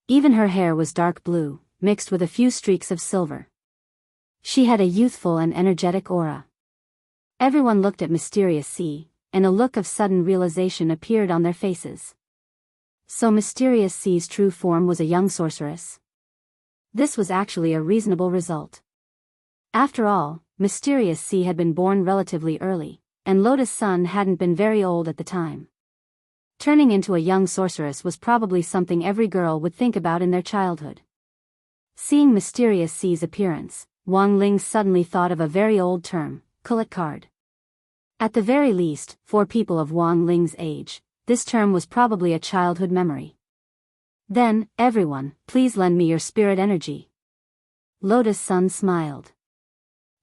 Even her hair was dark blue, mixed with a few streaks of silver. She had a youthful and energetic aura. Everyone looked at Mysterious C, and a look of sudden realization appeared on their faces. So Mysterious C's true form was a young sorceress? This was actually a reasonable result. After all, Mysterious C had been born relatively early, and Lotus Sun hadn't been very old at the time. Turning into a young sorceress was probably something every girl would think about in their childhood. Seeing Mysterious C's appearance, Wang Ling suddenly thought of a very old term, Kulit card. At the very least, for people of Wang Ling's age, this term was probably a childhood memory. Then, everyone, please lend me your spirit energy. Lotus Sun smiled.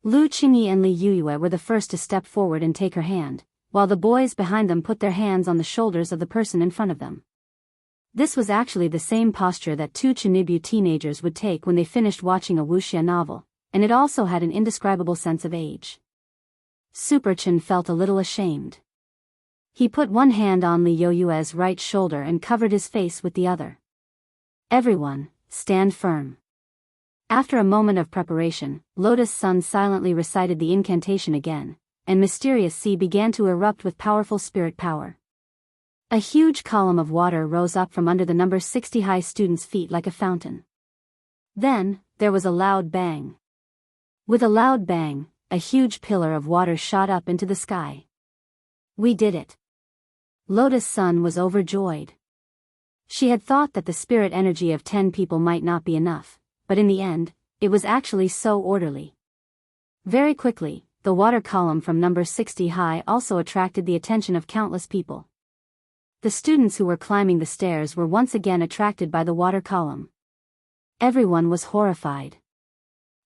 Lu Qingyi and Li Yuyue were the first to step forward and take her hand, while the boys behind them put their hands on the shoulders of the person in front of them. This was actually the same posture that two Chinibu teenagers would take when they finished watching a wuxia novel, and it also had an indescribable sense of age. Super Chen felt a little ashamed. He put one hand on Li Yoyue's right shoulder and covered his face with the other. Everyone, stand firm. After a moment of preparation, Lotus Sun silently recited the incantation again, and Mysterious C began to erupt with powerful spirit power. A huge column of water rose up from under the No. 60 high student's feet like a fountain. Then, there was a loud bang. With a loud bang, a huge pillar of water shot up into the sky. We did it. Lotus Sun was overjoyed. She had thought that the spirit energy of 10 people might not be enough, but in the end, it was actually so orderly. Very quickly, the water column from No. 60 high also attracted the attention of countless people. The students who were climbing the stairs were once again attracted by the water column. Everyone was horrified.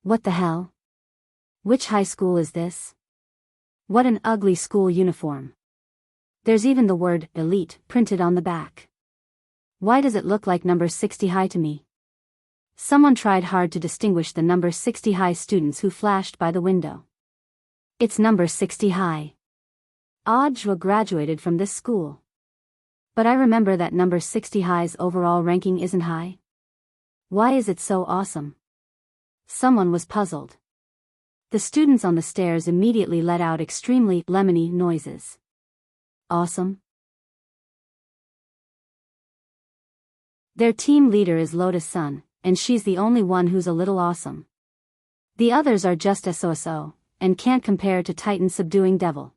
What the hell? Which high school is this? What an ugly school uniform. There's even the word elite printed on the back. Why does it look like No. 60 high to me? Someone tried hard to distinguish the No. 60 high students who flashed by the window. It's No. 60 high. Audiobook graduated from this school. But I remember that number 60 high's overall ranking isn't high. Why is it so awesome? Someone was puzzled. The students on the stairs immediately let out extremely lemony noises. Awesome? Their team leader is Lotus Sun, and she's the only one who's a little awesome. The others are just so-so, and can't compare to Titan subduing Devil.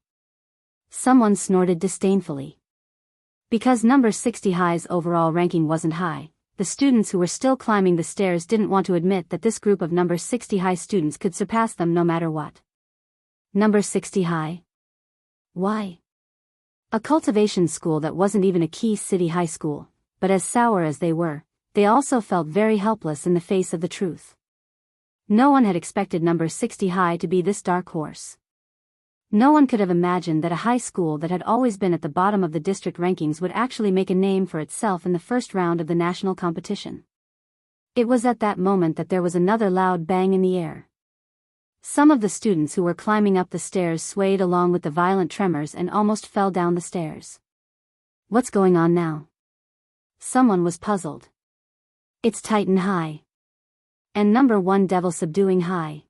Someone snorted disdainfully. Because number 60 high's overall ranking wasn't high, the students who were still climbing the stairs didn't want to admit that this group of number 60 high students could surpass them no matter what. Number 60 high? Why? A cultivation school that wasn't even a key city high school, but as sour as they were, they also felt very helpless in the face of the truth. No one had expected number 60 high to be this dark horse. No one could have imagined that a high school that had always been at the bottom of the district rankings would actually make a name for itself in the first round of the national competition. It was at that moment that there was another loud bang in the air. Some of the students who were climbing up the stairs swayed along with the violent tremors and almost fell down the stairs. What's going on now? Someone was puzzled. It's Titan High. And number 1 Devil subduing High.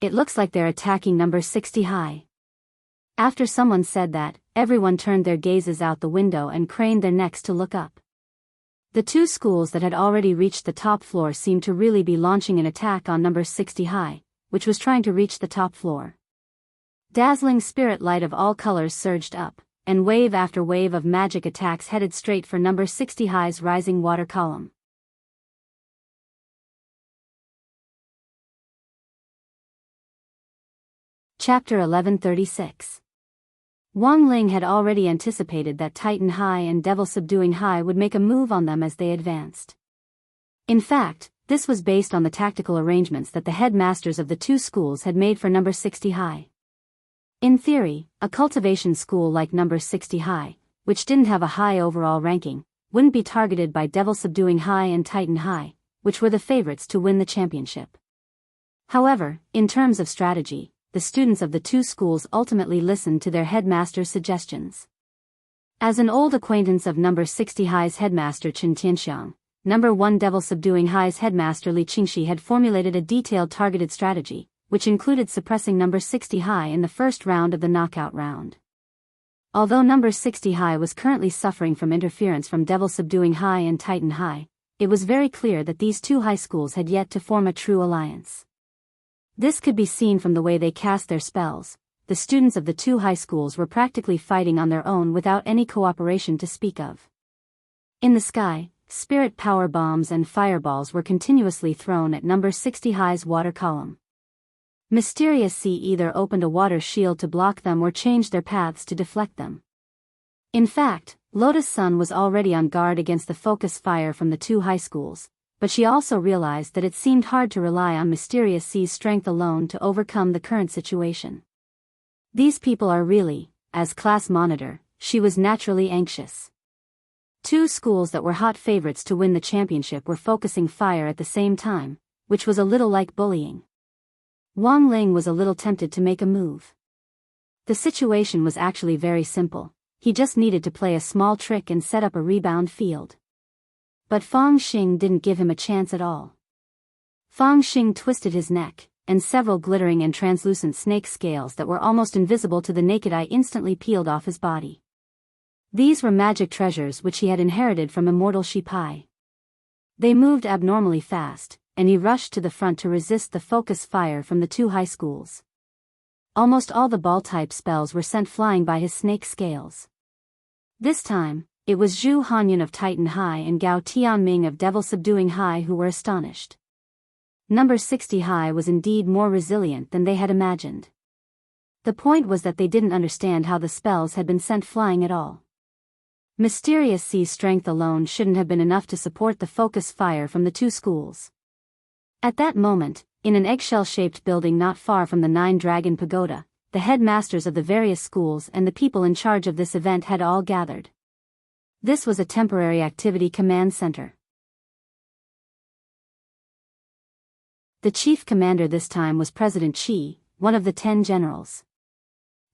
It looks like they're attacking number 60 high. After someone said that, everyone turned their gazes out the window and craned their necks to look up. The two schools that had already reached the top floor seemed to really be launching an attack on number 60 high, which was trying to reach the top floor. Dazzling spirit light of all colors surged up, and wave after wave of magic attacks headed straight for number 60 high's rising water column. Chapter 1136. Wang Ling had already anticipated that Titan High and Devil Subduing High would make a move on them as they advanced. In fact, this was based on the tactical arrangements that the headmasters of the two schools had made for number 60 High. In theory, a cultivation school like number 60 High, which didn't have a high overall ranking, wouldn't be targeted by Devil Subduing High and Titan High, which were the favorites to win the championship. However, in terms of strategy, the students of the two schools ultimately listened to their headmaster's suggestions. As an old acquaintance of number 60 High's headmaster Chen Tianxiang, number 1 Devil Subduing High's headmaster Li Qingxi had formulated a detailed targeted strategy, which included suppressing number 60 High in the first round of the knockout round. Although number 60 High was currently suffering from interference from Devil Subduing High and Titan High, it was very clear that these two high schools had yet to form a true alliance. This could be seen from the way they cast their spells. The students of the two high schools were practically fighting on their own without any cooperation to speak of. In the sky, spirit power bombs and fireballs were continuously thrown at number 60 High's water column. Mysterious Sea either opened a water shield to block them or changed their paths to deflect them. In fact, Lotus Sun was already on guard against the focus fire from the two high schools, but she also realized that it seemed hard to rely on Mysterious Sea's strength alone to overcome the current situation. These people are really, as class monitor, she was naturally anxious. Two schools that were hot favorites to win the championship were focusing fire at the same time, which was a little like bullying. Wang Ling was a little tempted to make a move. The situation was actually very simple. He just needed to play a small trick and set up a rebound field. But Fang Xing didn't give him a chance at all. Fang Xing twisted his neck, and several glittering and translucent snake scales that were almost invisible to the naked eye instantly peeled off his body. These were magic treasures which he had inherited from immortal Shipai. They moved abnormally fast, and he rushed to the front to resist the focus fire from the two high schools. Almost all the ball-type spells were sent flying by his snake scales. This time, it was Zhu Hanyan of Titan High and Gao Tianming of Devil Subduing High who were astonished. Number 60 High was indeed more resilient than they had imagined. The point was that they didn't understand how the spells had been sent flying at all. Mysterious Sea's strength alone shouldn't have been enough to support the focus fire from the two schools. At that moment, in an eggshell-shaped building not far from the Nine-Dragon Pagoda, the headmasters of the various schools and the people in charge of this event had all gathered. This was a temporary activity command center. The chief commander this time was President Qi, one of the 10 generals.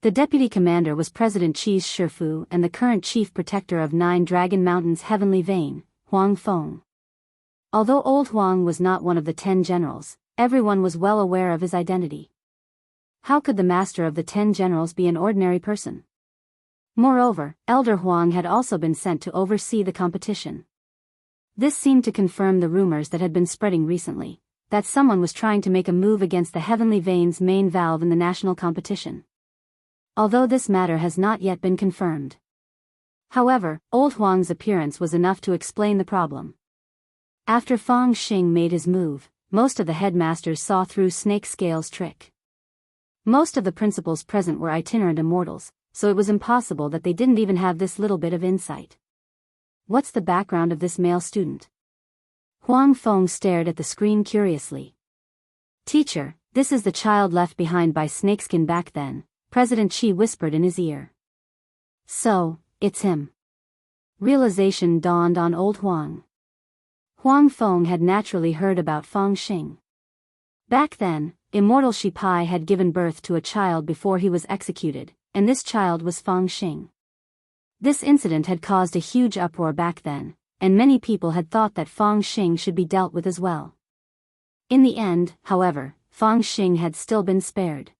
The deputy commander was President Chi's Shifu and the current chief protector of 9 Dragon Mountain's heavenly vein, Huang Feng. Although old Huang was not one of the 10 generals, everyone was well aware of his identity. How could the master of the 10 generals be an ordinary person? Moreover, Elder Huang had also been sent to oversee the competition. This seemed to confirm the rumors that had been spreading recently, that someone was trying to make a move against the heavenly vein's main valve in the national competition. Although this matter has not yet been confirmed. However, old Huang's appearance was enough to explain the problem. After Fang Xing made his move, most of the headmasters saw through Snake Scale's trick. Most of the principals present were itinerant immortals, so it was impossible that they didn't even have this little bit of insight. What's the background of this male student? Huang Feng stared at the screen curiously. Teacher, this is the child left behind by Snakeskin back then, President Chi whispered in his ear. So, it's him. Realization dawned on old Huang. Huang Feng had naturally heard about Fang Xing. Back then, Immortal Shi Pai had given birth to a child before he was executed, and this child was Fang Xing. This incident had caused a huge uproar back then, and many people had thought that Fang Xing should be dealt with as well. In the end, however, Fang Xing had still been spared.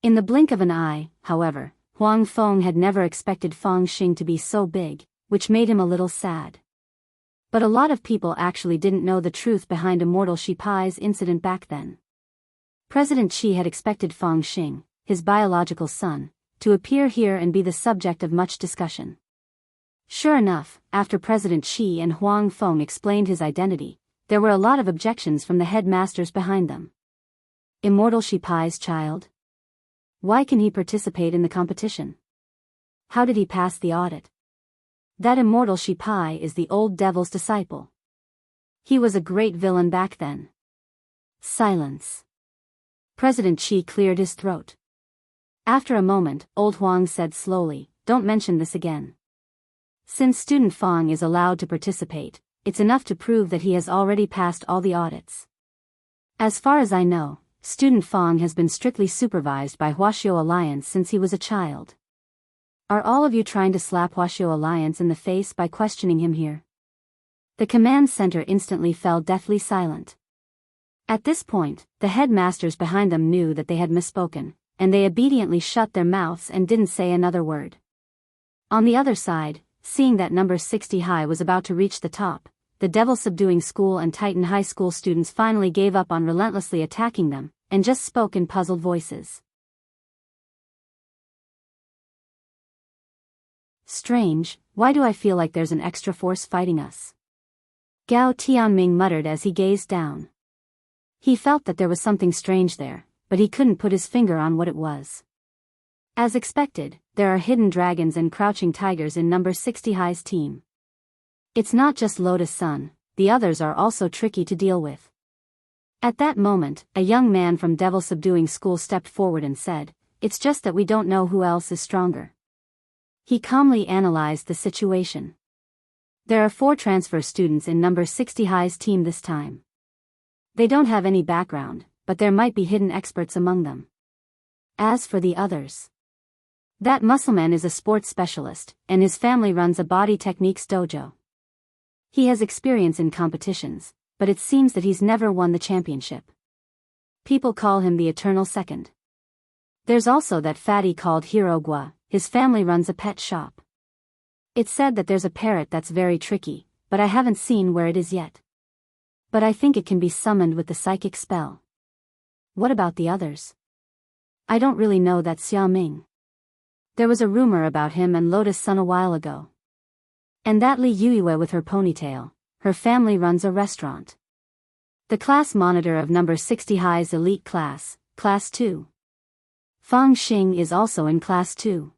In the blink of an eye, however, Huang Feng had never expected Fang Xing to be so big, which made him a little sad. But a lot of people actually didn't know the truth behind Immortal Shi Pai's incident back then. President Chi had expected Fang Xing, his biological son, to appear here and be the subject of much discussion. Sure enough, after President Chi and Huang Feng explained his identity, there were a lot of objections from the headmasters behind them. Immortal Shi Pai's child? Why can he participate in the competition? How did he pass the audit? That Immortal Shi Pai is the old devil's disciple. He was a great villain back then. Silence. President Chi cleared his throat. After a moment, old Huang said slowly, "Don't mention this again. Since student Fang is allowed to participate, it's enough to prove that he has already passed all the audits. As far as I know, student Fang has been strictly supervised by Huaxiao Alliance since he was a child. Are all of you trying to slap Huaxiao Alliance in the face by questioning him here?" The command center instantly fell deathly silent. At this point, the headmasters behind them knew that they had misspoken, and they obediently shut their mouths and didn't say another word. On the other side, seeing that number 60 high was about to reach the top, the Devil Subduing School and Titan High School students finally gave up on relentlessly attacking them, and just spoke in puzzled voices. Strange, why do I feel like there's an extra force fighting us? Gao Tianming muttered as he gazed down. He felt that there was something strange there, but he couldn't put his finger on what it was. As expected, there are hidden dragons and crouching tigers in number 60 high's team. It's not just Lotus Sun, the others are also tricky to deal with. At that moment, a young man from Devil Subduing School stepped forward and said, "It's just that we don't know who else is stronger." He calmly analyzed the situation. There are 4 transfer students in number 60 high's team this time. They don't have any background, but there might be hidden experts among them. As for the others, that muscleman is a sports specialist, and his family runs a body techniques dojo. He has experience in competitions, but it seems that he's never won the championship. People call him the Eternal Second. There's also that fatty called Hirogwa, his family runs a pet shop. It's said that there's a parrot that's very tricky, but I haven't seen where it is yet. But I think it can be summoned with the psychic spell. What about the others? I don't really know that Xiaoming. There was a rumor about him and Lotus Sun a while ago. And that Li Yuiwei with her ponytail, her family runs a restaurant. The class monitor of number 60 high's elite class, class 2. Fang Xing is also in class 2.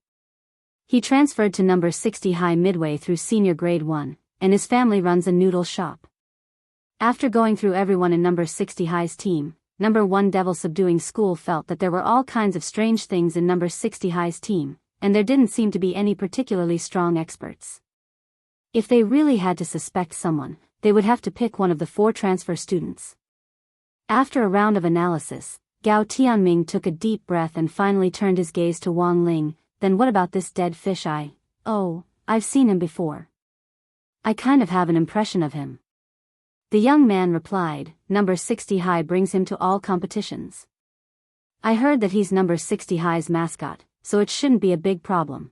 He transferred to number 60 high midway through senior grade 1, and his family runs a noodle shop. After going through everyone in number 60 high's team, number 1 Devil Subduing School felt that there were all kinds of strange things in number 60 high's team, and there didn't seem to be any particularly strong experts. If they really had to suspect someone, they would have to pick one of the 4 transfer students. After a round of analysis, Gao Tianming took a deep breath and finally turned his gaze to Wang Ling. Then what about this dead fish eye? Oh, I've seen him before. I kind of have an impression of him. The young man replied, number 60 high brings him to all competitions. I heard that he's number 60 high's mascot, so it shouldn't be a big problem.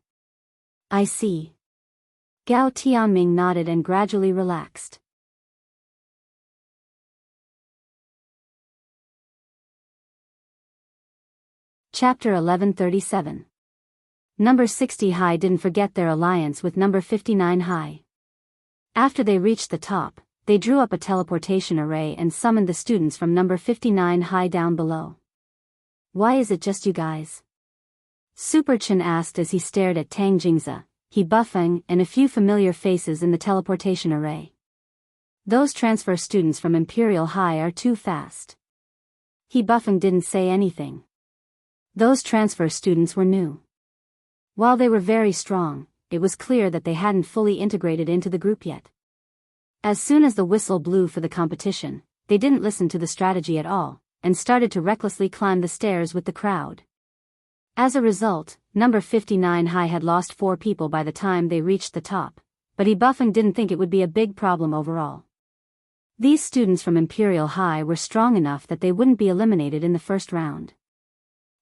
I see. Gao Tianming nodded and gradually relaxed. Chapter 1137. Number 60 high didn't forget their alliance with number 59 high. After they reached the top, they drew up a teleportation array and summoned the students from number 59 high down below. Why is it just you guys? Super Chen asked as he stared at Tang Jingze, He Buffeng, and a few familiar faces in the teleportation array. Those transfer students from Imperial High are too fast. He Buffeng didn't say anything. Those transfer students were new. While they were very strong, it was clear that they hadn't fully integrated into the group yet. As soon as the whistle blew for the competition, they didn't listen to the strategy at all, and started to recklessly climb the stairs with the crowd. As a result, number 59 high had lost 4 people by the time they reached the top, but He Buffeng didn't think it would be a big problem overall. These students from Imperial High were strong enough that they wouldn't be eliminated in the first round.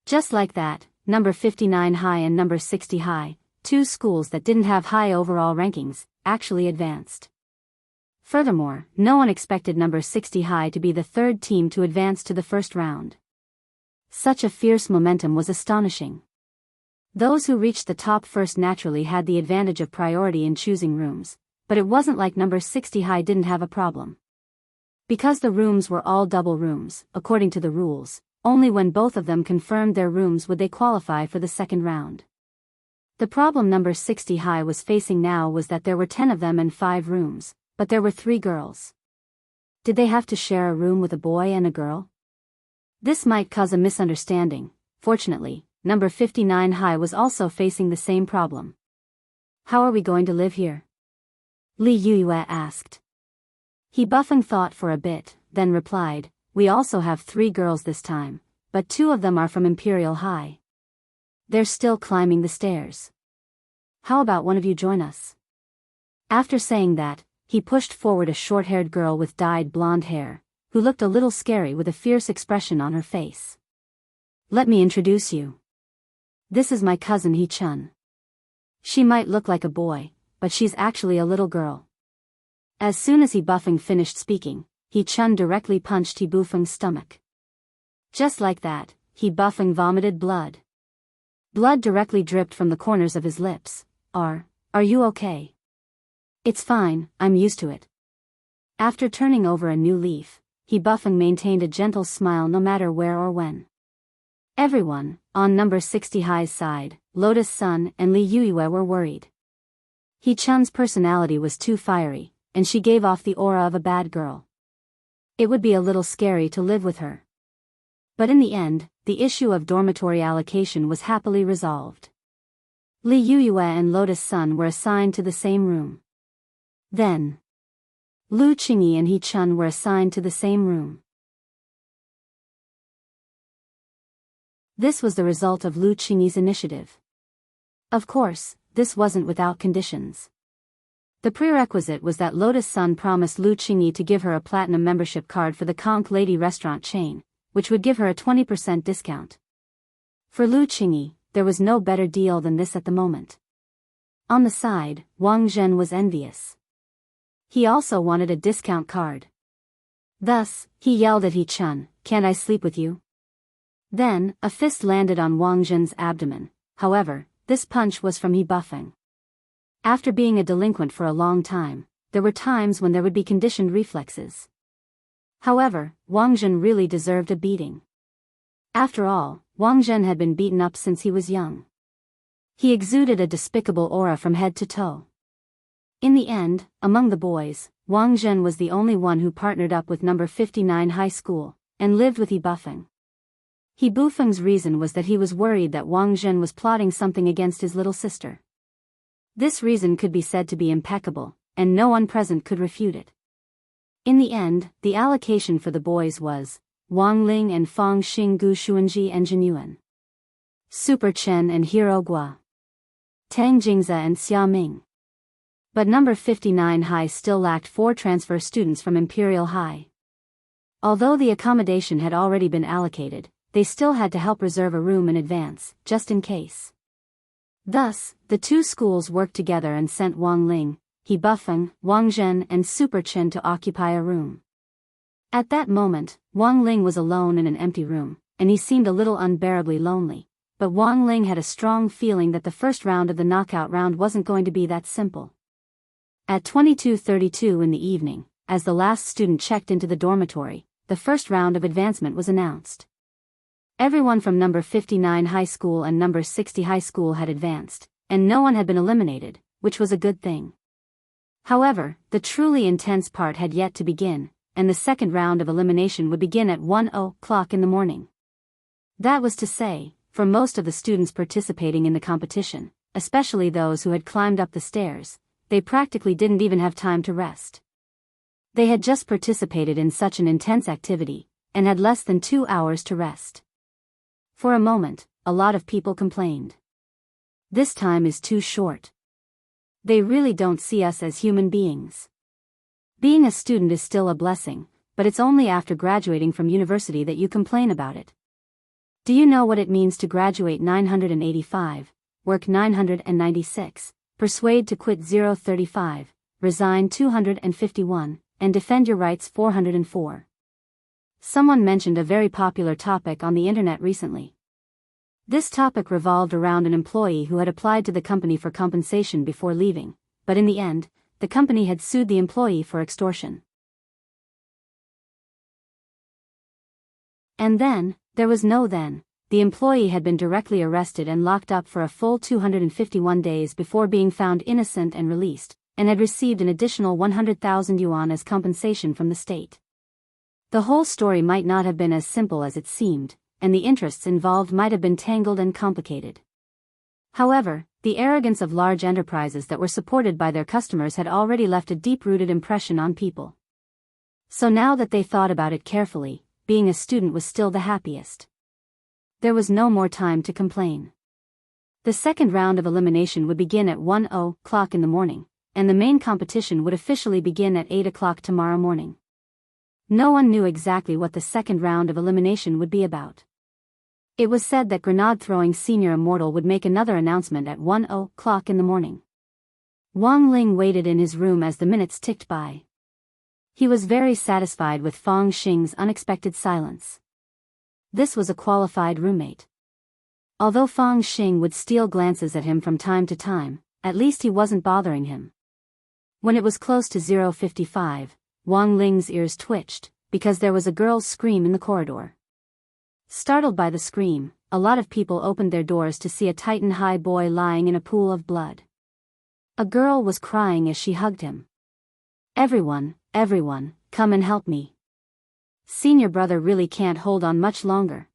Just like that, number 59 high and number 60 high, 2 schools that didn't have high overall rankings, actually advanced. Furthermore, no one expected number 60 high to be the third team to advance to the first round. Such a fierce momentum was astonishing. Those who reached the top first naturally had the advantage of priority in choosing rooms, but it wasn't like number 60 high didn't have a problem. Because the rooms were all double rooms, according to the rules, only when both of them confirmed their rooms would they qualify for the second round. The problem number 60 high was facing now was that there were 10 of them and 5 rooms, but there were 3 girls. Did they have to share a room with a boy and a girl? This might cause a misunderstanding. Fortunately, number 59 high was also facing the same problem. How are we going to live here? Li Yuyue asked. He Buffeng thought for a bit, then replied, we also have 3 girls this time, but 2 of them are from Imperial High. They're still climbing the stairs. How about one of you join us? After saying that, he pushed forward a short-haired girl with dyed blonde hair, who looked a little scary with a fierce expression on her face. Let me introduce you. This is my cousin He Chun. She might look like a boy, but she's actually a little girl. As soon as He Buffeng finished speaking, He Chun directly punched He Buffeng's stomach. Just like that, He Buffeng vomited blood. Blood directly dripped from the corners of his lips. Are you okay? It's fine, I'm used to it. After turning over a new leaf, He Buffeng maintained a gentle smile no matter where or when. Everyone, on number 60 high's side, Lotus Sun and Li Yuyue were worried. He Chun's personality was too fiery, and she gave off the aura of a bad girl. It would be a little scary to live with her. But in the end, the issue of dormitory allocation was happily resolved. Li Yuyue and Lotus Sun were assigned to the same room. Then, Lu Qingyi and He Chun were assigned to the same room. This was the result of Lu Qingyi's initiative. Of course, this wasn't without conditions. The prerequisite was that Lotus Sun promised Lu Qingyi to give her a platinum membership card for the Conch Lady restaurant chain, which would give her a 20% discount. For Lu Qingyi, there was no better deal than this at the moment. On the side, Wang Zhen was envious. He also wanted a discount card. Thus, he yelled at He Chun, "Can't I sleep with you?" Then, a fist landed on Wang Zhen's abdomen. However, this punch was from He Buffeng. After being a delinquent for a long time, there were times when there would be conditioned reflexes. However, Wang Zhen really deserved a beating. After all, Wang Zhen had been beaten up since he was young. He exuded a despicable aura from head to toe. In the end, among the boys, Wang Zhen was the only one who partnered up with number 59 high school, and lived with He Buffeng. He Buffeng's reason was that he was worried that Wang Zhen was plotting something against his little sister. This reason could be said to be impeccable, and no one present could refute it. In the end, the allocation for the boys was, Wang Ling and Fang Xinggu Xuanji and Jinyuan. Super Chen and Hero Gua. Tang Jingze and Xia Ming. But number 59 High still lacked 4 transfer students from Imperial High. Although the accommodation had already been allocated, they still had to help reserve a room in advance, just in case. Thus, the 2 schools worked together and sent Wang Ling, He Bufeng, Wang Zhen and Super Chen to occupy a room. At that moment, Wang Ling was alone in an empty room, and he seemed a little unbearably lonely, but Wang Ling had a strong feeling that the first round of the knockout round wasn't going to be that simple. At 22:32 in the evening, as the last student checked into the dormitory, the first round of advancement was announced. Everyone from number 59 high school and number 60 high school had advanced, and no one had been eliminated, which was a good thing. However, the truly intense part had yet to begin, and the second round of elimination would begin at 1:00 in the morning. That was to say, for most of the students participating in the competition, especially those who had climbed up the stairs, they practically didn't even have time to rest. They had just participated in such an intense activity, and had less than 2 hours to rest. For a moment, a lot of people complained. This time is too short. They really don't see us as human beings. Being a student is still a blessing, but it's only after graduating from university that you complain about it. Do you know what it means to graduate 985, work 996, persuade to quit 035, resign 251, and defend your rights 404? Someone mentioned a very popular topic on the internet recently. This topic revolved around an employee who had applied to the company for compensation before leaving, but in the end, the company had sued the employee for extortion. And then, there was no then. The employee had been directly arrested and locked up for a full 251 days before being found innocent and released, and had received an additional 100,000 yuan as compensation from the state. The whole story might not have been as simple as it seemed, and the interests involved might have been tangled and complicated. However, the arrogance of large enterprises that were supported by their customers had already left a deep-rooted impression on people. So now that they thought about it carefully, being a student was still the happiest. There was no more time to complain. The second round of elimination would begin at 1:00 in the morning, and the main competition would officially begin at 8:00 tomorrow morning. No one knew exactly what the second round of elimination would be about. It was said that grenade-throwing senior immortal would make another announcement at 1:00 in the morning. Wang Ling waited in his room as the minutes ticked by. He was very satisfied with Fang Xing's unexpected silence. This was a qualified roommate. Although Fang Xing would steal glances at him from time to time, at least he wasn't bothering him. When it was close to 0:55, Wang Ling's ears twitched, because there was a girl's scream in the corridor. Startled by the scream, a lot of people opened their doors to see a Titan High boy lying in a pool of blood. A girl was crying as she hugged him. Everyone, come and help me. Senior brother really can't hold on much longer."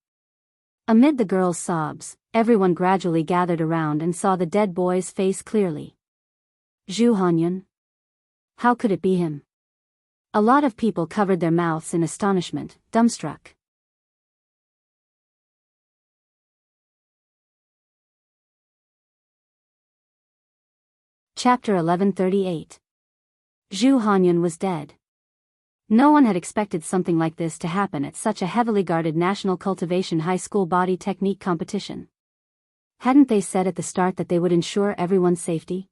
Amid the girl's sobs, everyone gradually gathered around and saw the dead boy's face clearly. Zhu Hanyun? How could it be him? A lot of people covered their mouths in astonishment, dumbstruck. Chapter 1138. Zhu Hanyun was dead. No one had expected something like this to happen at such a heavily guarded National Cultivation High School Body Technique competition. Hadn't they said at the start that they would ensure everyone's safety?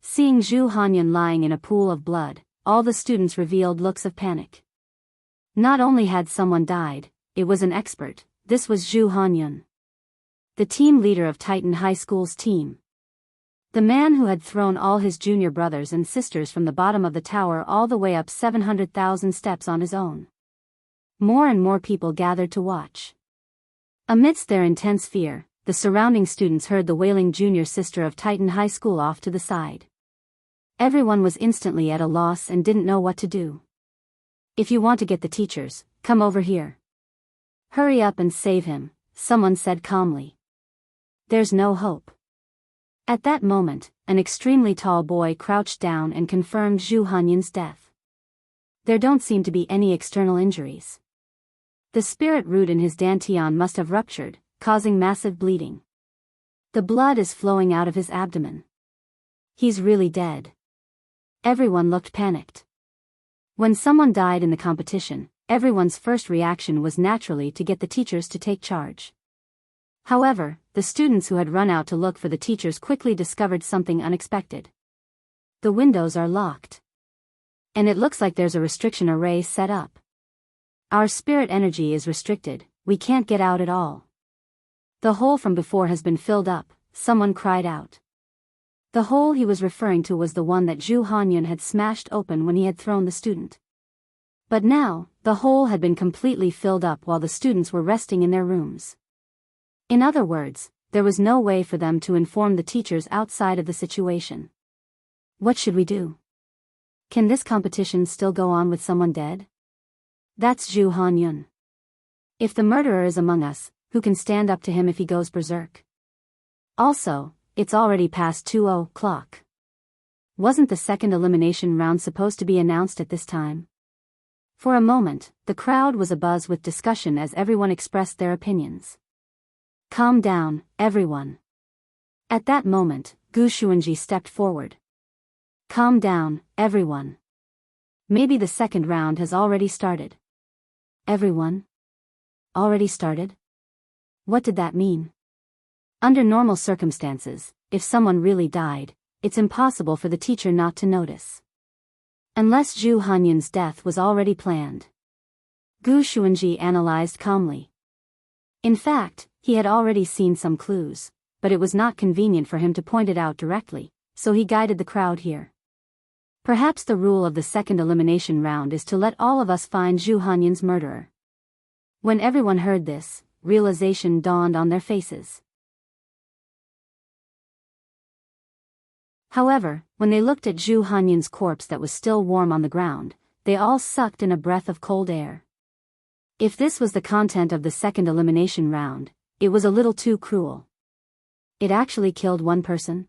Seeing Zhu Hanyun lying in a pool of blood, all the students revealed looks of panic. Not only had someone died, it was an expert. This was Zhu Hanyun, the team leader of Titan High School's team. The man who had thrown all his junior brothers and sisters from the bottom of the tower all the way up 700,000 steps on his own. More and more people gathered to watch. Amidst their intense fear, the surrounding students heard the wailing junior sister of Titan High School off to the side. Everyone was instantly at a loss and didn't know what to do. "If you want to get the teachers, come over here. Hurry up and save him," someone said calmly. "There's no hope." At that moment, an extremely tall boy crouched down and confirmed Zhu Hanyun's death. "There don't seem to be any external injuries." The spirit root in his dantian must have ruptured, causing massive bleeding. The blood is flowing out of his abdomen. He's really dead. Everyone looked panicked. When someone died in the competition, everyone's first reaction was naturally to get the teachers to take charge. However, the students who had run out to look for the teachers quickly discovered something unexpected. The windows are locked. And it looks like there's a restriction array set up. Our spirit energy is restricted, we can't get out at all. The hole from before has been filled up, someone cried out. The hole he was referring to was the one that Zhu Hanyun had smashed open when he had thrown the student. But now, the hole had been completely filled up while the students were resting in their rooms. In other words, there was no way for them to inform the teachers outside of the situation. What should we do? Can this competition still go on with someone dead? That's Zhu Hanyun. If the murderer is among us, who can stand up to him if he goes berserk? Also, it's already past 2:00. Wasn't the second elimination round supposed to be announced at this time? For a moment, the crowd was abuzz with discussion as everyone expressed their opinions. Calm down, everyone. At that moment, Gu Xuanji stepped forward. Calm down, everyone. Maybe the second round has already started. Everyone? Already started? What did that mean? Under normal circumstances, if someone really died, it's impossible for the teacher not to notice. Unless Zhu Hanyun's death was already planned. Gu Xuanji analyzed calmly. In fact, he had already seen some clues, but it was not convenient for him to point it out directly, so he guided the crowd here. Perhaps the rule of the second elimination round is to let all of us find Zhu Hanyun's murderer. When everyone heard this, realization dawned on their faces. However, when they looked at Zhu Hanyun's corpse that was still warm on the ground, they all sucked in a breath of cold air. If this was the content of the second elimination round, it was a little too cruel. It actually killed one person?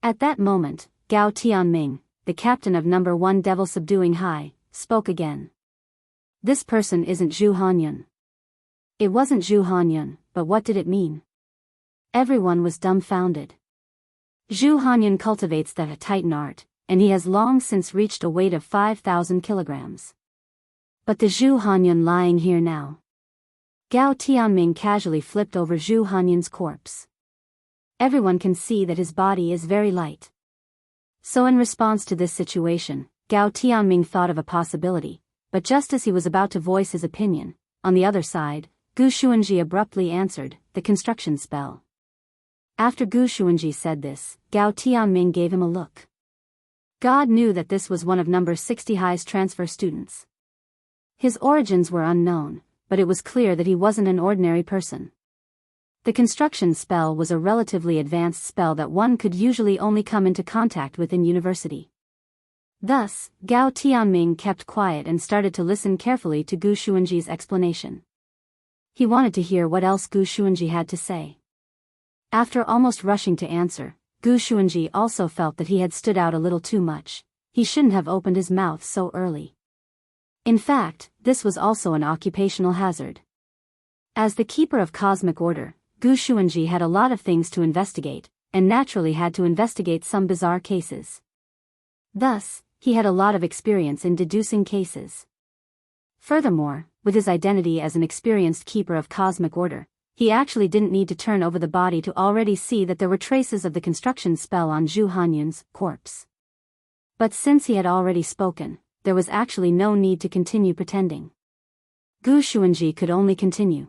At that moment, Gao Tianming, the captain of No. 1 Devil Subduing High, spoke again. This person isn't Zhu Hanyun. It wasn't Zhu Hanyun, but what did it mean? Everyone was dumbfounded. Zhu Hanyun cultivates the Titan art, and he has long since reached a weight of 5,000 kilograms. But the Zhu Hanyun lying here now. Gao Tianming casually flipped over Zhu Hanyun's corpse. Everyone can see that his body is very light. So in response to this situation, Gao Tianming thought of a possibility, but just as he was about to voice his opinion, on the other side, Gu Xuanji abruptly answered, the construction spell. After Gu Xuanji said this, Gao Tianming gave him a look. God knew that this was one of No. 60 High's transfer students. His origins were unknown, but it was clear that he wasn't an ordinary person. The construction spell was a relatively advanced spell that one could usually only come into contact with in university. Thus, Gao Tianming kept quiet and started to listen carefully to Gu Xuanji's explanation. He wanted to hear what else Gu Xuanji had to say. After almost rushing to answer, Gu Xuanji also felt that he had stood out a little too much. He shouldn't have opened his mouth so early. In fact, this was also an occupational hazard. As the keeper of cosmic order, Gu Xuanji had a lot of things to investigate, and naturally had to investigate some bizarre cases. Thus, he had a lot of experience in deducing cases. Furthermore, with his identity as an experienced keeper of cosmic order, he actually didn't need to turn over the body to already see that there were traces of the construction spell on Zhu Hanyun's corpse. But since he had already spoken, there was actually no need to continue pretending. Gu Xuanji could only continue.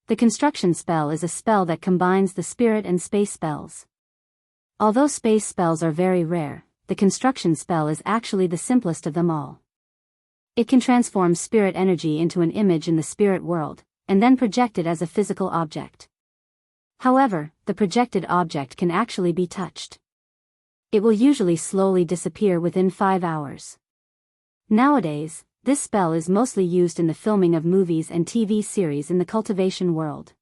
The construction spell is a spell that combines the spirit and space spells. Although space spells are very rare, the construction spell is actually the simplest of them all. It can transform spirit energy into an image in the spirit world, and then project it as a physical object. However, the projected object can actually be touched. It will usually slowly disappear within 5 hours. Nowadays, this spell is mostly used in the filming of movies and TV series in the cultivation world.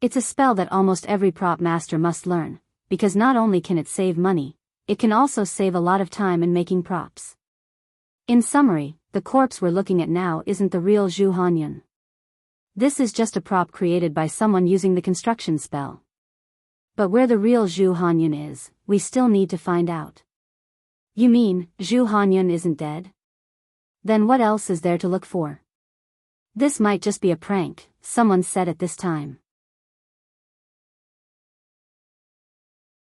It's a spell that almost every prop master must learn, because not only can it save money, it can also save a lot of time in making props. In summary, the corpse we're looking at now isn't the real Zhu Hanyun. This is just a prop created by someone using the construction spell. But where the real Zhu Hanyun is, we still need to find out. You mean, Zhu Hanyun isn't dead? Then what else is there to look for? This might just be a prank, someone said at this time.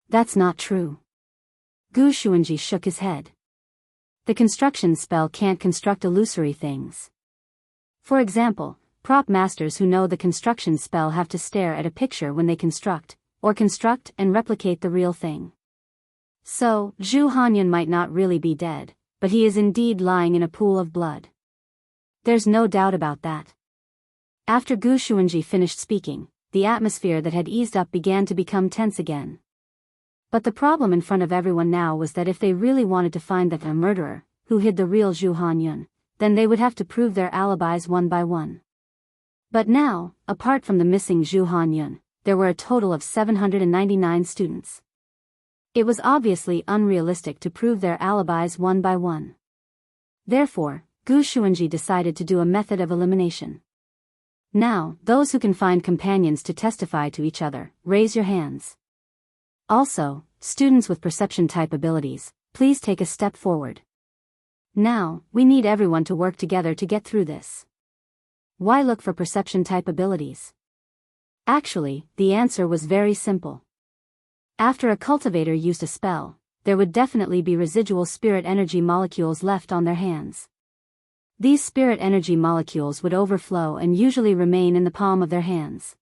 That's not true. Gu Xuanji shook his head. The construction spell can't construct illusory things. For example, prop masters who know the construction spell have to stare at a picture when they construct, or construct and replicate the real thing. So, Zhu Hanyun might not really be dead, but he is indeed lying in a pool of blood. There's no doubt about that. After Gu Xuanji finished speaking, the atmosphere that had eased up began to become tense again. But the problem in front of everyone now was that if they really wanted to find the murderer, who hid the real Zhu Hanyun, then they would have to prove their alibis one by one. But now, apart from the missing Zhu Hanyun, there were a total of 799 students. It was obviously unrealistic to prove their alibis one by one. Therefore, Gu Xuanji decided to do a method of elimination. Now, those who can find companions to testify to each other, raise your hands. Also, students with perception-type abilities, please take a step forward. Now, we need everyone to work together to get through this. Why look for perception-type abilities? Actually, the answer was very simple. After a cultivator used a spell, there would definitely be residual spirit energy molecules left on their hands. These spirit energy molecules would overflow and usually remain in the palm of their hands.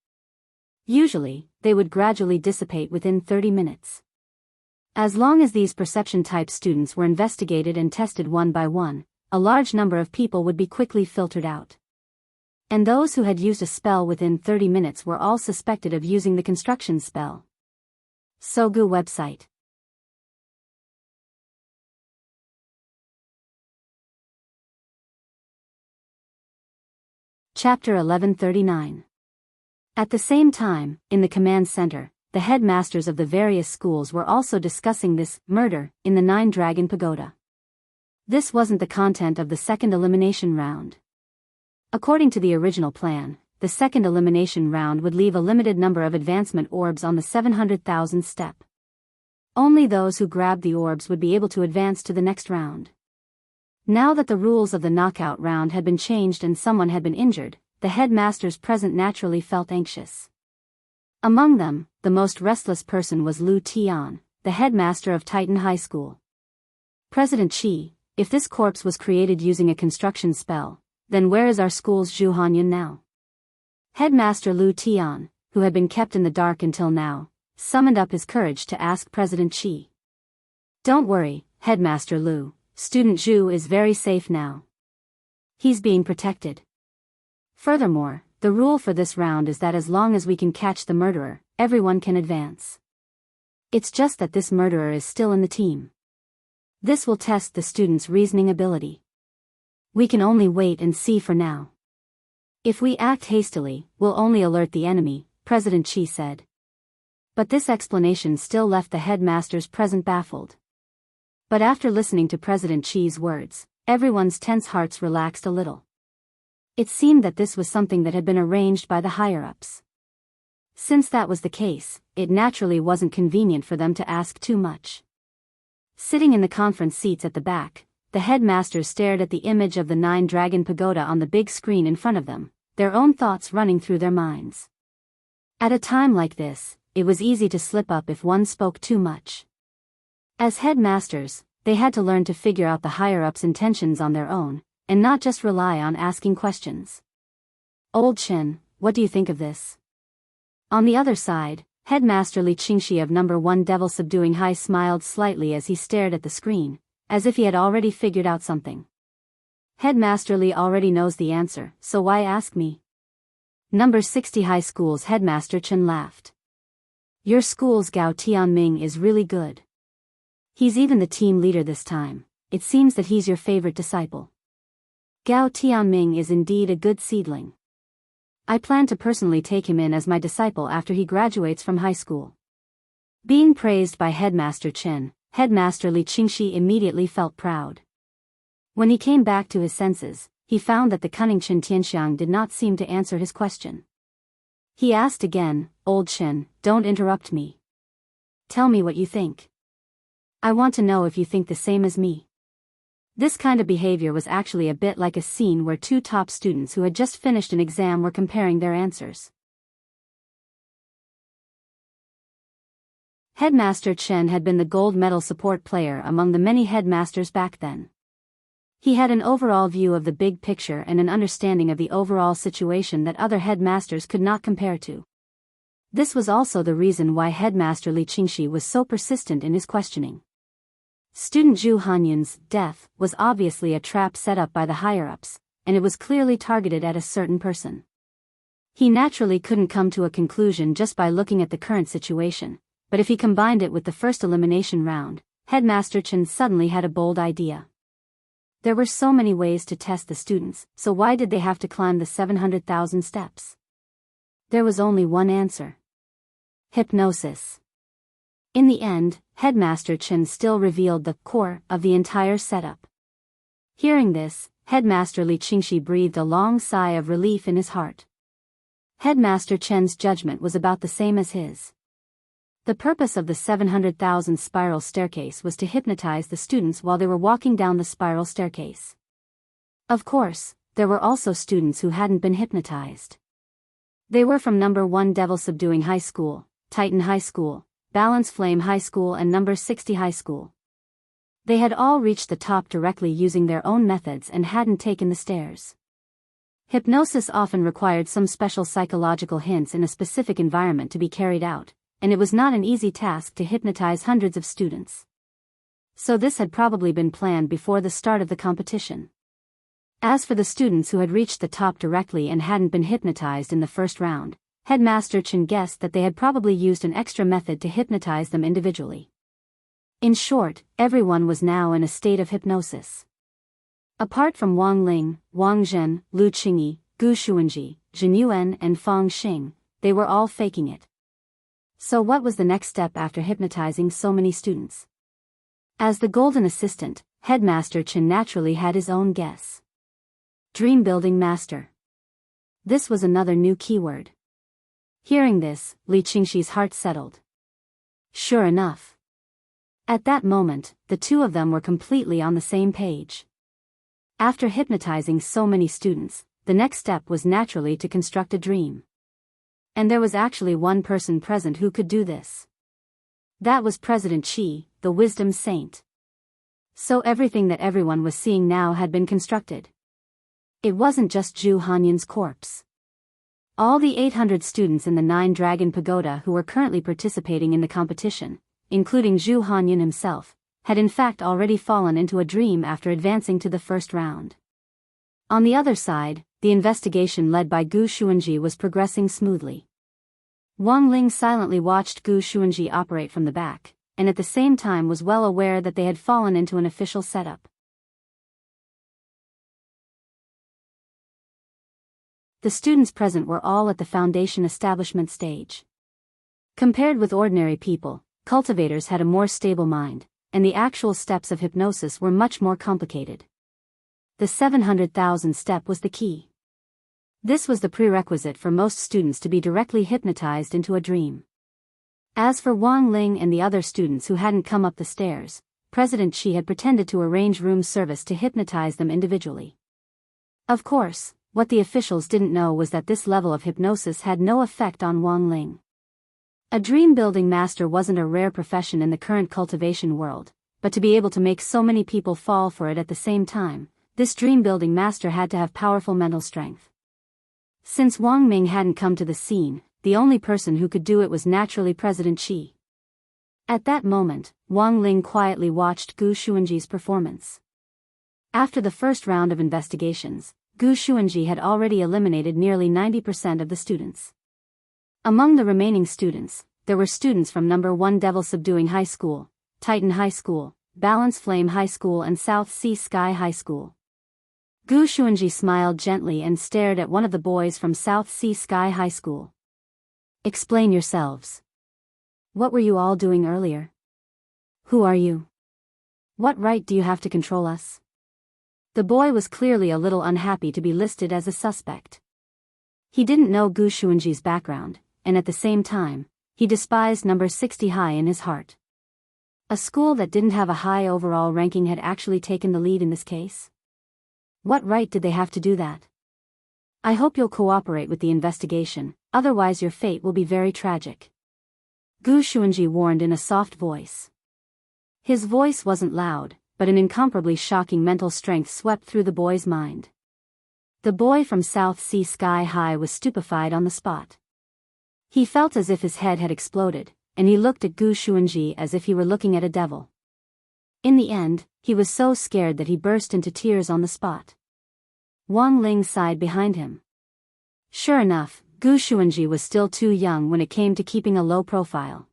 Usually, they would gradually dissipate within 30 minutes. As long as these perception-type students were investigated and tested one by one, a large number of people would be quickly filtered out. And those who had used a spell within 30 minutes were all suspected of using the construction spell. Sogu website. Chapter 1139. At the same time, in the command center, the headmasters of the various schools were also discussing this murder in the Nine Dragon Pagoda. This wasn't the content of the second elimination round. According to the original plan, the second elimination round would leave a limited number of advancement orbs on the 700,000 step. Only those who grabbed the orbs would be able to advance to the next round. Now that the rules of the knockout round had been changed and someone had been injured, the headmasters present naturally felt anxious. Among them, the most restless person was Lu Tian, the headmaster of Titan High School. President Qi, if this corpse was created using a construction spell, then where is our school's Zhu Hanyun now? Headmaster Lu Tian, who had been kept in the dark until now, summoned up his courage to ask President Qi. Don't worry, Headmaster Lu, student Zhu is very safe now. He's being protected. Furthermore, the rule for this round is that as long as we can catch the murderer, everyone can advance. It's just that this murderer is still in the team. This will test the student's reasoning ability. We can only wait and see for now. If we act hastily, we'll only alert the enemy, President Qi said. But this explanation still left the headmasters present baffled. But after listening to President Qi's words, everyone's tense hearts relaxed a little. It seemed that this was something that had been arranged by the higher-ups. Since that was the case, it naturally wasn't convenient for them to ask too much. Sitting in the conference seats at the back, the headmasters stared at the image of the Nine Dragon Pagoda on the big screen in front of them, their own thoughts running through their minds. At a time like this, it was easy to slip up if one spoke too much. As headmasters, they had to learn to figure out the higher-ups' intentions on their own, and not just rely on asking questions. Old Chen, what do you think of this? On the other side, Headmaster Li Qingxi of No. 1 Devil Subduing High smiled slightly as he stared at the screen, as if he had already figured out something. Headmaster Li already knows the answer, so why ask me? No. 60 High School's Headmaster Chen laughed. Your school's Gao Tianming is really good. He's even the team leader this time. It seems that he's your favorite disciple. Gao Tianming is indeed a good seedling. I plan to personally take him in as my disciple after he graduates from high school. Being praised by Headmaster Chen, Headmaster Li Qingxi immediately felt proud. When he came back to his senses, he found that the cunning Chen Tianxiang did not seem to answer his question. He asked again, "Old Chen, don't interrupt me. Tell me what you think. I want to know if you think the same as me." This kind of behavior was actually a bit like a scene where two top students who had just finished an exam were comparing their answers. Headmaster Chen had been the gold medal support player among the many headmasters back then. He had an overall view of the big picture and an understanding of the overall situation that other headmasters could not compare to. This was also the reason why Headmaster Li Qingxi was so persistent in his questioning. Student Zhu Hanyun's death was obviously a trap set up by the higher-ups, and it was clearly targeted at a certain person. He naturally couldn't come to a conclusion just by looking at the current situation, but if he combined it with the first elimination round, Headmaster Chen suddenly had a bold idea. There were so many ways to test the students, so why did they have to climb the 700,000 steps? There was only one answer. Hypnosis. In the end, Headmaster Chen still revealed the core of the entire setup. Hearing this, Headmaster Li Qingxi breathed a long sigh of relief in his heart. Headmaster Chen's judgment was about the same as his. The purpose of the 700,000 spiral staircase was to hypnotize the students while they were walking down the spiral staircase. Of course, there were also students who hadn't been hypnotized. They were from number 1 Devil Subduing High School, Titan High School, Balance Flame High School and number 60 High School. They had all reached the top directly using their own methods and hadn't taken the stairs. Hypnosis often required some special psychological hints in a specific environment to be carried out, and it was not an easy task to hypnotize hundreds of students. So this had probably been planned before the start of the competition. As for the students who had reached the top directly and hadn't been hypnotized in the first round, Headmaster Chen guessed that they had probably used an extra method to hypnotize them individually. In short, everyone was now in a state of hypnosis. Apart from Wang Ling, Wang Zhen, Lu Qingyi, Gu Xuanji, Zhen Yuan and Fang Xing, they were all faking it. So what was the next step after hypnotizing so many students? As the golden assistant, Headmaster Chen naturally had his own guess. Dream Building Master. This was another new keyword. Hearing this, Li Qingxi's heart settled. Sure enough. At that moment, the two of them were completely on the same page. After hypnotizing so many students, the next step was naturally to construct a dream. And there was actually one person present who could do this. That was President Qi, the Wisdom Saint. So everything that everyone was seeing now had been constructed. It wasn't just Zhu Hanyun's corpse. All the 800 students in the 9-Dragon Pagoda who were currently participating in the competition, including Zhu Hanyun himself, had in fact already fallen into a dream after advancing to the first round. On the other side, the investigation led by Gu Xuanji was progressing smoothly. Wang Ling silently watched Gu Xuanji operate from the back, and at the same time was well aware that they had fallen into an official setup. The students present were all at the foundation establishment stage. Compared with ordinary people, cultivators had a more stable mind, and the actual steps of hypnosis were much more complicated. The 700,000 step was the key. This was the prerequisite for most students to be directly hypnotized into a dream. As for Wang Ling and the other students who hadn't come up the stairs, President Qi had pretended to arrange room service to hypnotize them individually. Of course, what the officials didn't know was that this level of hypnosis had no effect on Wang Ling. A dream-building master wasn't a rare profession in the current cultivation world, but to be able to make so many people fall for it at the same time, this dream-building master had to have powerful mental strength. Since Wang Ming hadn't come to the scene, the only person who could do it was naturally President Qi. At that moment, Wang Ling quietly watched Gu Xuanji's performance. After the first round of investigations, Gu Xuanji had already eliminated nearly 90% of the students. Among the remaining students, there were students from number 1 Devil Subduing High School, Titan High School, Balance Flame High School and South Sea Sky High School. Gu Xuanji smiled gently and stared at one of the boys from South Sea Sky High School. Explain yourselves. What were you all doing earlier? Who are you? What right do you have to control us? The boy was clearly a little unhappy to be listed as a suspect. He didn't know Gu Xuanji's background, and at the same time, he despised number 60 high in his heart. A school that didn't have a high overall ranking had actually taken the lead in this case? What right did they have to do that? I hope you'll cooperate with the investigation, otherwise your fate will be very tragic. Gu Xuanji warned in a soft voice. His voice wasn't loud, but an incomparably shocking mental strength swept through the boy's mind. The boy from South Sea Sky High was stupefied on the spot. He felt as if his head had exploded, and he looked at Gu Xuanji as if he were looking at a devil. In the end, he was so scared that he burst into tears on the spot. Wang Ling sighed behind him. Sure enough, Gu Xuanji was still too young when it came to keeping a low profile.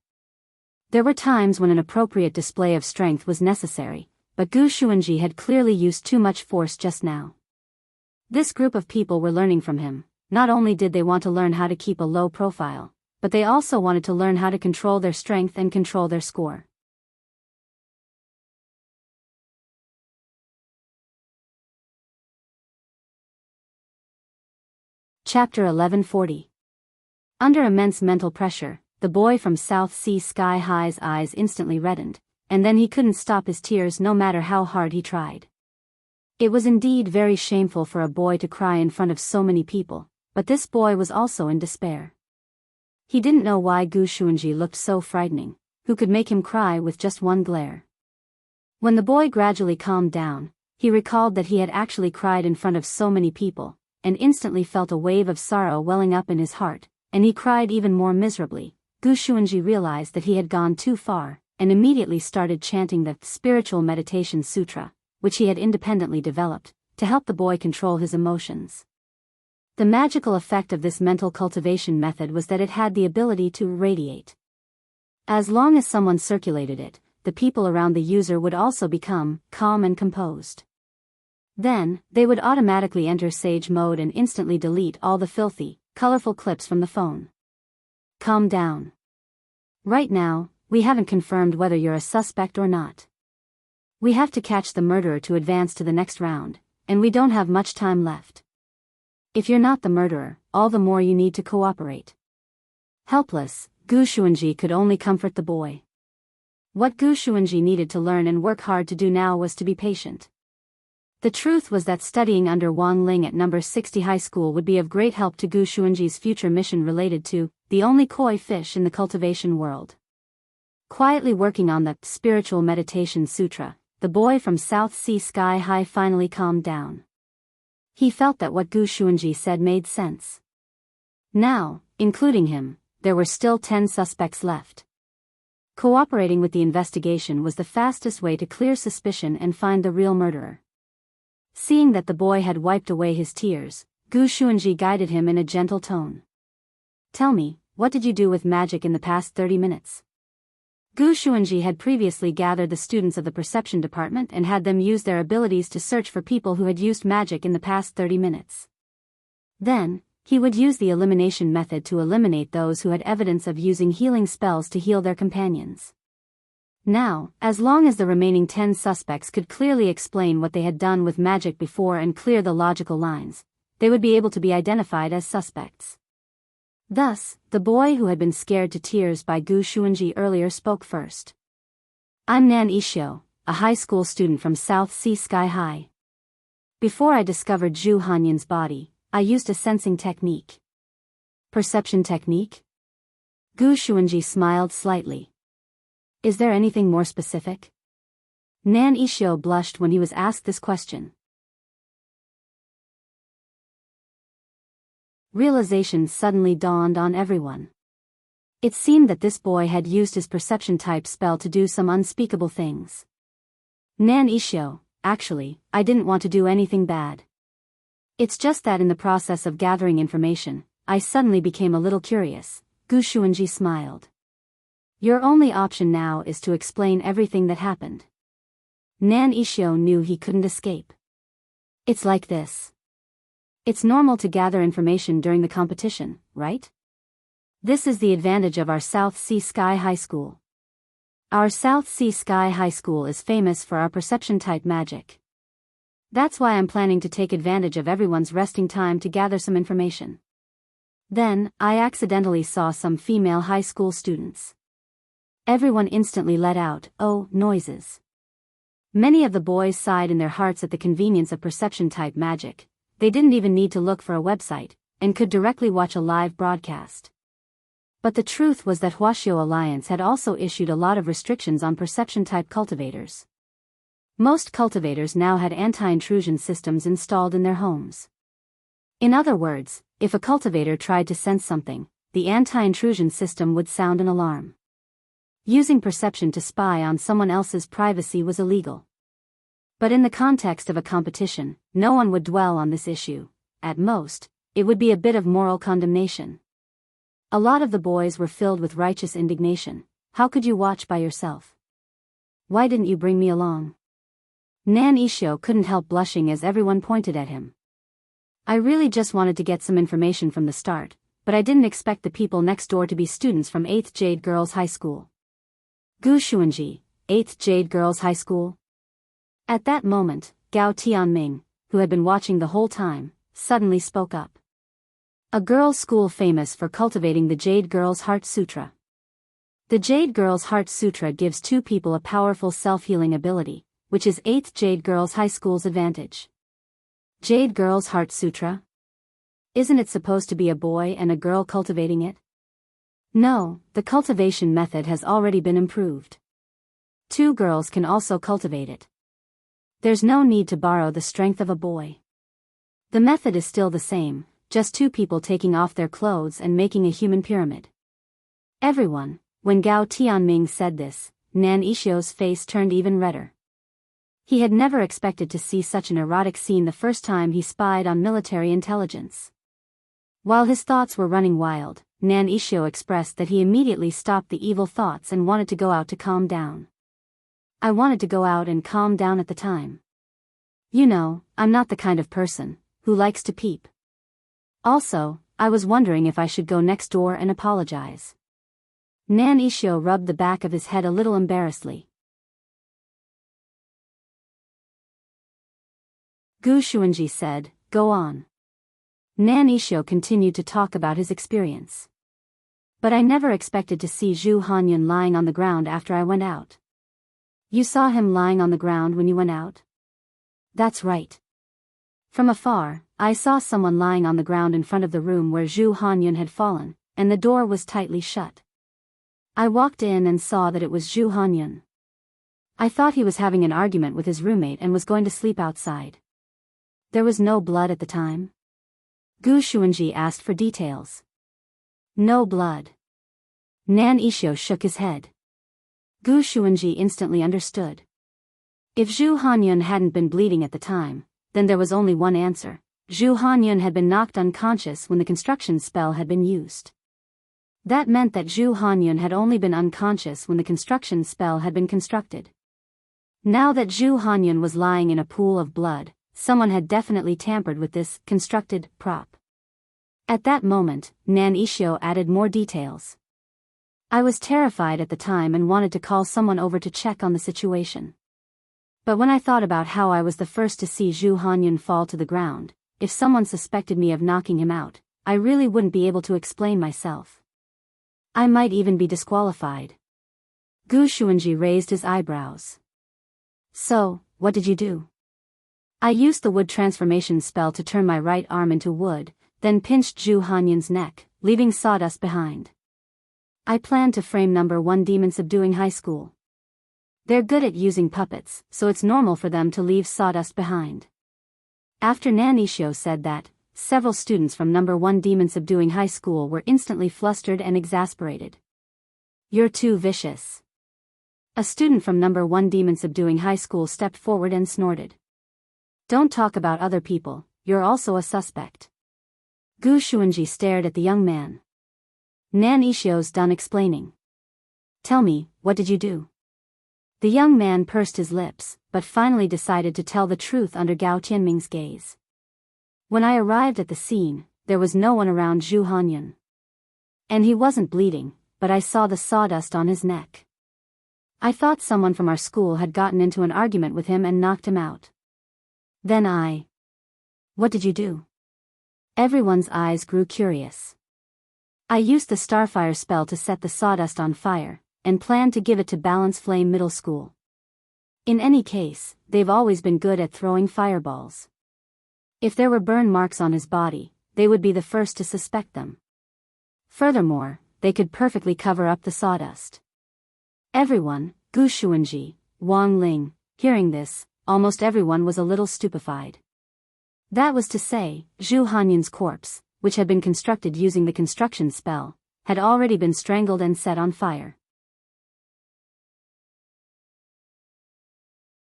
There were times when an appropriate display of strength was necessary, but Gu Xuanji had clearly used too much force just now. This group of people were learning from him. Not only did they want to learn how to keep a low profile, but they also wanted to learn how to control their strength and control their score. Chapter 1140. Under immense mental pressure, the boy from South Sea Sky High's eyes instantly reddened, and then he couldn't stop his tears no matter how hard he tried. It was indeed very shameful for a boy to cry in front of so many people, but this boy was also in despair. He didn't know why Gu Xuanji looked so frightening, who could make him cry with just one glare. When the boy gradually calmed down, he recalled that he had actually cried in front of so many people, and instantly felt a wave of sorrow welling up in his heart, and he cried even more miserably. Gu Xuanji realized that he had gone too far, and immediately started chanting the Spiritual Meditation Sutra, which he had independently developed, to help the boy control his emotions. The magical effect of this mental cultivation method was that it had the ability to radiate. As long as someone circulated it, the people around the user would also become calm and composed. Then, they would automatically enter sage mode and instantly delete all the filthy, colorful clips from the phone. Calm down. Right now, we haven't confirmed whether you're a suspect or not. We have to catch the murderer to advance to the next round, and we don't have much time left. If you're not the murderer, all the more you need to cooperate. Helpless, Gu Xuanji could only comfort the boy. What Gu Xuanji needed to learn and work hard to do now was to be patient. The truth was that studying under Wang Ling at number 60 high school would be of great help to Gu Xuanji's future mission related to the only koi fish in the cultivation world. Quietly working on the Spiritual Meditation Sutra, the boy from South Sea Sky High finally calmed down. He felt that what Gu Xuanji said made sense. Now, including him, there were still 10 suspects left. Cooperating with the investigation was the fastest way to clear suspicion and find the real murderer. Seeing that the boy had wiped away his tears, Gu Xuanji guided him in a gentle tone. Tell me, what did you do with magic in the past 30 minutes? Gu Xuanji had previously gathered the students of the perception department and had them use their abilities to search for people who had used magic in the past 30 minutes. Then, he would use the elimination method to eliminate those who had evidence of using healing spells to heal their companions. Now, as long as the remaining 10 suspects could clearly explain what they had done with magic before and clear the logical lines, they would be able to be identified as suspects. Thus, the boy who had been scared to tears by Gu Xuanji earlier spoke first. I'm Nan Ishio, a high school student from South Sea Sky High. Before I discovered Zhu Hanyan's body, I used a sensing technique. Perception technique? Gu Xuanji smiled slightly. Is there anything more specific? Nan Ishio blushed when he was asked this question. Realization suddenly dawned on everyone. It seemed that this boy had used his perception type spell to do some unspeakable things. Nan Ishio, actually, I didn't want to do anything bad. It's just that in the process of gathering information, I suddenly became a little curious. Gu Xuanji smiled. Your only option now is to explain everything that happened. Nan Ishio knew he couldn't escape. It's like this. It's normal to gather information during the competition, right? This is the advantage of our South Sea Sky High School. Our South Sea Sky High School is famous for our perception type magic. That's why I'm planning to take advantage of everyone's resting time to gather some information. Then, I accidentally saw some female high school students. Everyone instantly let out, "Oh," noises. Many of the boys sighed in their hearts at the convenience of perception-type magic. They didn't even need to look for a website, and could directly watch a live broadcast. But the truth was that Huaxiao Alliance had also issued a lot of restrictions on perception-type cultivators. Most cultivators now had anti-intrusion systems installed in their homes. In other words, if a cultivator tried to sense something, the anti-intrusion system would sound an alarm. Using perception to spy on someone else's privacy was illegal. But in the context of a competition, no one would dwell on this issue. At most, it would be a bit of moral condemnation. A lot of the boys were filled with righteous indignation. How could you watch by yourself? Why didn't you bring me along? Nan Isho couldn't help blushing as everyone pointed at him. I really just wanted to get some information from the start, but I didn't expect the people next door to be students from 8th Jade Girls High School. Gu Xuanji, 8th Jade Girls High School? At that moment, Gao Tianming, who had been watching the whole time, suddenly spoke up. A girls' school famous for cultivating the Jade Girls' Heart Sutra. The Jade Girls' Heart Sutra gives two people a powerful self-healing ability, which is 8th Jade Girls High School's advantage. Jade Girls' Heart Sutra? Isn't it supposed to be a boy and a girl cultivating it? No, the cultivation method has already been improved. Two girls can also cultivate it. There's no need to borrow the strength of a boy. The method is still the same, just two people taking off their clothes and making a human pyramid. Everyone, when Gao Tianming said this, Nan Ishio's face turned even redder. He had never expected to see such an erotic scene the first time he spied on military intelligence. While his thoughts were running wild, Nan Ishio expressed that he immediately stopped the evil thoughts and wanted to go out to calm down. I wanted to go out and calm down at the time. You know, I'm not the kind of person who likes to peep. Also, I was wondering if I should go next door and apologize. Nan Ishio rubbed the back of his head a little embarrassedly. Gu Xuanji said, "Go on." Nan Ishio continued to talk about his experience. But I never expected to see Zhu Hanyun lying on the ground after I went out. You saw him lying on the ground when you went out? That's right. From afar, I saw someone lying on the ground in front of the room where Zhu Hanyun had fallen, and the door was tightly shut. I walked in and saw that it was Zhu Hanyun. I thought he was having an argument with his roommate and was going to sleep outside. There was no blood at the time? Gu Xuanji asked for details. No blood. Nan Ishio shook his head. Gu Xuanji instantly understood. If Zhu Hanyun hadn't been bleeding at the time, then there was only one answer. Zhu Hanyun had been knocked unconscious when the construction spell had been used. That meant that Zhu Hanyun had only been unconscious when the construction spell had been constructed. Now that Zhu Hanyun was lying in a pool of blood, someone had definitely tampered with this constructed prop. At that moment, Nan Ishio added more details. I was terrified at the time and wanted to call someone over to check on the situation. But when I thought about how I was the first to see Zhu Hanyun fall to the ground, if someone suspected me of knocking him out, I really wouldn't be able to explain myself. I might even be disqualified. Gu Xuanji raised his eyebrows. So, what did you do? I used the wood transformation spell to turn my right arm into wood, then pinched Zhu Hanyun's neck, leaving sawdust behind. I planned to frame number 1 demon subduing high school. They're good at using puppets, so it's normal for them to leave sawdust behind. After Nan Ishio said that, several students from number 1 demon subduing high school were instantly flustered and exasperated. You're too vicious. A student from number 1 demon subduing high school stepped forward and snorted. Don't talk about other people, you're also a suspect. Gu Xuanji stared at the young man. Nan Ishio's done explaining. Tell me, what did you do? The young man pursed his lips, but finally decided to tell the truth under Gao Tianming's gaze. When I arrived at the scene, there was no one around Zhu Hanyun. And he wasn't bleeding, but I saw the sawdust on his neck. I thought someone from our school had gotten into an argument with him and knocked him out. Then What did you do? Everyone's eyes grew curious. I used the starfire spell to set the sawdust on fire, and planned to give it to Balance Flame Middle School. In any case, they've always been good at throwing fireballs. If there were burn marks on his body, they would be the first to suspect them. Furthermore, they could perfectly cover up the sawdust. Everyone, Gu Xuanji, Wang Ling, hearing this, almost everyone was a little stupefied. That was to say, Zhu Hanyun's corpse, which had been constructed using the construction spell, had already been strangled and set on fire.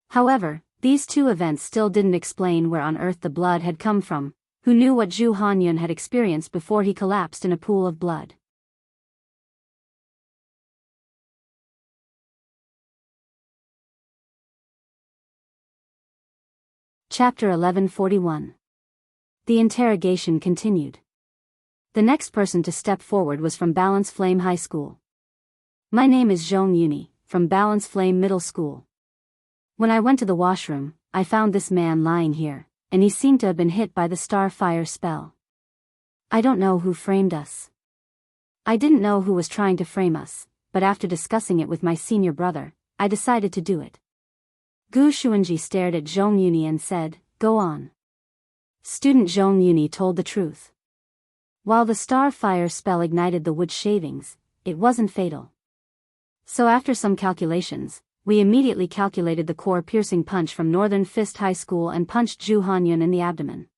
However, these two events still didn't explain where on earth the blood had come from. Who knew what Zhu Hanyun had experienced before he collapsed in a pool of blood? Chapter 1141. The interrogation continued. The next person to step forward was from Balance Flame High School. My name is Zhong Yuni, from Balance Flame Middle School. When I went to the washroom, I found this man lying here, and he seemed to have been hit by the starfire spell. I don't know who framed us. I didn't know who was trying to frame us, but after discussing it with my senior brother, I decided to do it. Gu Xuanji stared at Zhong Yuni and said, "Go on." Student Zhong Yuni told the truth. While the starfire spell ignited the wood shavings, it wasn't fatal. So after some calculations, we immediately calculated the core-piercing punch from Northern Fist High School and punched Zhu Hanyun in the abdomen.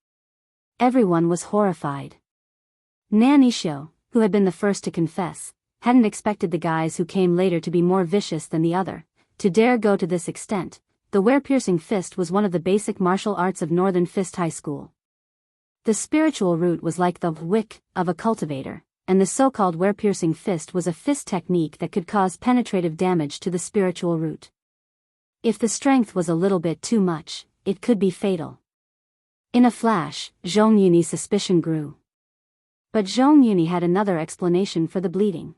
Everyone was horrified. Nanishio, who had been the first to confess, hadn't expected the guys who came later to be more vicious than the other, to dare go to this extent. The wear-piercing fist was one of the basic martial arts of Northern Fist High School. The spiritual root was like the wick of a cultivator, and the so-called wear-piercing fist was a fist technique that could cause penetrative damage to the spiritual root. If the strength was a little bit too much, it could be fatal. In a flash, Zhong Yuni's suspicion grew. But Zhong Yuni had another explanation for the bleeding.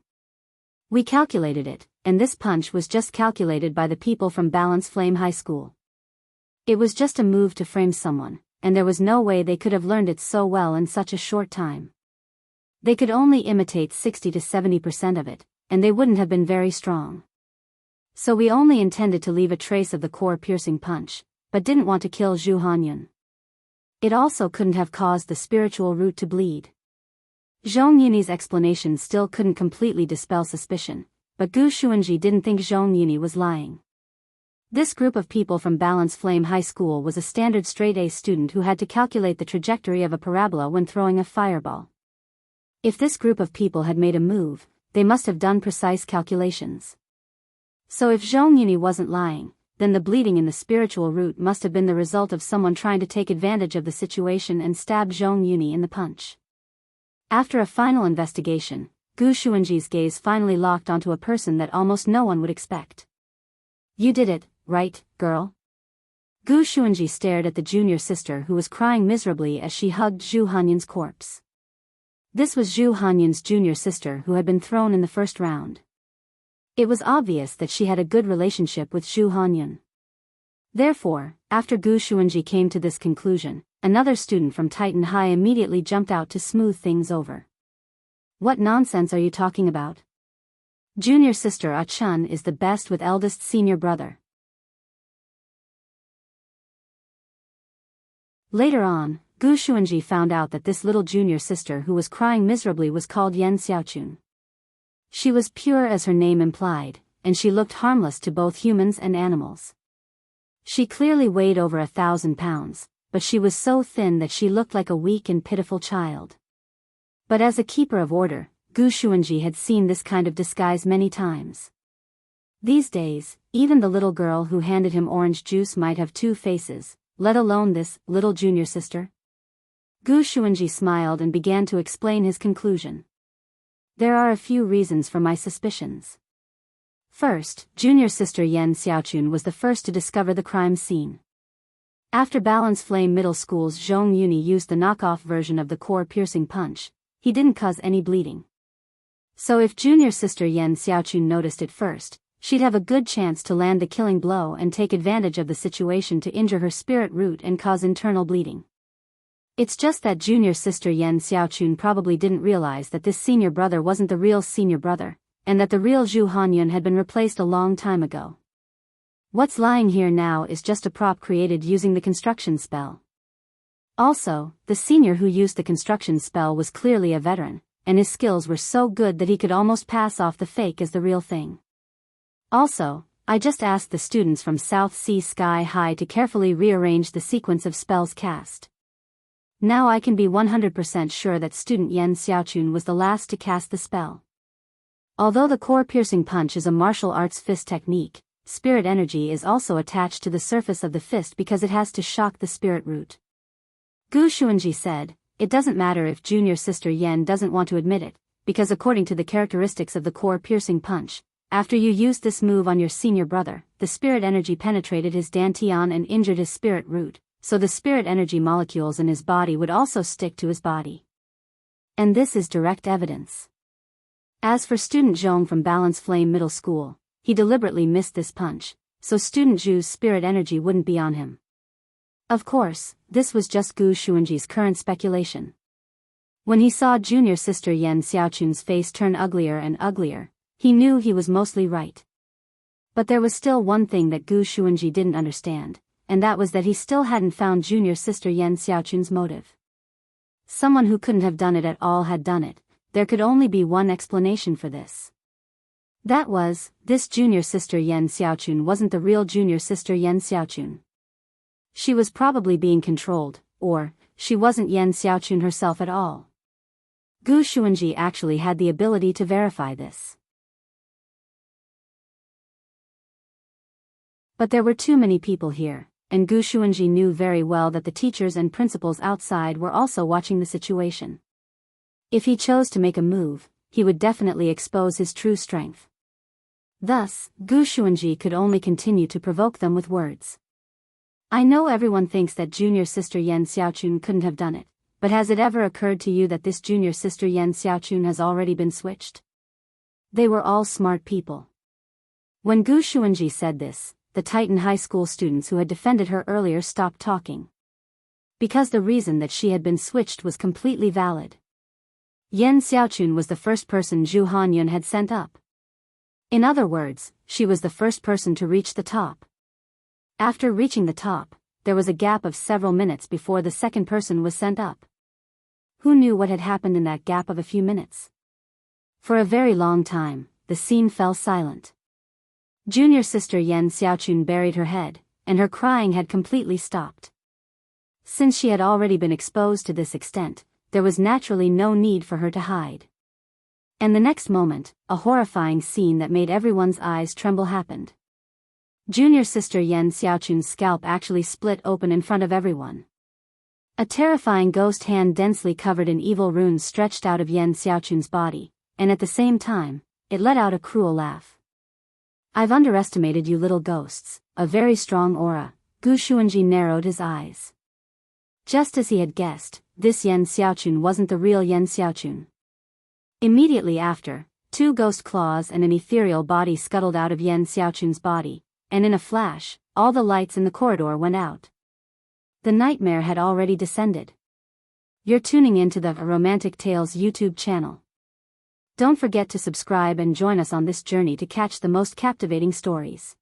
We calculated it, and this punch was just calculated by the people from Balance Flame High School. It was just a move to frame someone, and there was no way they could have learned it so well in such a short time. They could only imitate 60 to 70% of it, and they wouldn't have been very strong. So we only intended to leave a trace of the core-piercing punch, but didn't want to kill Zhu Hanyun. It also couldn't have caused the spiritual root to bleed. Zhong Yuni's explanation still couldn't completely dispel suspicion, but Gu Xuanji didn't think Zhong Yuni was lying. This group of people from Balance Flame High School was a standard straight-A student who had to calculate the trajectory of a parabola when throwing a fireball. If this group of people had made a move, they must have done precise calculations. So if Zhong Yuni wasn't lying, then the bleeding in the spiritual root must have been the result of someone trying to take advantage of the situation and stab Zhong Yuni in the punch. After a final investigation, Gu Xuanji's gaze finally locked onto a person that almost no one would expect. You did it, right, girl? Gu Xuanji stared at the junior sister who was crying miserably as she hugged Zhu Hanyun's corpse. This was Zhu Hanyun's junior sister who had been thrown in the first round. It was obvious that she had a good relationship with Zhu Hanyun. Therefore, after Gu Xuanji came to this conclusion, another student from Titan High immediately jumped out to smooth things over. What nonsense are you talking about? Junior sister Ah-chun is the best with eldest senior brother. Later on, Gu Xuanji found out that this little junior sister who was crying miserably was called Yan Xiaochun. She was pure as her name implied, and she looked harmless to both humans and animals. She clearly weighed over 1,000 pounds, but she was so thin that she looked like a weak and pitiful child. But as a keeper of order, Gu Xuanji had seen this kind of disguise many times. These days, even the little girl who handed him orange juice might have two faces, let alone this little junior sister. Gu Xuanji smiled and began to explain his conclusion. There are a few reasons for my suspicions. First, junior sister Yan Xiaochun was the first to discover the crime scene. After Balance Flame Middle School's Zhong Yuni used the knockoff version of the core-piercing punch, he didn't cause any bleeding. So if junior sister Yan Xiaochun noticed it first, she'd have a good chance to land the killing blow and take advantage of the situation to injure her spirit root and cause internal bleeding. It's just that junior sister Yan Xiaochun probably didn't realize that this senior brother wasn't the real senior brother, and that the real Zhu Hanyun had been replaced a long time ago. What's lying here now is just a prop created using the construction spell. Also, the senior who used the construction spell was clearly a veteran, and his skills were so good that he could almost pass off the fake as the real thing. Also, I just asked the students from South Sea Sky High to carefully rearrange the sequence of spells cast. Now I can be 100% sure that student Yan Xiaochun was the last to cast the spell. Although the core piercing punch is a martial arts fist technique, spirit energy is also attached to the surface of the fist because it has to shock the spirit root. Gu Xuanji said, "It doesn't matter if junior sister Yan doesn't want to admit it, because according to the characteristics of the core piercing punch, after you used this move on your senior brother, the spirit energy penetrated his dantian and injured his spirit root, so the spirit energy molecules in his body would also stick to his body. And this is direct evidence." As for student Zhong from Balance Flame Middle School, he deliberately missed this punch, so student Zhu's spirit energy wouldn't be on him. Of course, this was just Gu Xuanji's current speculation. When he saw junior sister Yan Xiaochun's face turn uglier and uglier, he knew he was mostly right. But there was still one thing that Gu Xuanji didn't understand, and that was that he still hadn't found junior sister Yan Xiaochun's motive. Someone who couldn't have done it at all had done it. There could only be one explanation for this. That was, this junior sister Yan Xiaochun wasn't the real junior sister Yan Xiaochun. She was probably being controlled, or, she wasn't Yan Xiaochun herself at all. Gu Xuanji actually had the ability to verify this. But there were too many people here, and Gu Xuanji knew very well that the teachers and principals outside were also watching the situation. If he chose to make a move, he would definitely expose his true strength. Thus, Gu Xuanji could only continue to provoke them with words. "I know everyone thinks that junior sister Yan Xiaochun couldn't have done it, but has it ever occurred to you that this junior sister Yan Xiaochun has already been switched?" They were all smart people. When Gu Xuanji said this, the Titan High School students who had defended her earlier stopped talking. Because the reason that she had been switched was completely valid. Yan Xiaochun was the first person Zhu Hanyun had sent up. In other words, she was the first person to reach the top. After reaching the top, there was a gap of several minutes before the second person was sent up. Who knew what had happened in that gap of a few minutes? For a very long time, the scene fell silent. Junior sister Yan Xiaochun buried her head, and her crying had completely stopped. Since she had already been exposed to this extent, there was naturally no need for her to hide. And the next moment, a horrifying scene that made everyone's eyes tremble happened. Junior sister Yan Xiaochun's scalp actually split open in front of everyone. A terrifying ghost hand densely covered in evil runes stretched out of Yan Xiaochun's body, and at the same time, it let out a cruel laugh. "I've underestimated you little ghosts, a very strong aura." Gu Xuanji narrowed his eyes. Just as he had guessed, this Yan Xiaochun wasn't the real Yan Xiaochun. Immediately after, two ghost claws and an ethereal body scuttled out of Yan Xiaochun's body, and in a flash, all the lights in the corridor went out. The nightmare had already descended. You're tuning into the Romantic Tales YouTube channel. Don't forget to subscribe and join us on this journey to catch the most captivating stories.